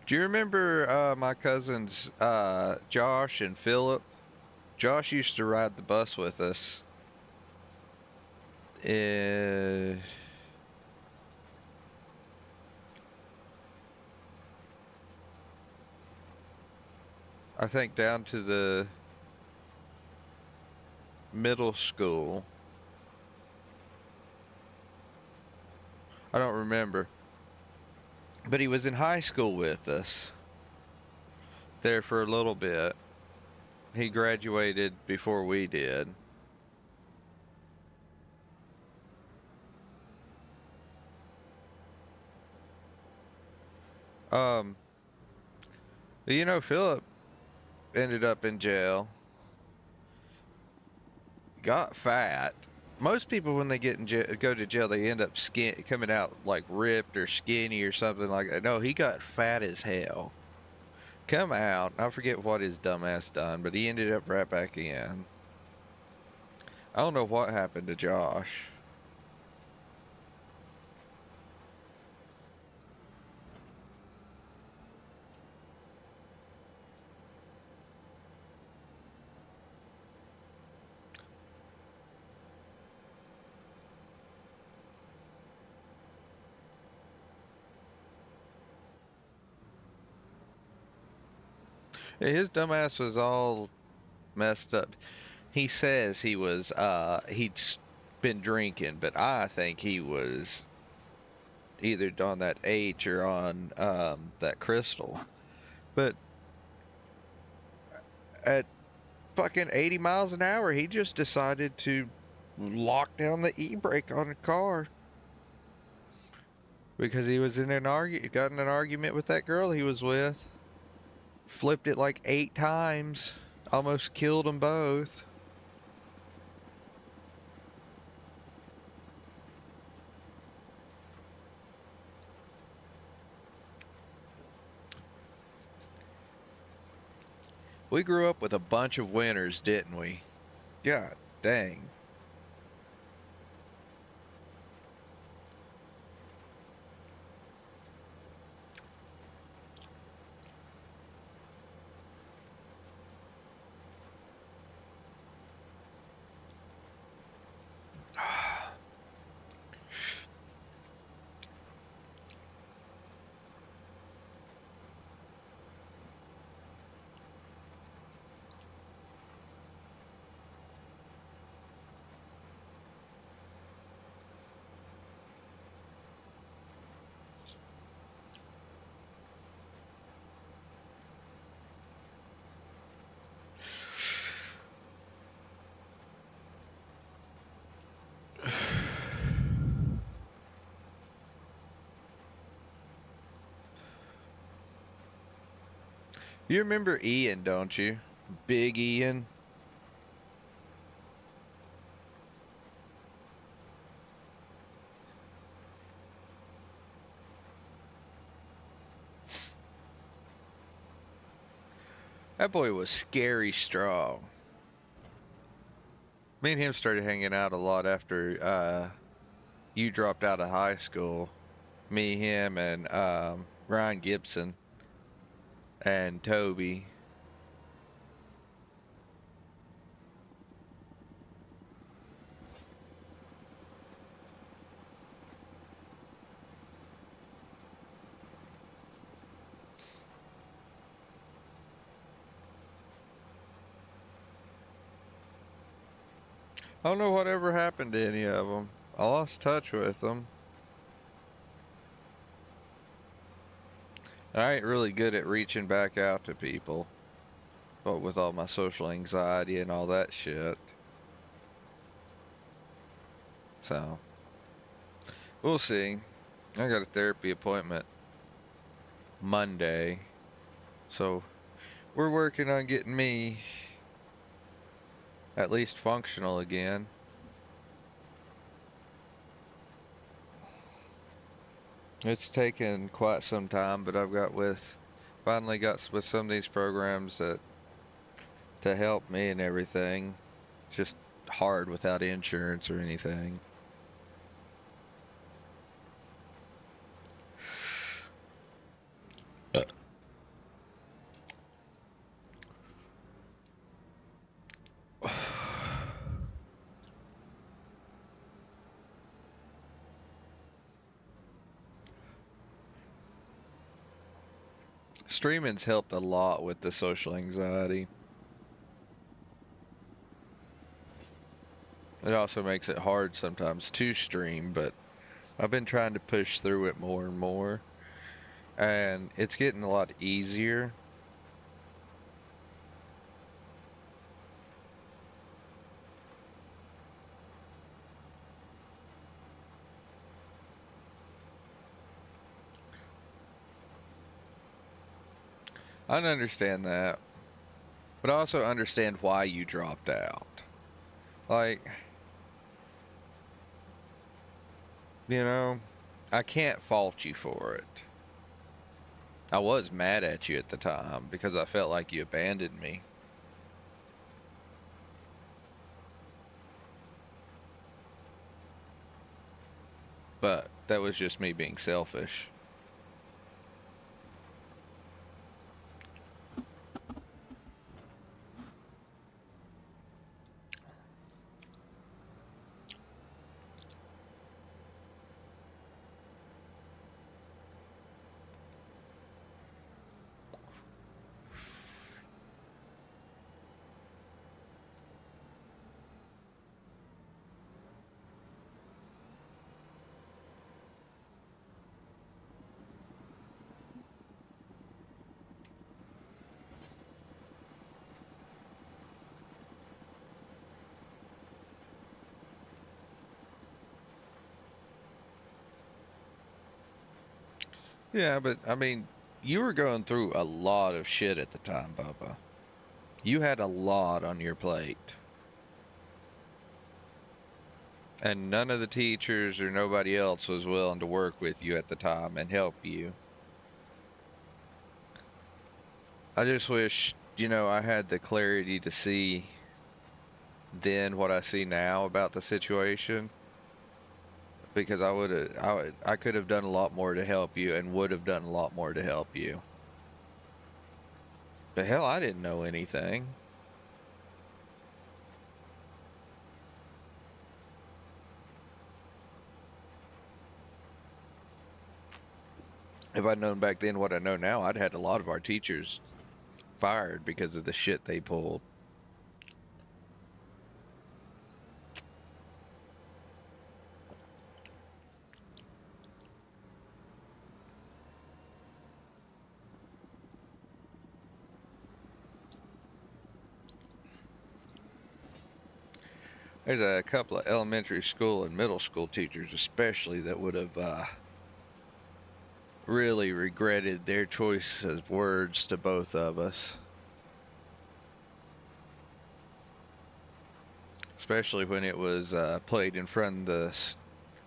Do you remember my cousins Josh and Philip? Josh used to ride the bus with us. Uh, I think down to the middle school. I don't remember. But he was in high school with us there for a little bit. He graduated before we did. Um, you know, Philip ended up in jail, got fat. Most people, when they get in jail, go to jail, they end up coming out like ripped or skinny or something like that. No, he got fat as hell. Come out, I forget what his dumbass done, but he ended up right back in. I don't know what happened to Josh. His dumbass was all messed up. He says he was he'd been drinking, but I think he was either on that H or on that crystal. But at fucking 80 miles an hour, he just decided to lock down the e-brake on the car because he was in got in an argument with that girl he was with. Flipped it like 8 times, almost killed them both. We grew up with a bunch of winners, didn't we? God dang. You remember Ian, don't you? Big Ian. That boy was scary strong. Me and him started hanging out a lot after you dropped out of high school. Me, him, and Ryan Gibson and Toby. I don't know whatever happened to any of them. I lost touch with them. I ain't really good at reaching back out to people. But with all my social anxiety and all that shit. So, we'll see. I got a therapy appointment Monday. So, we're working on getting me at least functional again. It's taken quite some time, but finally got with some of these programs that to help me and everything. It's just hard without insurance or anything. Streaming's helped a lot with the social anxiety. It also makes it hard sometimes to stream, but I've been trying to push through it more and more, and it's getting a lot easier. I understand that, but I also understand why you dropped out. Like, you know, I can't fault you for it. I was mad at you at the time because I felt like you abandoned me. But that was just me being selfish. Yeah, but I mean, you were going through a lot of shit at the time, Bubba. You had a lot on your plate. And none of the teachers or nobody else was willing to work with you at the time and help you. I just wish, I had the clarity to see then what I see now about the situation, because I could have done a lot more to help you and would have done a lot more to help you. But hell, I didn't know anything. If I'd known back then what I know now, I'd had a lot of our teachers fired because of the shit they pulled. There's a couple of elementary school and middle school teachers especially that would have really regretted their choice of words to both of us. Especially when it was played in front of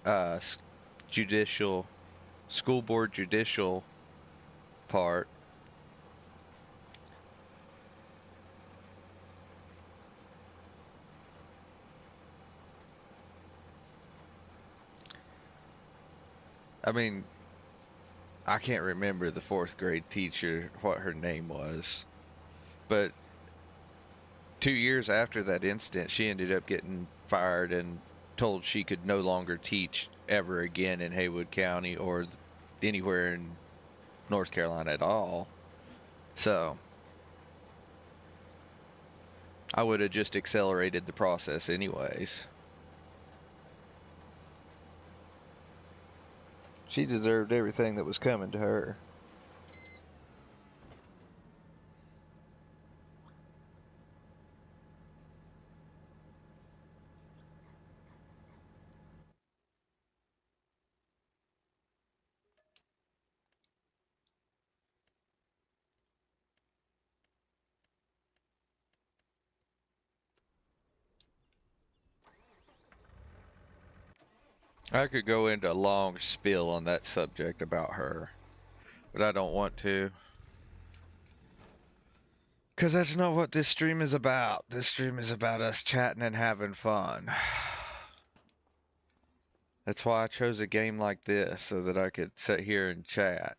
the school board judicial part. I mean, I can't remember the fourth grade teacher, what her name was, but 2 years after that incident, she ended up getting fired and told she could no longer teach ever again in Haywood County or anywhere in North Carolina at all. So I would have just accelerated the process anyways. She deserved everything that was coming to her. I could go into a long spiel on that subject about her, but I don't want to. Because that's not what this stream is about. This stream is about us chatting and having fun. That's why I chose a game like this, so that I could sit here and chat.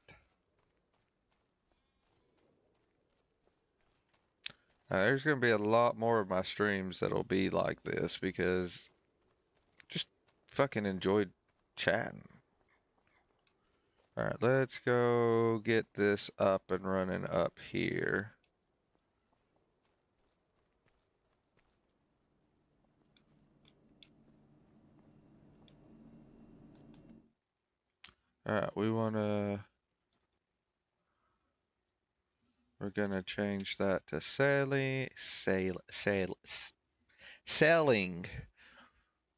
There's going to be a lot more of my streams that'll be like this because just fucking enjoyed chatting. All right, let's go get this up and running up here. All right, we're gonna change that to selling.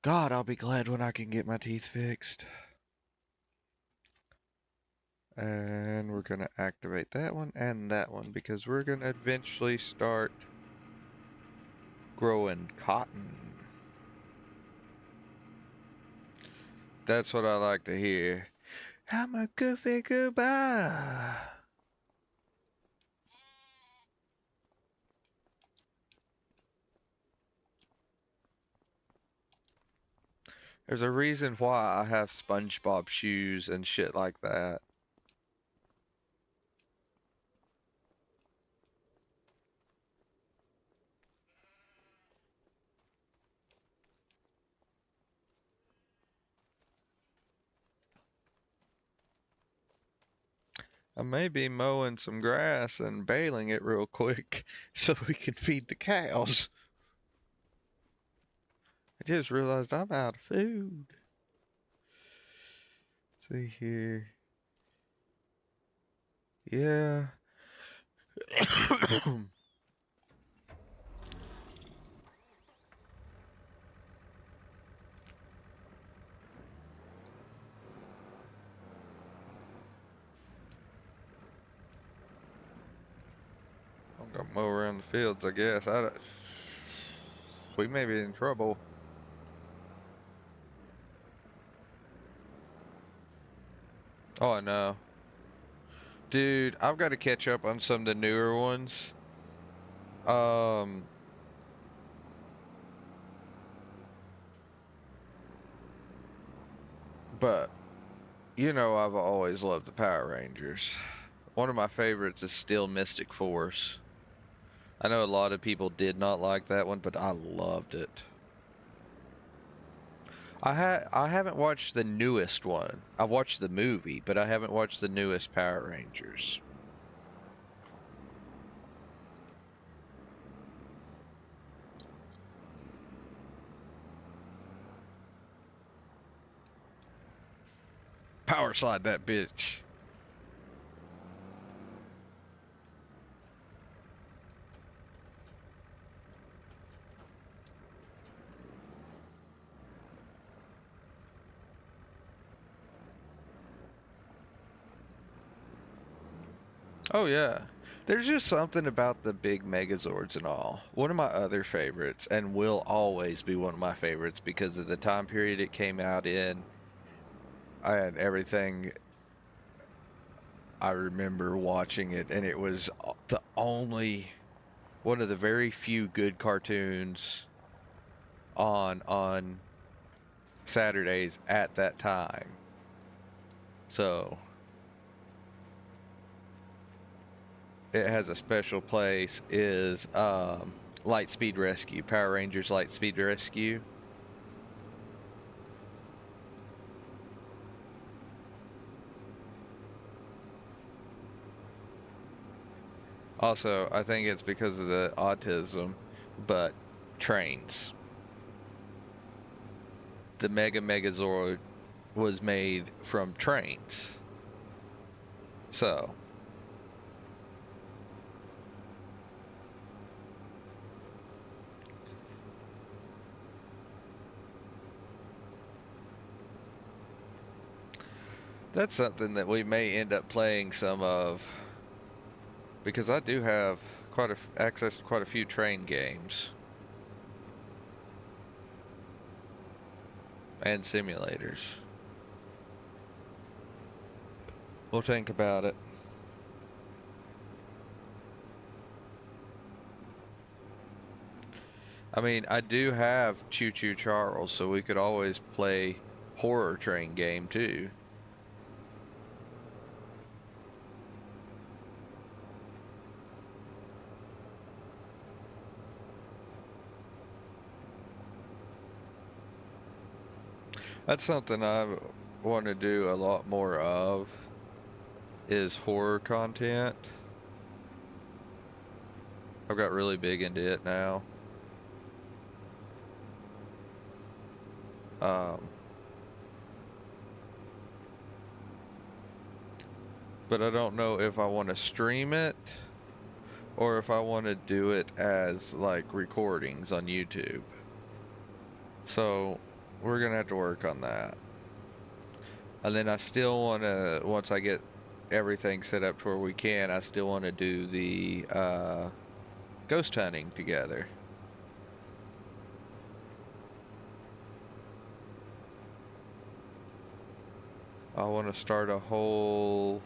God, I'll be glad when I can get my teeth fixed. And we're gonna activate that one and that one because we're gonna eventually start growing cotton. That's what I like to hear. I'm a goofy goodbye. There's a reason why I have SpongeBob shoes and shit like that. I may be mowing some grass and baling it real quick so we can feed the cows. I just realized I'm out of food. Let's see here. Yeah. I'm gonna mow around the fields, I guess. We may be in trouble. Oh, I know. Dude, I've got to catch up on some of the newer ones. Um, but you know, I've always loved the Power Rangers. One of my favorites is still Mystic Force. I know a lot of people did not like that one, but I loved it. I haven't watched the newest one. I've watched the movie, but I haven't watched the newest Power Rangers. Power slide that bitch. Oh yeah. There's just something about the big Megazords and all. One of my other favorites, and will always be one of my favorites because of the time period it came out in and everything. I remember watching it, and it was the only one of the very few good cartoons on Saturdays at that time. So it has a special place. Is Lightspeed Rescue, Power Rangers Lightspeed Rescue. Also, I think it's because of the autism, but trains. The Mega Megazord was made from trains. So, that's something that we may end up playing some of because I do have access to quite a few train games and simulators. We'll think about it. I mean, I do have Choo Choo Charles, so we could always play horror train game too. That's something I want to do a lot more of. is horror content. I've got really big into it now. But I don't know if I want to stream it or if I want to do it as like recordings on YouTube. So we're gonna have to work on that. And then I still want to, once I get everything set up to where we can, I still want to do the ghost hunting together. I want to start a whole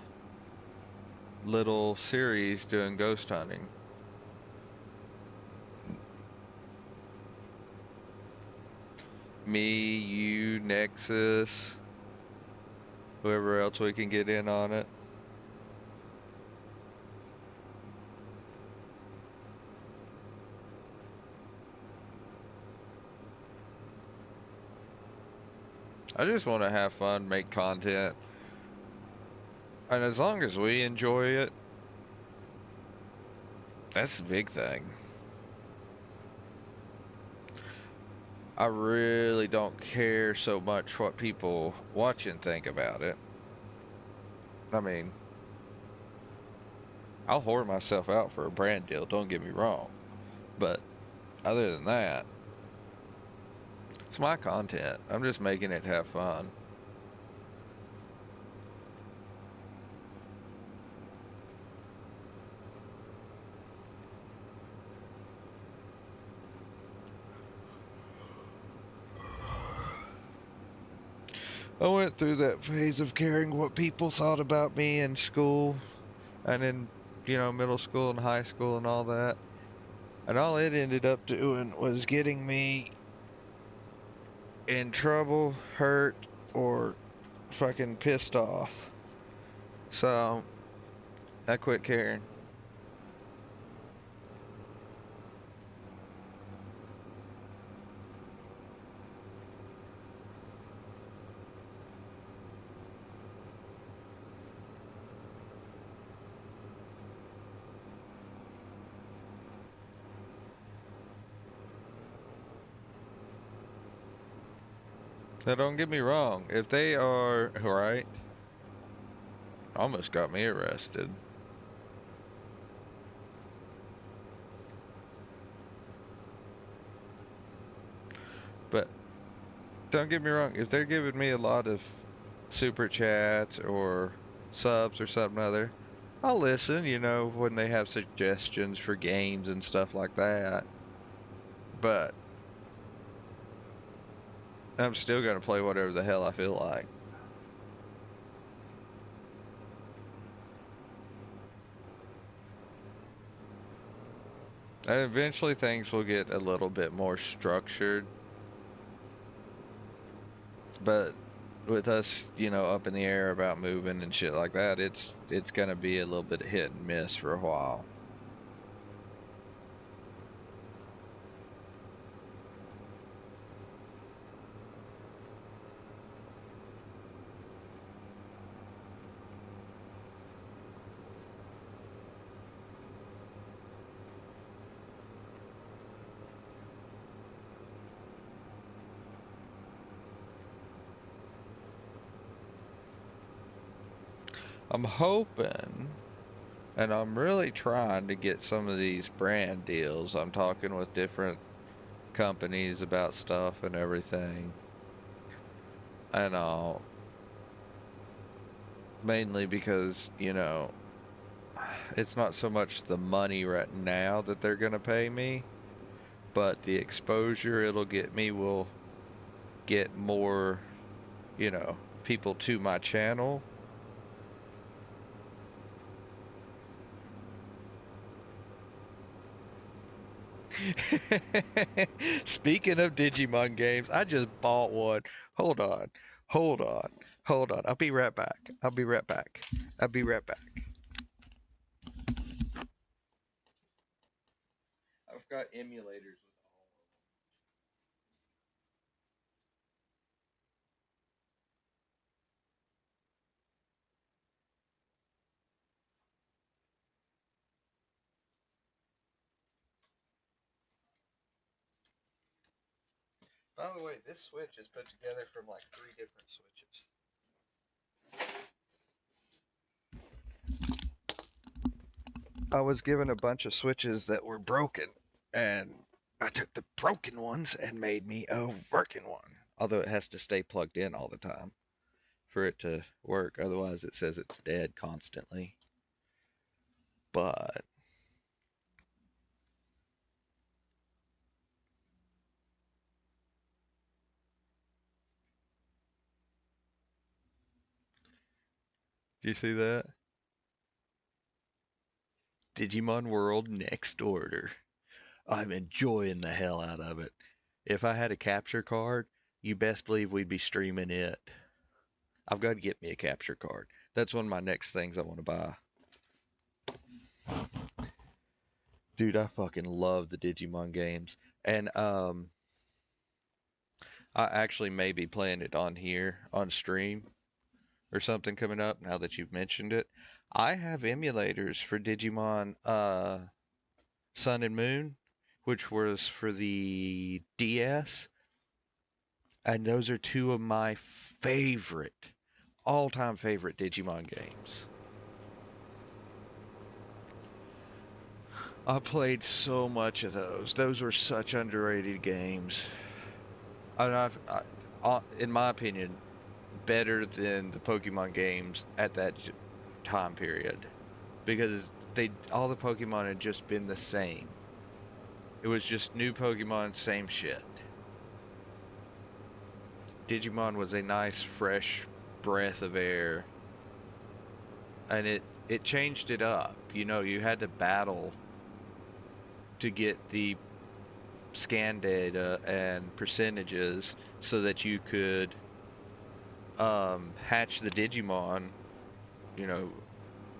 little series doing ghost hunting. Me, you, Nexus, whoever else we can get in on it. I just want to have fun, make content. And as long as we enjoy it, that's the big thing. I really don't care so much what people watch and think about it. I mean, I'll whore myself out for a brand deal, don't get me wrong. But other than that, it's my content. I'm just making it have fun. I went through that phase of caring what people thought about me in school and in, middle school and high school and all that. And all it ended up doing was getting me in trouble, hurt, or fucking pissed off. So I quit caring. Now don't get me wrong, if they are right, almost got me arrested. But don't get me wrong, if they're giving me a lot of super chats or subs or something other, I'll listen, when they have suggestions for games and stuff like that. But I'm still going to play whatever the hell I feel like. And eventually things will get a little bit more structured. But with us, up in the air about moving and shit like that, it's going to be a little bit hit and miss for a while. I'm hoping, and I'm really trying to get some of these brand deals. I'm talking with different companies about stuff and everything. And mainly because, it's not so much the money right now that they're going to pay me, but the exposure it'll get me will get more, people to my channel. Speaking of Digimon games, I just bought one. Hold on. Hold on. Hold on. I'll be right back. I'll be right back. I'll be right back. I've got emulators. By the way, this Switch is put together from like 3 different Switches. I was given a bunch of Switches that were broken, and I took the broken ones and made me a working one. Although it has to stay plugged in all the time for it to work. Otherwise, it says it's dead constantly. But do you see that? Digimon World Next Order. I'm enjoying the hell out of it. If I had a capture card, you best believe we'd be streaming it. I've got to get me a capture card. That's one of my next things I want to buy. Dude, I fucking love the Digimon games. And I actually may be playing it on here on stream or something coming up now that you've mentioned it. I have emulators for Digimon Sun and Moon, which was for the DS. And those are two of my favorite, all-time favorite Digimon games. I played so much of those. Those were such underrated games. And in my opinion, better than the Pokemon games at that time period, because all the Pokemon had just been the same. It was just new Pokemon, same shit. Digimon was a nice, fresh breath of air, and it changed it up. You know, you had to battle to get the scan data and percentages so that you could hatch the Digimon, you know,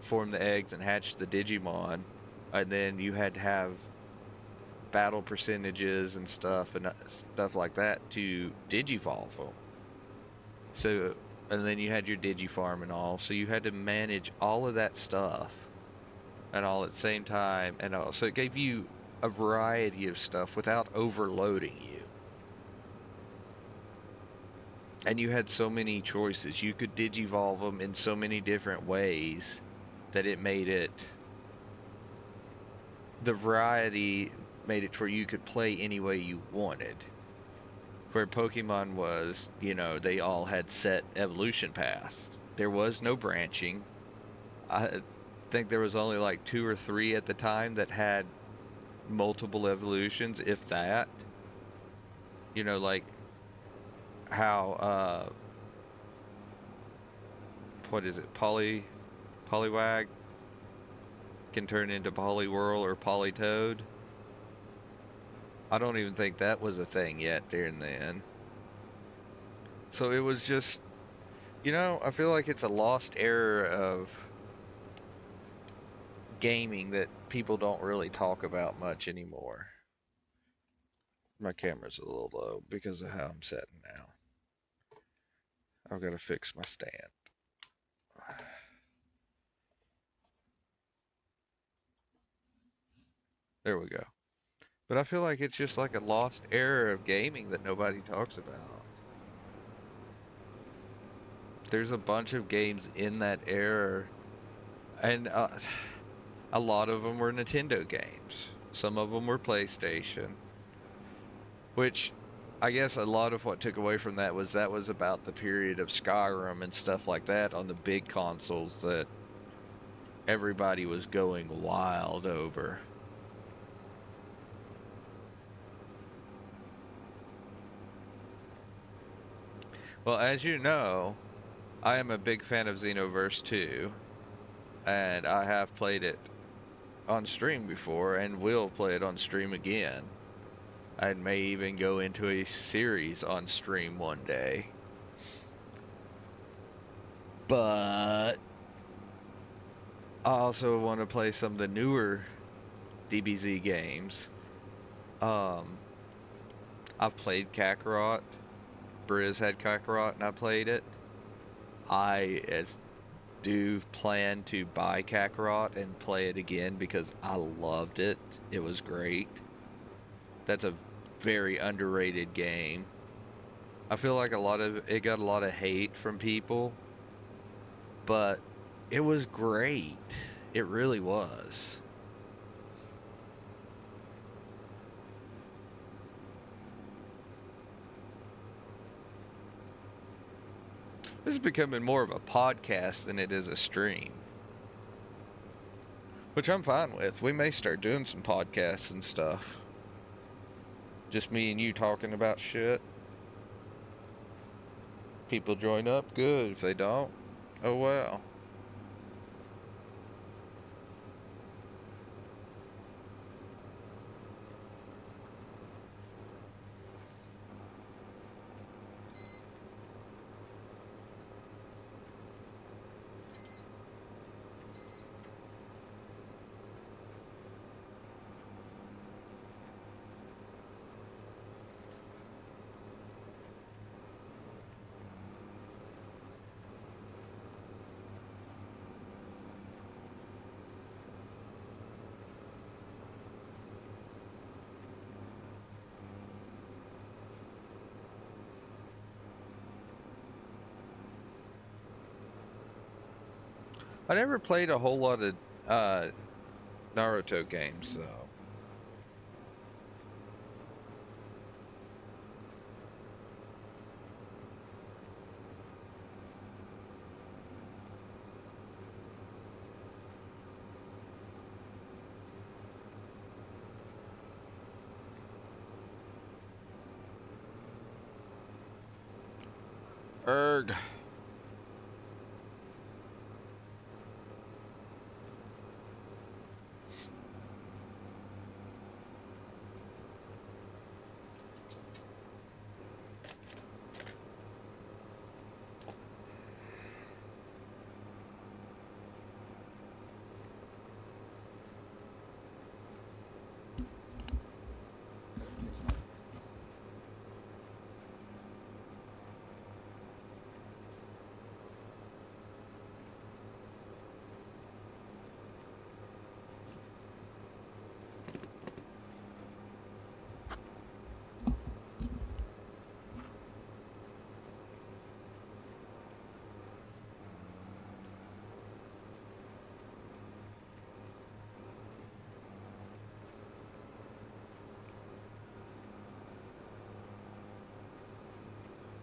form the eggs and hatch the Digimon, and then you had to have battle percentages and stuff like that to digivolve them. So, and then you had your Digifarm and all, so you had to manage all of that stuff and all at the same time, and all. So it gave you a variety of stuff without overloading you. And you had so many choices. You could digivolve them in so many different ways that it made it, the variety made it where you could play any way you wanted. Where Pokemon was, you know, they all had set evolution paths. There was no branching. I think there was only like 2 or 3 at the time that had multiple evolutions, if that. You know, like how what is it, Poliwag can turn into Poliwhirl or Politoed. I don't even think that was a thing yet during then. So it was just, you know, I feel like it's a lost era of gaming that people don't really talk about much anymore. My camera's a little low because of how I'm sitting now. I've got to fix my stand. There we go. But I feel like it's just like a lost era of gaming that nobody talks about. There's a bunch of games in that era, and a lot of them were Nintendo games. Some of them were PlayStation, which I guess a lot of what took away from that was about the period of Skyrim and stuff like that on the big consoles that everybody was going wild over. Well, as you know, I am a big fan of Xenoverse 2, and I have played it on stream before and will play it on stream again. I may even go into a series on stream one day. But I also want to play some of the newer DBZ games. I've played Kakarot. Briz had Kakarot and I played it. I do plan to buy Kakarot and play it again because I loved it. It was great. That's a very underrated game. I feel like it got a lot of hate from people, but it was great. It really was. This is becoming more of a podcast than it is a stream, which I'm fine with. We may start doing some podcasts and stuff. Just me and you talking about shit. People join up, good. If they don't, oh well. I never played a whole lot of uh, Naruto games, though. Erg.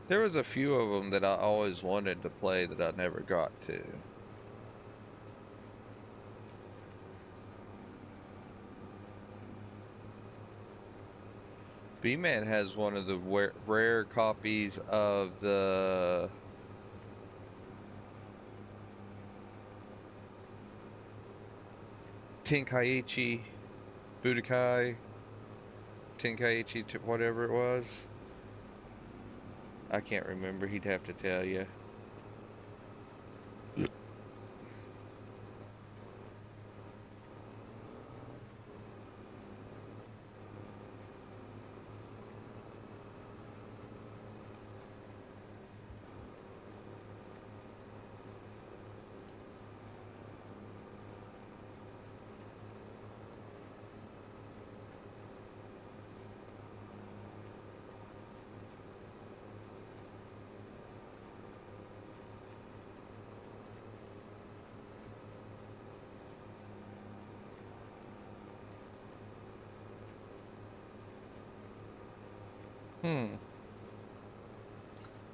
There was a few of them that I always wanted to play that I never got to. B-Man has one of the rare copies of the Tenkaichi Budokai Tenkaichi whatever it was. I can't remember. He'd have to tell you.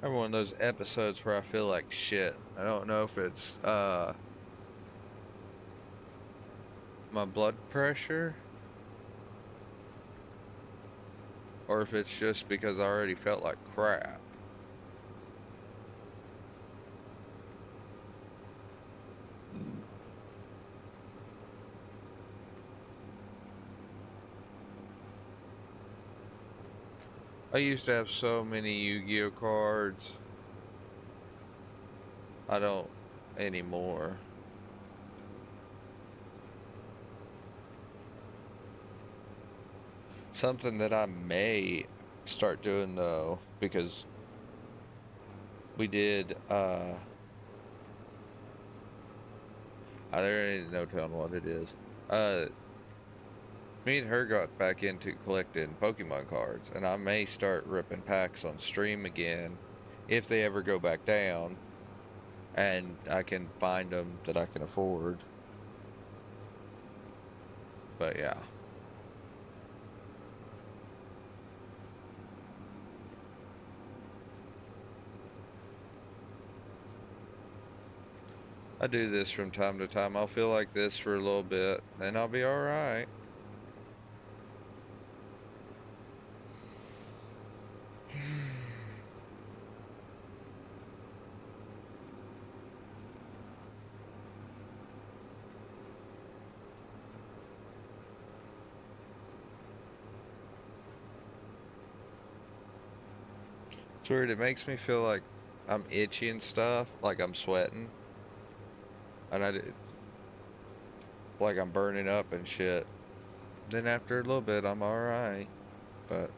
Remember one of those episodes where I feel like shit. I don't know if it's my blood pressure or if it's just because I already felt like crap. I used to have so many Yu-Gi-Oh cards. I don't anymore. Something that I may start doing though, because we did there ain't no telling what it is. Me and her got back into collecting Pokemon cards, and I may start ripping packs on stream again if they ever go back down and I can find them that I can afford. But yeah. I do this from time to time. I'll feel like this for a little bit, then I'll be alright. It's weird. It makes me feel like I'm itchy and stuff, like I'm sweating, and like I'm burning up and shit. Then after a little bit, I'm alright. But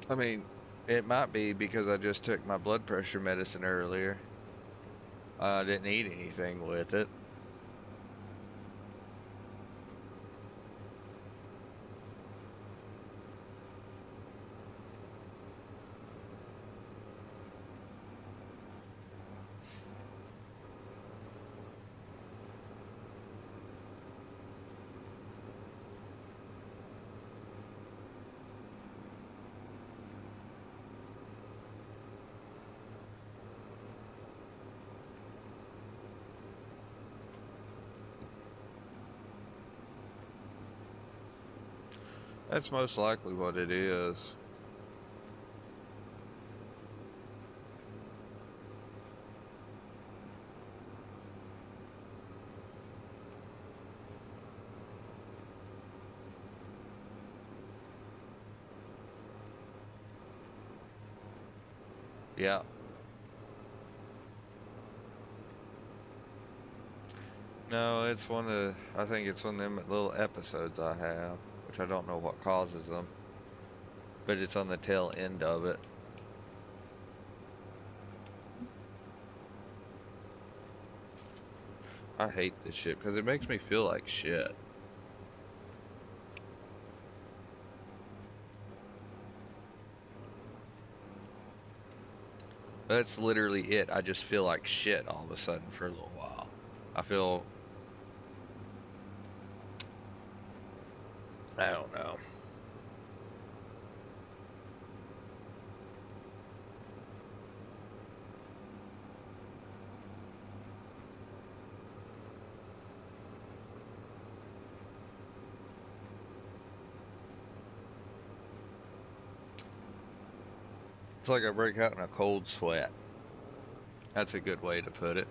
I mean, it might be because I just took my blood pressure medicine earlier. I didn't eat anything with it. That's most likely what it is. Yeah. No, it's I think it's one of them little episodes I have, which I don't know what causes them, but it's on the tail end of it. I hate this shit because it makes me feel like shit. That's literally it. I just feel like shit all of a sudden for a little while. I don't know. It's like I break out in a cold sweat. That's a good way to put it.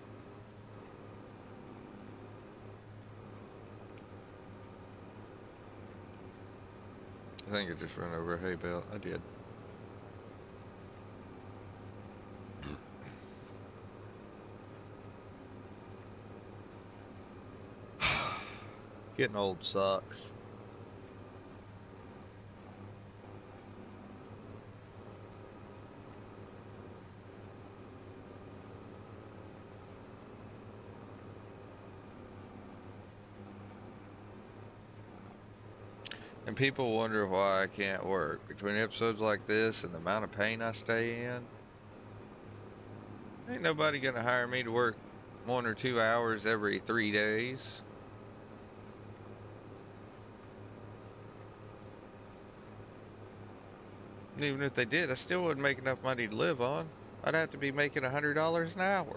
I think I just ran over a hay bale. I did. Getting old sucks. And people wonder why I can't work. Between episodes like this and the amount of pain I stay in, ain't nobody gonna hire me to work 1 or 2 hours every 3 days. And even if they did, I still wouldn't make enough money to live on. I'd have to be making $100 an hour.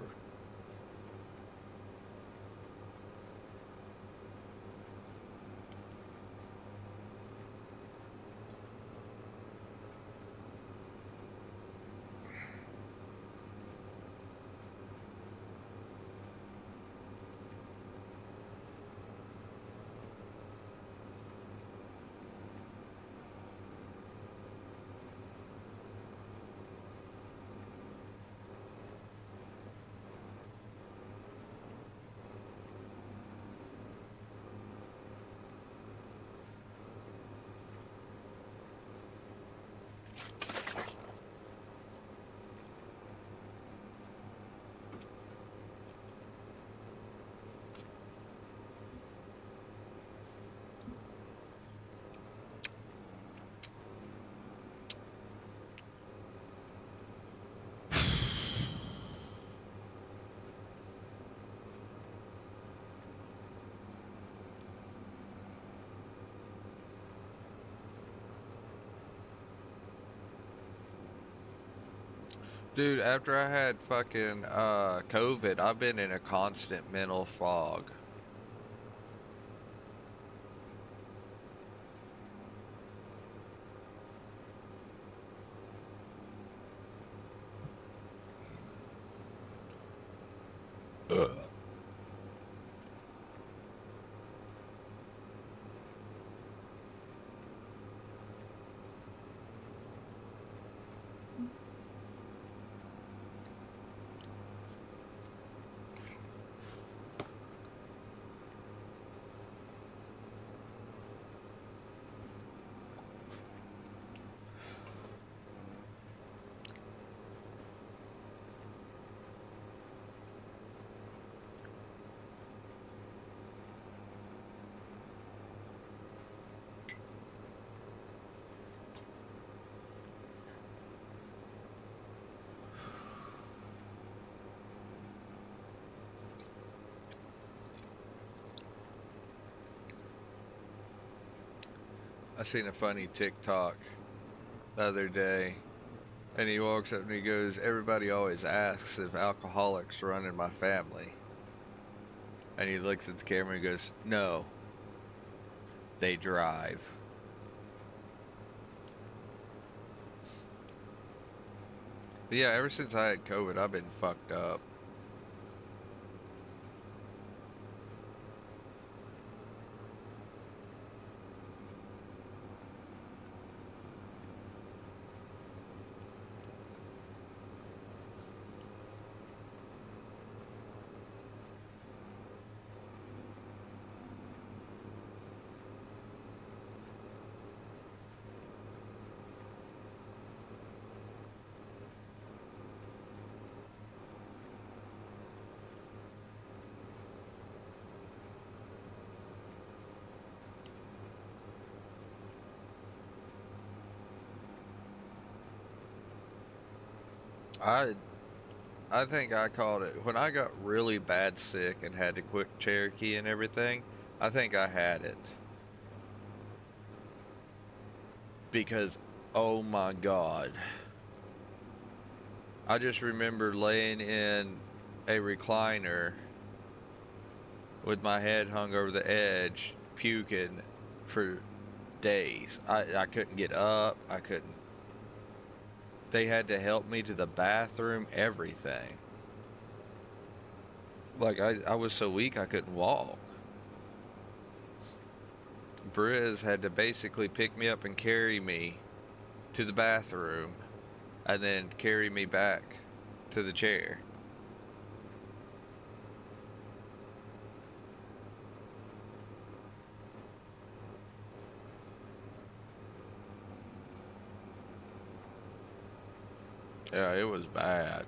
Dude, after I had fucking COVID, I've been in a constant mental fog. I seen a funny TikTok the other day, and he walks up and he goes, "Everybody always asks if alcoholics run in my family." And he looks at the camera and goes, "No, they drive." But yeah, ever since I had COVID, I've been fucked up. I I think I called it when I got really bad sick and had to quit Cherokee and everything. I think I had it because oh my god. I just remember laying in a recliner with my head hung over the edge, puking for days. I couldn't get up. I couldn't. They had to help me to the bathroom, everything. Like, I was so weak I couldn't walk. Briz had to basically pick me up and carry me to the bathroom and then carry me back to the chair. Yeah, it was bad.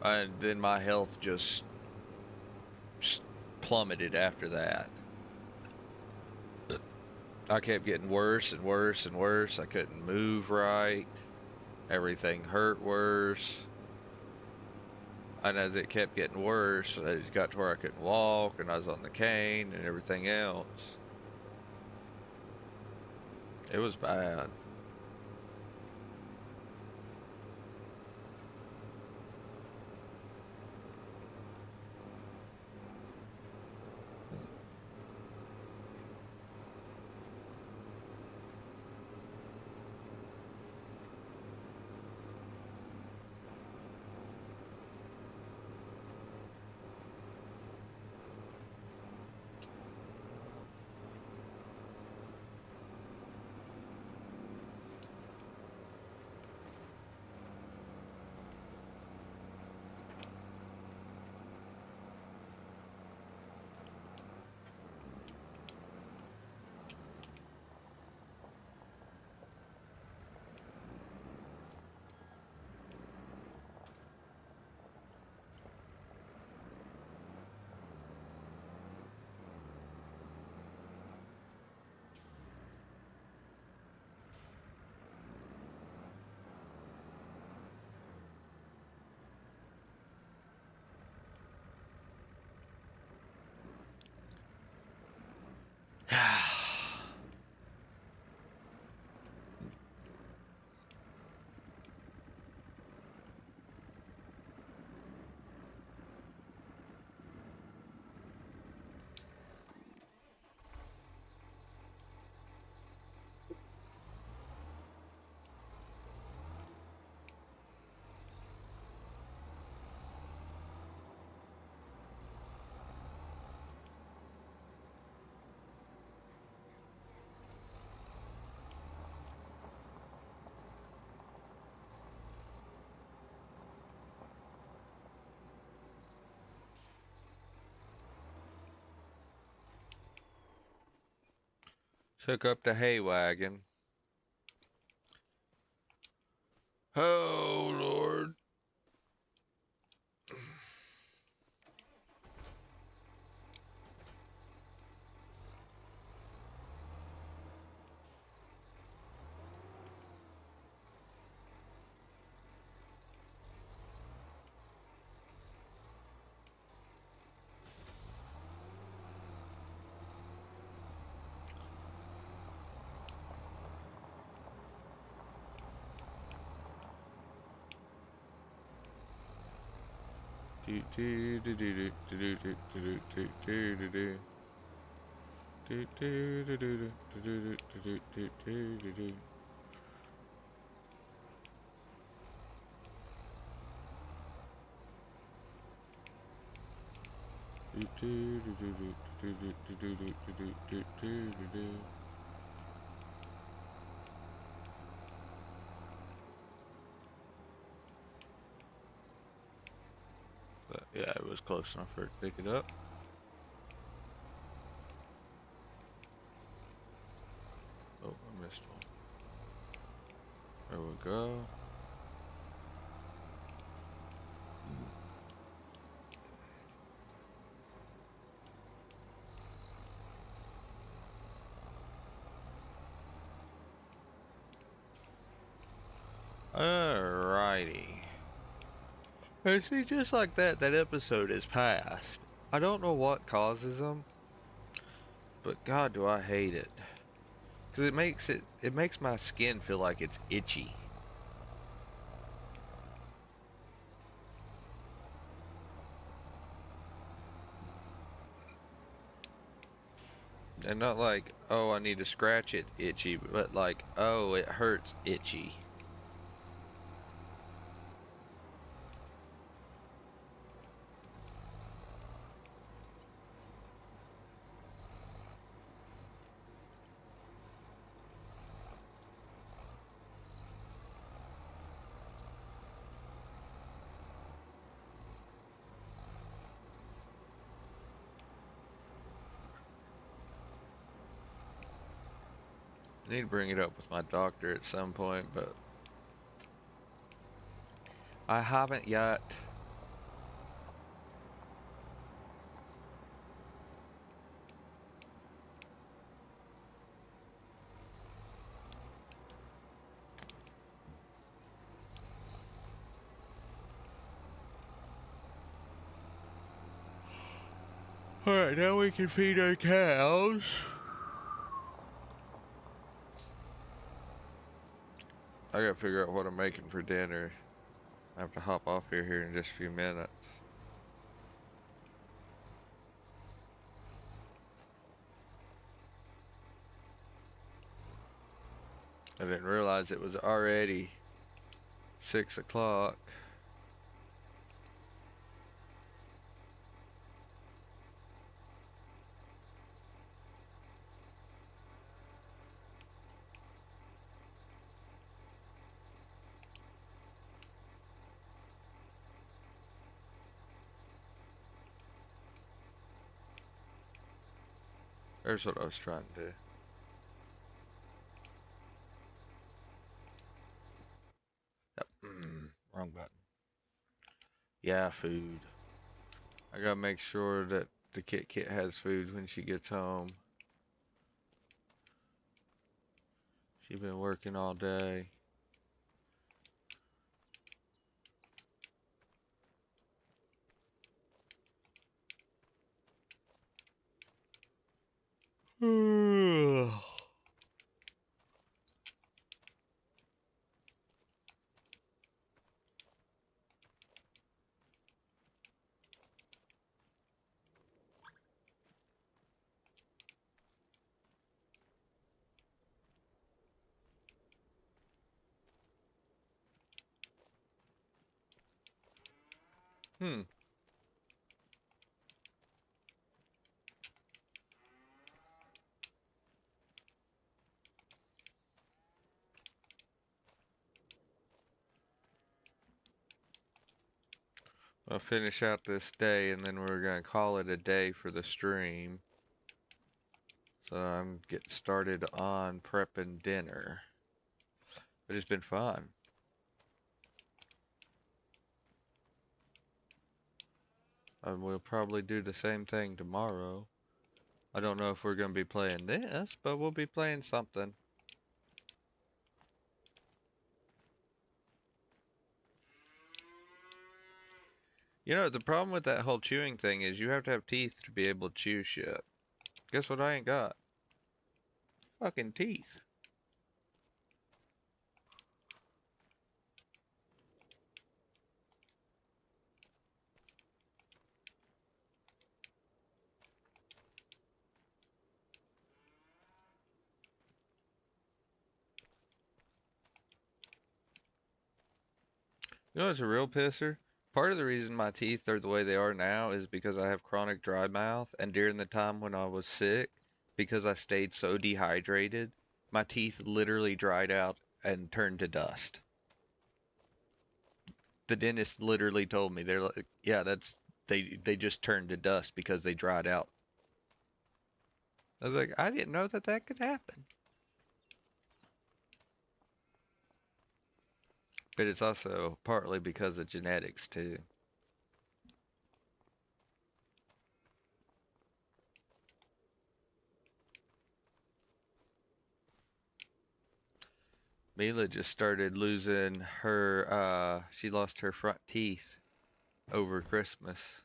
And then my health just plummeted after that. I kept getting worse and worse and worse. I couldn't move right. Everything hurt worse. And as it kept getting worse, it got to where I couldn't walk and I was on the cane and everything else. It was bad. Took up the hay wagon. Oh, Lord. Do do do do do do do do do do do do. Do do do do do do do do do do do. Do do do do do do do do do do do do do do. But yeah, it was close enough for it to pick it up. Oh, I missed one. There we go. Alrighty. And see, just like that, that episode is passed. I don't know what causes them, but God, do I hate it. Because it makes my skin feel like it's itchy. And not like, oh, I need to scratch it itchy, but like, oh, it hurts itchy. I need to bring it up with my doctor at some point, but I haven't yet. Alright, now we can feed our cows. I gotta figure out what I'm making for dinner. I have to hop off here in just a few minutes. I didn't realize it was already 6 o'clock. There's what I was trying to do. Yep. Wrong button. Yeah, food. I gotta make sure that the Kit has food when she gets home. She's been working all day. Hmm. I'll finish out this day and then we're gonna call it a day for the stream. So I'm getting started on prepping dinner. But it's been fun. And we'll probably do the same thing tomorrow. I don't know if we're going to be playing this, but we'll be playing something. You know, the problem with that whole chewing thing is you have to have teeth to be able to chew shit. Guess what I ain't got? Fucking teeth. You know what's a real pisser? Part of the reason my teeth are the way they are now is because I have chronic dry mouth, and during the time when I was sick, because I stayed so dehydrated, my teeth literally dried out and turned to dust. The dentist literally told me, they're like, yeah, they just turned to dust because they dried out. I was like, I didn't know that that could happen. But it's also partly because of genetics too. Mila just started losing her, she lost her front teeth over Christmas.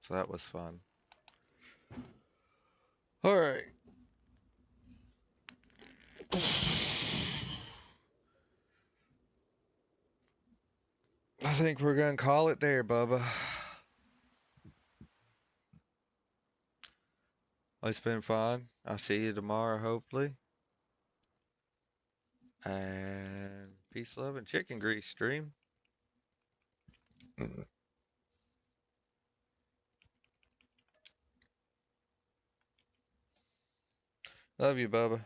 So that was fun. All right. I think we're going to call it there, Bubba. It's been fun. I'll see you tomorrow, hopefully. And peace, love, and chicken grease stream. Love you, Bubba.